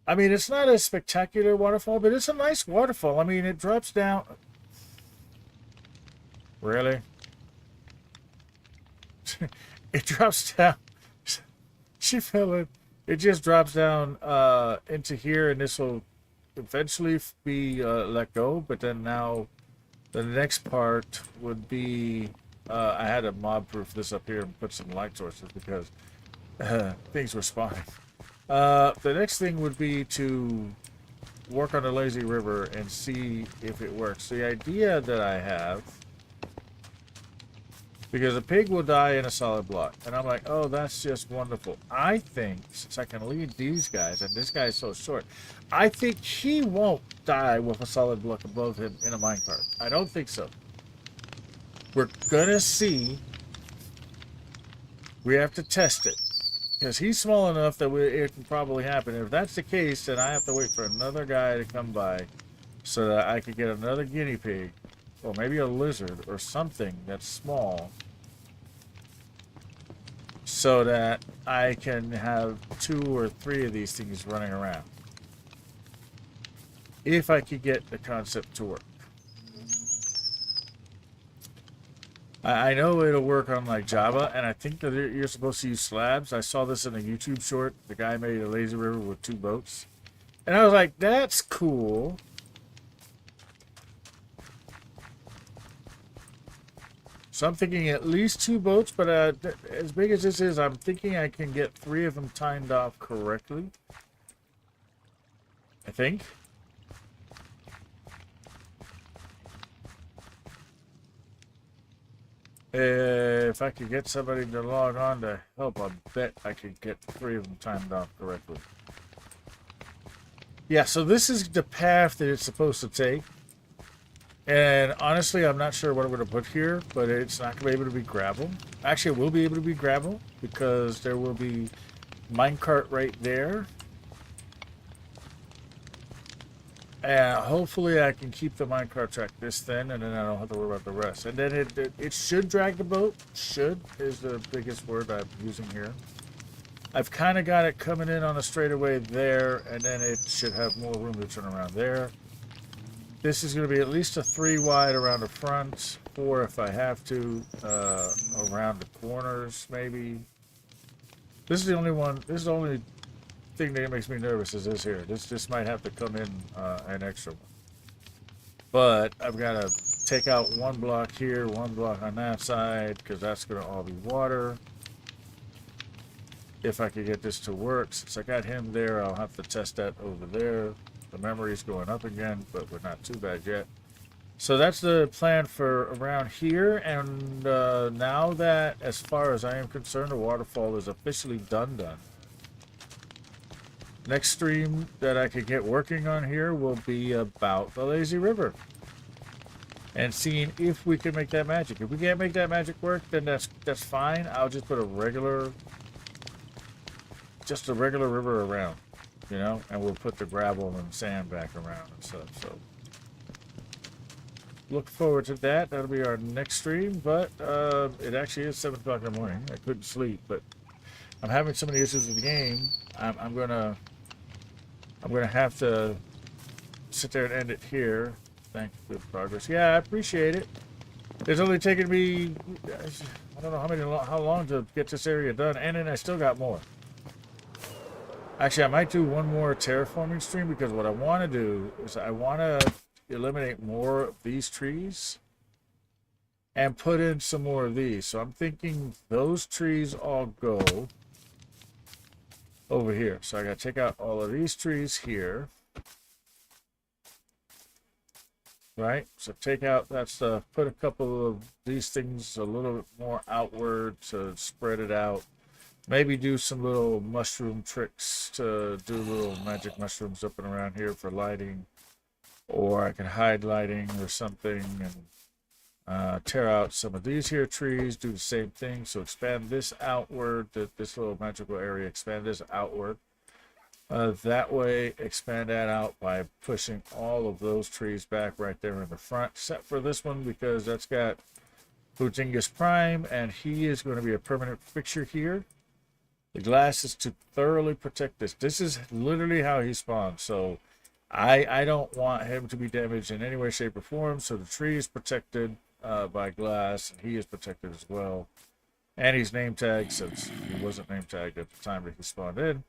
I mean, it's not a spectacular waterfall, but it's a nice waterfall. I mean, it drops down. Really? It drops down. She fell in. It just drops down into here, and this will eventually be let go. But then now, the next part would be I had to mob-proof this up here and put some light sources because things were spawning. The next thing would be to work on the lazy river and see if it works. The idea that I have, because a pig will die in a solid block, and I'm like, oh, that's just wonderful. I think since I can lead these guys, and this guy is so short, I think he won't die with a solid block above him in a minecart. I don't think so. We're gonna see. We have to test it. Because he's small enough that it can probably happen. If that's the case, then I have to wait for another guy to come by so that I could get another guinea pig or maybe a lizard or something that's small so that I can have 2 or 3 of these things running around. If I could get the concept to work. I know it'll work on like Java, and I think that you're supposed to use slabs. I saw this in a YouTube short. The guy made a lazy river with 2 boats. And I was like, that's cool. So I'm thinking at least 2 boats, but as big as this is, I'm thinking I can get 3 of them timed off correctly. I think. If I could get somebody to log on to help, I bet I could get 3 of them timed off correctly. Yeah, so this is the path that it's supposed to take. And honestly, I'm not sure what I'm going to put here, but it's not going to be able to be gravel. Actually, it will be able to be gravel because there will be minecart right there. And hopefully I can keep the minecart track this thin, and then I don't have to worry about the rest. And then it should drag the boat. Should is the biggest word I'm using here. I've kind of got it coming in on a straightaway there, and then it should have more room to turn around there. This is going to be at least a 3 wide around the front, 4 if I have to, around the corners maybe. This is the only one. This is the only thing that makes me nervous is this here. This might have to come in an extra one. But I've got to take out one block here, one block on that side, because that's going to all be water. If I could get this to work, since I got him there, I'll have to test that over there. The memory's going up again, but we're not too bad yet. So that's the plan for around here, and now that, as far as I am concerned, the waterfall is officially done. Next stream that I could get working on here will be about the lazy river. And seeing if we can make that magic. If we can't make that magic work, then that's fine. I'll just put a regular river around, you know, and we'll put the gravel and sand back around and stuff. So look forward to that. That'll be our next stream, but it actually is 7 o'clock in the morning. I couldn't sleep, but I'm having so many issues with the game. I'm gonna have to sit there and end it here. Thank you for progress. Yeah, I appreciate it. It's only taken me, I don't know how long to get this area done, and then I still got more. Actually, I might do one more terraforming stream, because what I want to do is I want to eliminate more of these trees and put in some more of these. So I'm thinking those trees all go over here. So I got to take out all of these trees here. Right? So take out that stuff, put a couple of these things a little bit more outward to spread it out. Maybe do some little mushroom tricks to do little magic mushrooms up and around here for lighting. Or I can hide lighting or something, and tear out some of these here trees, do the same thing. So expand this outward, this little magical area, expand this outward. That way, expand that out by pushing all of those trees back right there in the front, except for this one, because that's got Bootingus Prime, and he is going to be a permanent fixture here. The glass is to thoroughly protect this. This is literally how he spawns, so I don't want him to be damaged in any way, shape, or form, so the tree is protected by glass, and he is protected as well. And he's name tagged, since he wasn't name tagged at the time that he spawned in.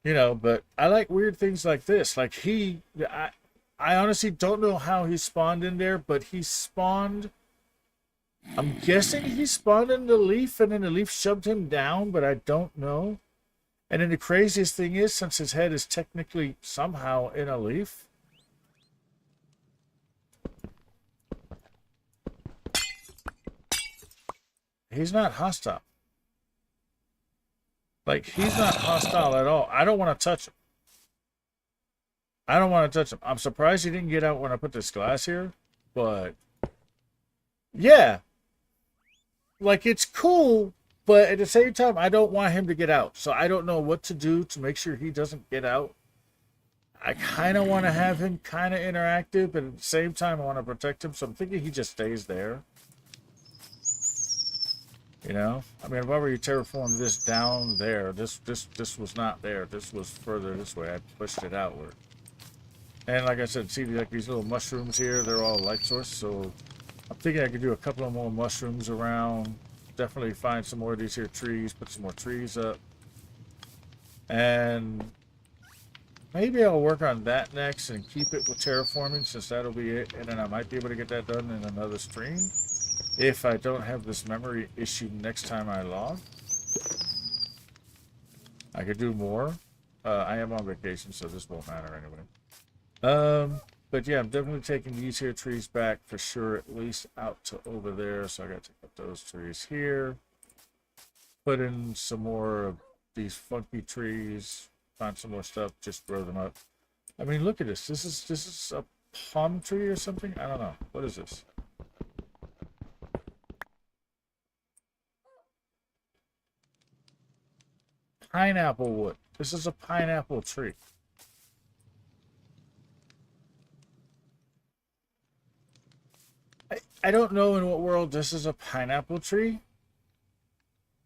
You know, but I like weird things like this. Like I honestly don't know how he spawned in there, but he spawned, I'm guessing he spawned in the leaf, and then the leaf shoved him down, but I don't know. And then the craziest thing is, since his head is technically somehow in a leaf, he's not hostile. Like, he's not hostile at all. I don't want to touch him. I don't want to touch him. I'm surprised he didn't get out when I put this glass here. But, yeah. Like, it's cool, but at the same time, I don't want him to get out. So I don't know what to do to make sure he doesn't get out. I kind of want to have him kind of interactive, but at the same time, I want to protect him. So I'm thinking he just stays there. You know, I mean, if I were to terraform this down there, this was not there. This was further this way. I pushed it outward. And like I said, see, like these little mushrooms here, they're all light source. So I'm thinking I could do a couple of more mushrooms around. Definitely find some more of these here trees, put some more trees up. And maybe I'll work on that next and keep it with terraforming, since that'll be it. And then I might be able to get that done in another stream, if I don't have this memory issue next time I log. I could do more. I am on vacation, so this won't matter anyway. But yeah, I'm definitely taking these here trees back for sure, at least out to over there. So I got to take up those trees here. Put in some more of these funky trees. Find some more stuff, just throw them up. I mean, look at this. This is a palm tree or something? I don't know. What is this? Pineapple wood. This is a pineapple tree. I don't know in what world this is a pineapple tree,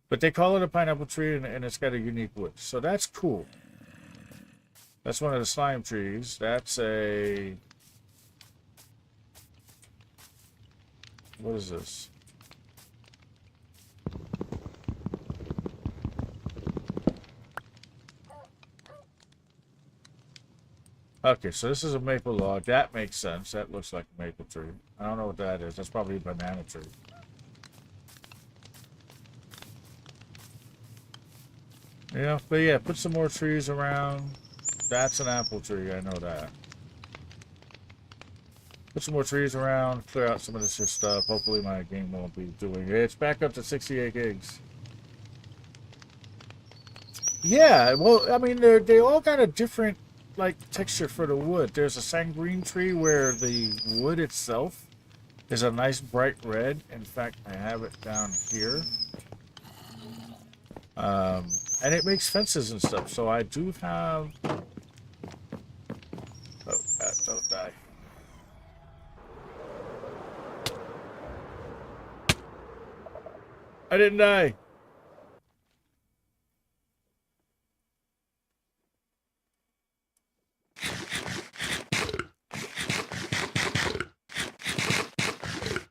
but they call it a pineapple tree, and it's got a unique wood. So that's cool. That's one of the slime trees. That's a... What is this? Okay, so this is a maple log. That makes sense. That looks like a maple tree. I don't know what that is. That's probably a banana tree. Yeah, but yeah, put some more trees around. That's an apple tree. I know that. Put some more trees around. Clear out some of this stuff. Hopefully my game won't be doing it. It's back up to 68 gigs. Yeah, well, I mean, they all got a different, like, texture for the wood. There's a sanguine tree where the wood itself is a nice bright red. In fact, I have it down here. And it makes fences and stuff. So I do have... Oh, God, don't die. I didn't die.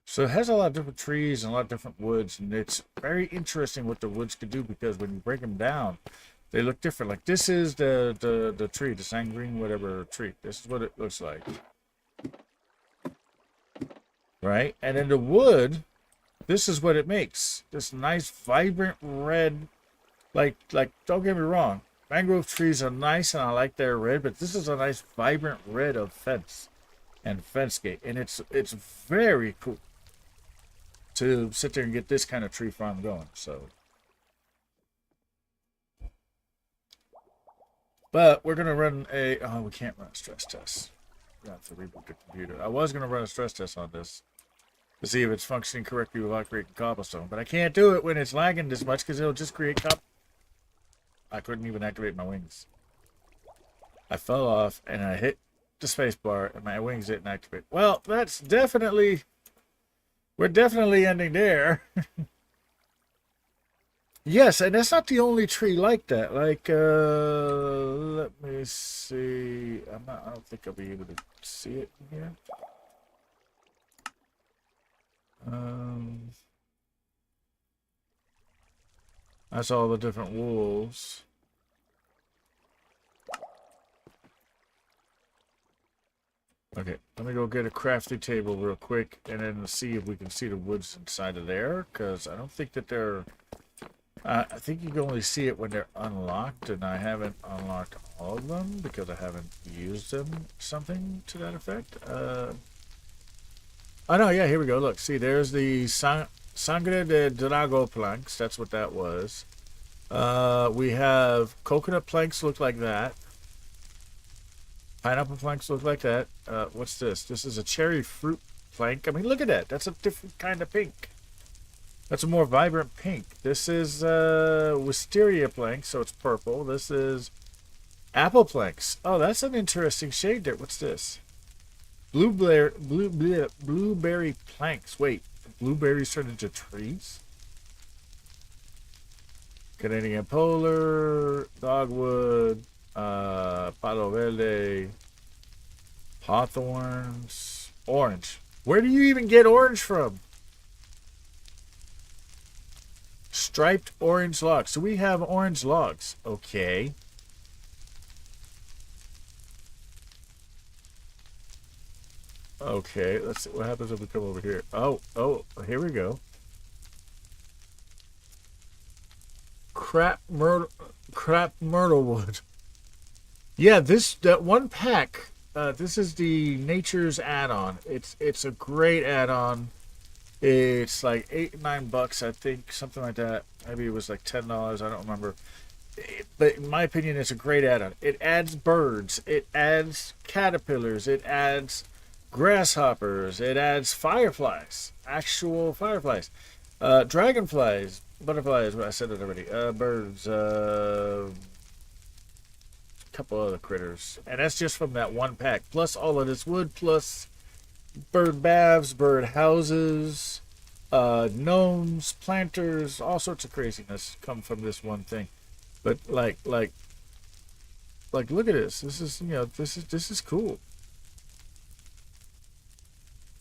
So it has a lot of different trees and a lot of different woods, and it's very interesting what the woods can do because when you break them down, they look different. Like this is the tree, the sanguine whatever tree. This is what it looks like, right? And then the wood, this is what it makes. This nice vibrant red, like don't get me wrong, mangrove trees are nice and I like their red, but this is a nice vibrant red of fence and fence gate, and it's very cool to sit there and get this kind of tree farm going. So, but we're gonna run a we can't run a stress test. We have to reboot the computer. I was gonna run a stress test on this to see if it's functioning correctly without creating cobblestone, but I can't do it when it's lagging this much because it'll just create I couldn't even activate my wings. I fell off and I hit the space bar and my wings didn't activate. Well, that's definitely... We're definitely ending there. Yes, and that's not the only tree like that. Like, let me see. I don't think I'll be able to see it here. That's all the different wolves. Okay, let me go get a crafting table real quick and then see if we can see the woods inside of there, because I don't think that they're... I think you can only see it when they're unlocked, and I haven't unlocked all of them because I haven't used them, something to that effect. Oh no, yeah, here we go. Look, see, there's the Sangre de Drago planks. That's what that was. We have coconut planks look like that. Pineapple planks look like that. What's this? This is a cherry fruit plank. I mean, look at that. That's a different kind of pink. That's a more vibrant pink. This is wisteria plank, so it's purple. This is apple planks. Oh, that's an interesting shade there. What's this? Blueberry planks. Wait, blueberries turn into trees? Canadian polar, dogwood, palo verde, hawthorns, orange. Where do you even get orange from? Striped orange logs. So we have orange logs. Okay. Okay, let's see what happens if we come over here. Oh, here we go. Crap myrtle wood. Yeah, that one pack. This is the Nature's add-on. It's a great add-on. It's like $8-9, I think, something like that. Maybe it was like $10. I don't remember. But in my opinion, it's a great add-on. It adds birds. It adds caterpillars. It adds grasshoppers. It adds fireflies. Actual fireflies. Dragonflies. Butterflies. Well, I said it already. Birds. A couple other critters. And that's just from that one pack. Plus all of this wood. Plus bird baths. Bird houses. Gnomes. Planters. All sorts of craziness come from this one thing. But like, look at this. This is, this is cool.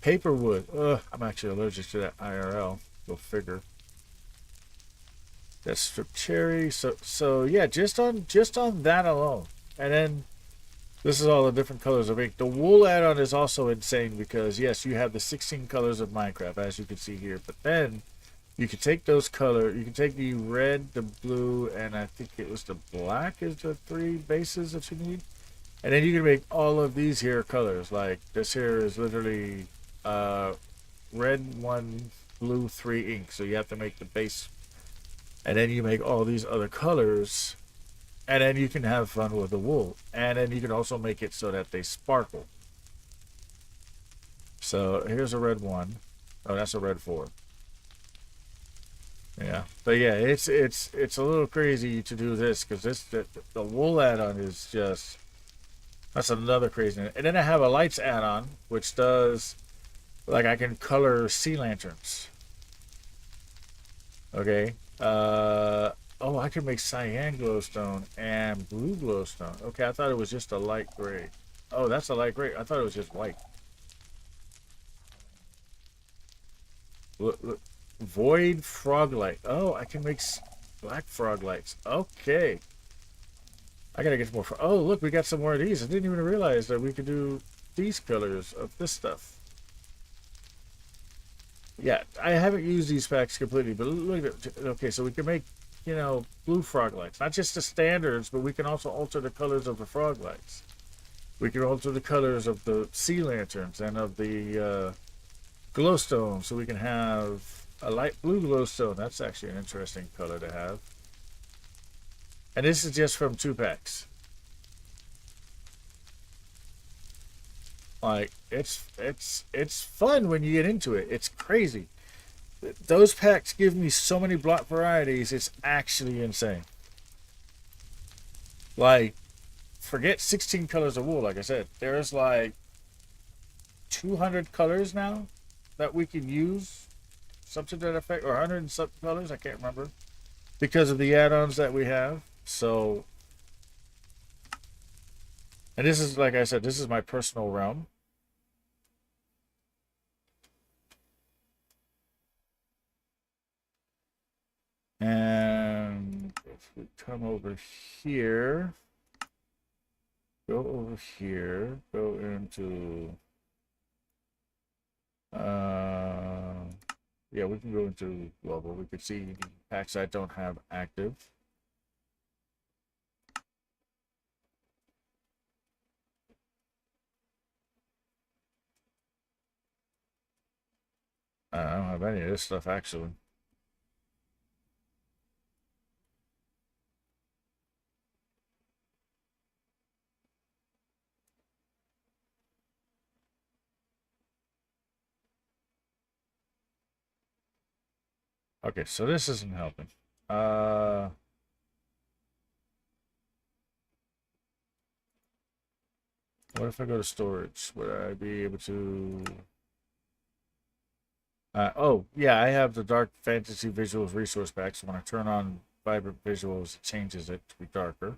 Paperwood. I'm actually allergic to that IRL. Go figure. That's strip cherry. So yeah, just on that alone. And then This is all the different colors of ink. The wool add-on is also insane because, yes, you have the 16 colors of Minecraft, as you can see here. But then you can take those colors. You can take the red, the blue, and I think it was the black is the 3 bases that you need. And then you can make all of these here colors. Like this here is literally red 1, blue 3 ink. So you have to make the base. And then you make all these other colors. And then you can have fun with the wool. And then you can also make it so that they sparkle. So here's a red 1. Oh, that's a red 4. Yeah. But yeah, it's a little crazy to do this because the wool add-on is just, that's another crazy. And then I have a lights add-on which does, like, I can color sea lanterns. Okay. Oh, I can make cyan glowstone and blue glowstone. Okay, I thought it was just a light gray. Oh, that's a light gray. I thought it was just white. Look. Void frog light. Oh, I can make black frog lights. Okay. I gotta get more. Oh, look, we got some more of these. I didn't even realize that we could do these colors of this stuff. Yeah, I haven't used these packs completely, but look at it. Okay, so we can make, you know, blue frog lights. Not just the standards, but we can also alter the colors of the frog lights. We can alter the colors of the sea lanterns and of the glowstone. So we can have a light blue glowstone. That's actually an interesting color to have. And this is just from 2 packs. Like, it's fun when you get into it. It's crazy. Those packs give me so many block varieties, it's actually insane. Like, forget 16 colors of wool, like I said. There's like 200 colors now that we can use. Something to that effect, or 100 and something colors, I can't remember. Because of the add-ons that we have. So, and this is, like I said, this is my personal realm. And if we come over here, go over here, go into, yeah, we can go into global. We can see the packs I don't have active. I don't have any of this stuff actually. Okay, so this isn't helping. What if I go to storage? Would I be able to? Oh, yeah, I have the Dark Fantasy Visuals resource pack. So when I turn on Vibrant Visuals, it changes it to be darker.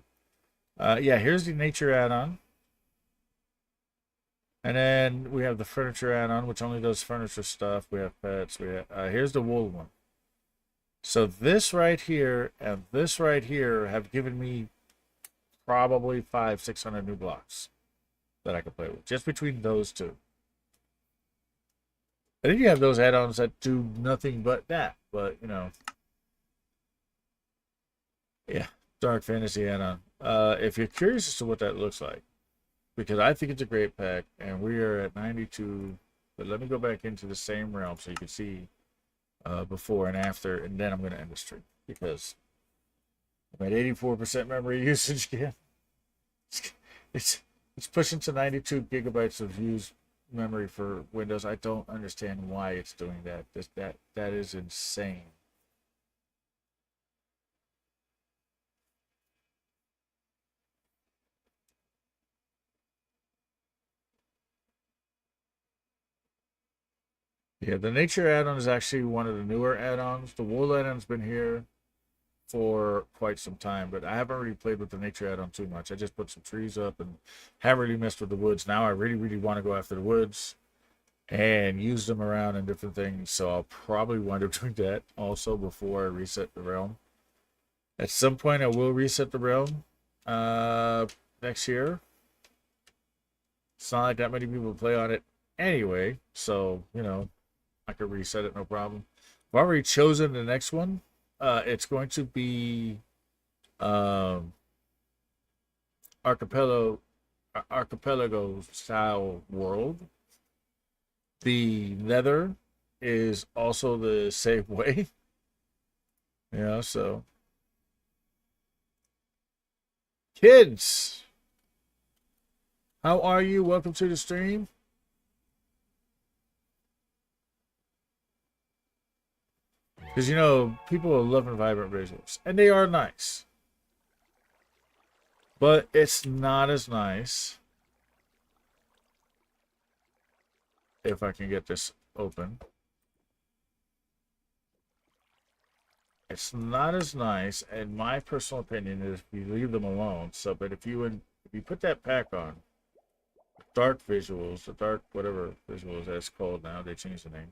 Yeah, here's the nature add-on. And then we have the furniture add-on, which only does furniture stuff. We have pets. We have, here's the wool one. So this right here and this right here have given me probably 500-600 new blocks that I can play with, just between those two. And then you have those add-ons that do nothing but that. But, you know, yeah, Dark Fantasy add-on. If you're curious as to what that looks like, because I think it's a great pack, and we are at 92. But let me go back into the same realm so you can see before and after, and then I'm going to end the stream because I'm at 84% memory usage again. It's pushing to 92 gigabytes of used memory for Windows. I don't understand why it's doing that. That is insane. Yeah, the nature add-on is actually one of the newer add-ons. The wool add-on's been here for quite some time, but I haven't really played with the nature add-on too much. I just put some trees up and haven't really messed with the woods. Now I really want to go after the woods and use them around in different things, so I'll probably wind up doing that also before I reset the realm. At some point I will reset the realm next year, It's not like that many people play on it anyway, so you know I could reset it, no problem. I've already chosen the next one. It's going to be um, archipelago style world. The nether is also the same way. Yeah, so kids, how are you? Welcome to the stream. Because you know, people are loving vibrant visuals, and they are nice. But it's not as nice if I can get this open. It's not as nice, and my personal opinion is if you leave them alone. So, but if you put that pack on, dark visuals, the dark whatever visuals that's called now, they changed the name.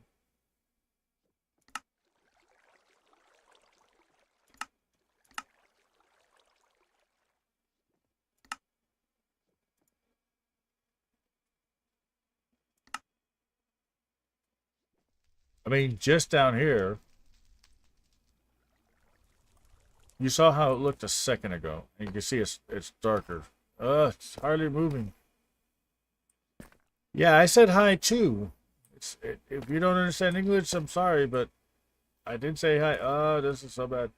I mean, just down here, you saw how it looked a second ago, and you can see it's darker. It's hardly moving. Yeah, I said hi too. If you don't understand English, I'm sorry, but I did say hi. Oh, this is so bad.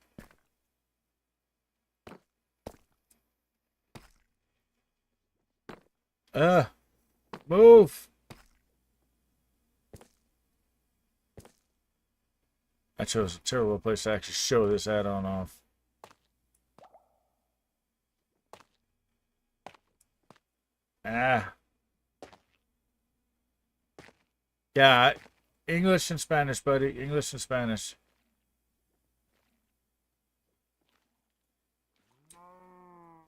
Move. I chose a terrible place to actually show this add-on off. Ah. Yeah, English and Spanish, buddy. English and Spanish.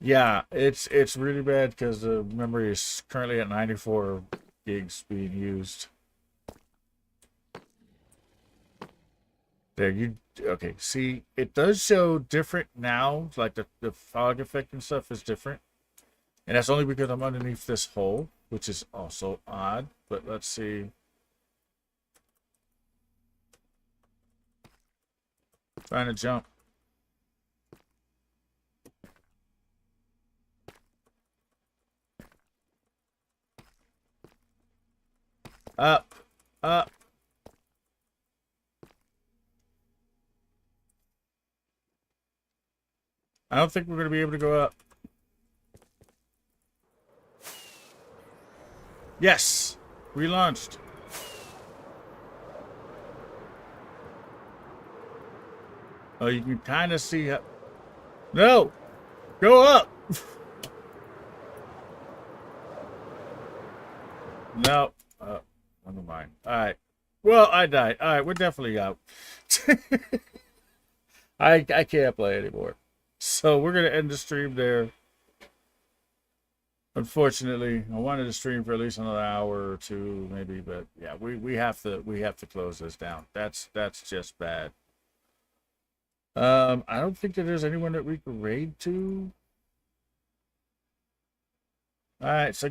Yeah, it's really bad because the memory is currently at 94 gigs being used. There, you okay? See, it does show different now. Like the fog effect and stuff is different, and that's only because I'm underneath this hole, which is also odd. But let's see. Trying to jump. Up. Up. I don't think we're going to be able to go up. Yes! Relaunched. Oh, you can kind of see how... No! Go up! No. Never mind. Alright. Well, I died. Alright, we're definitely out. I can't play anymore. So we're going to end the stream there. Unfortunately, I wanted to stream for at least another hour or two, maybe, but yeah, we have to close this down. That's just bad. I don't think that there's anyone that we could raid to. All right, so good.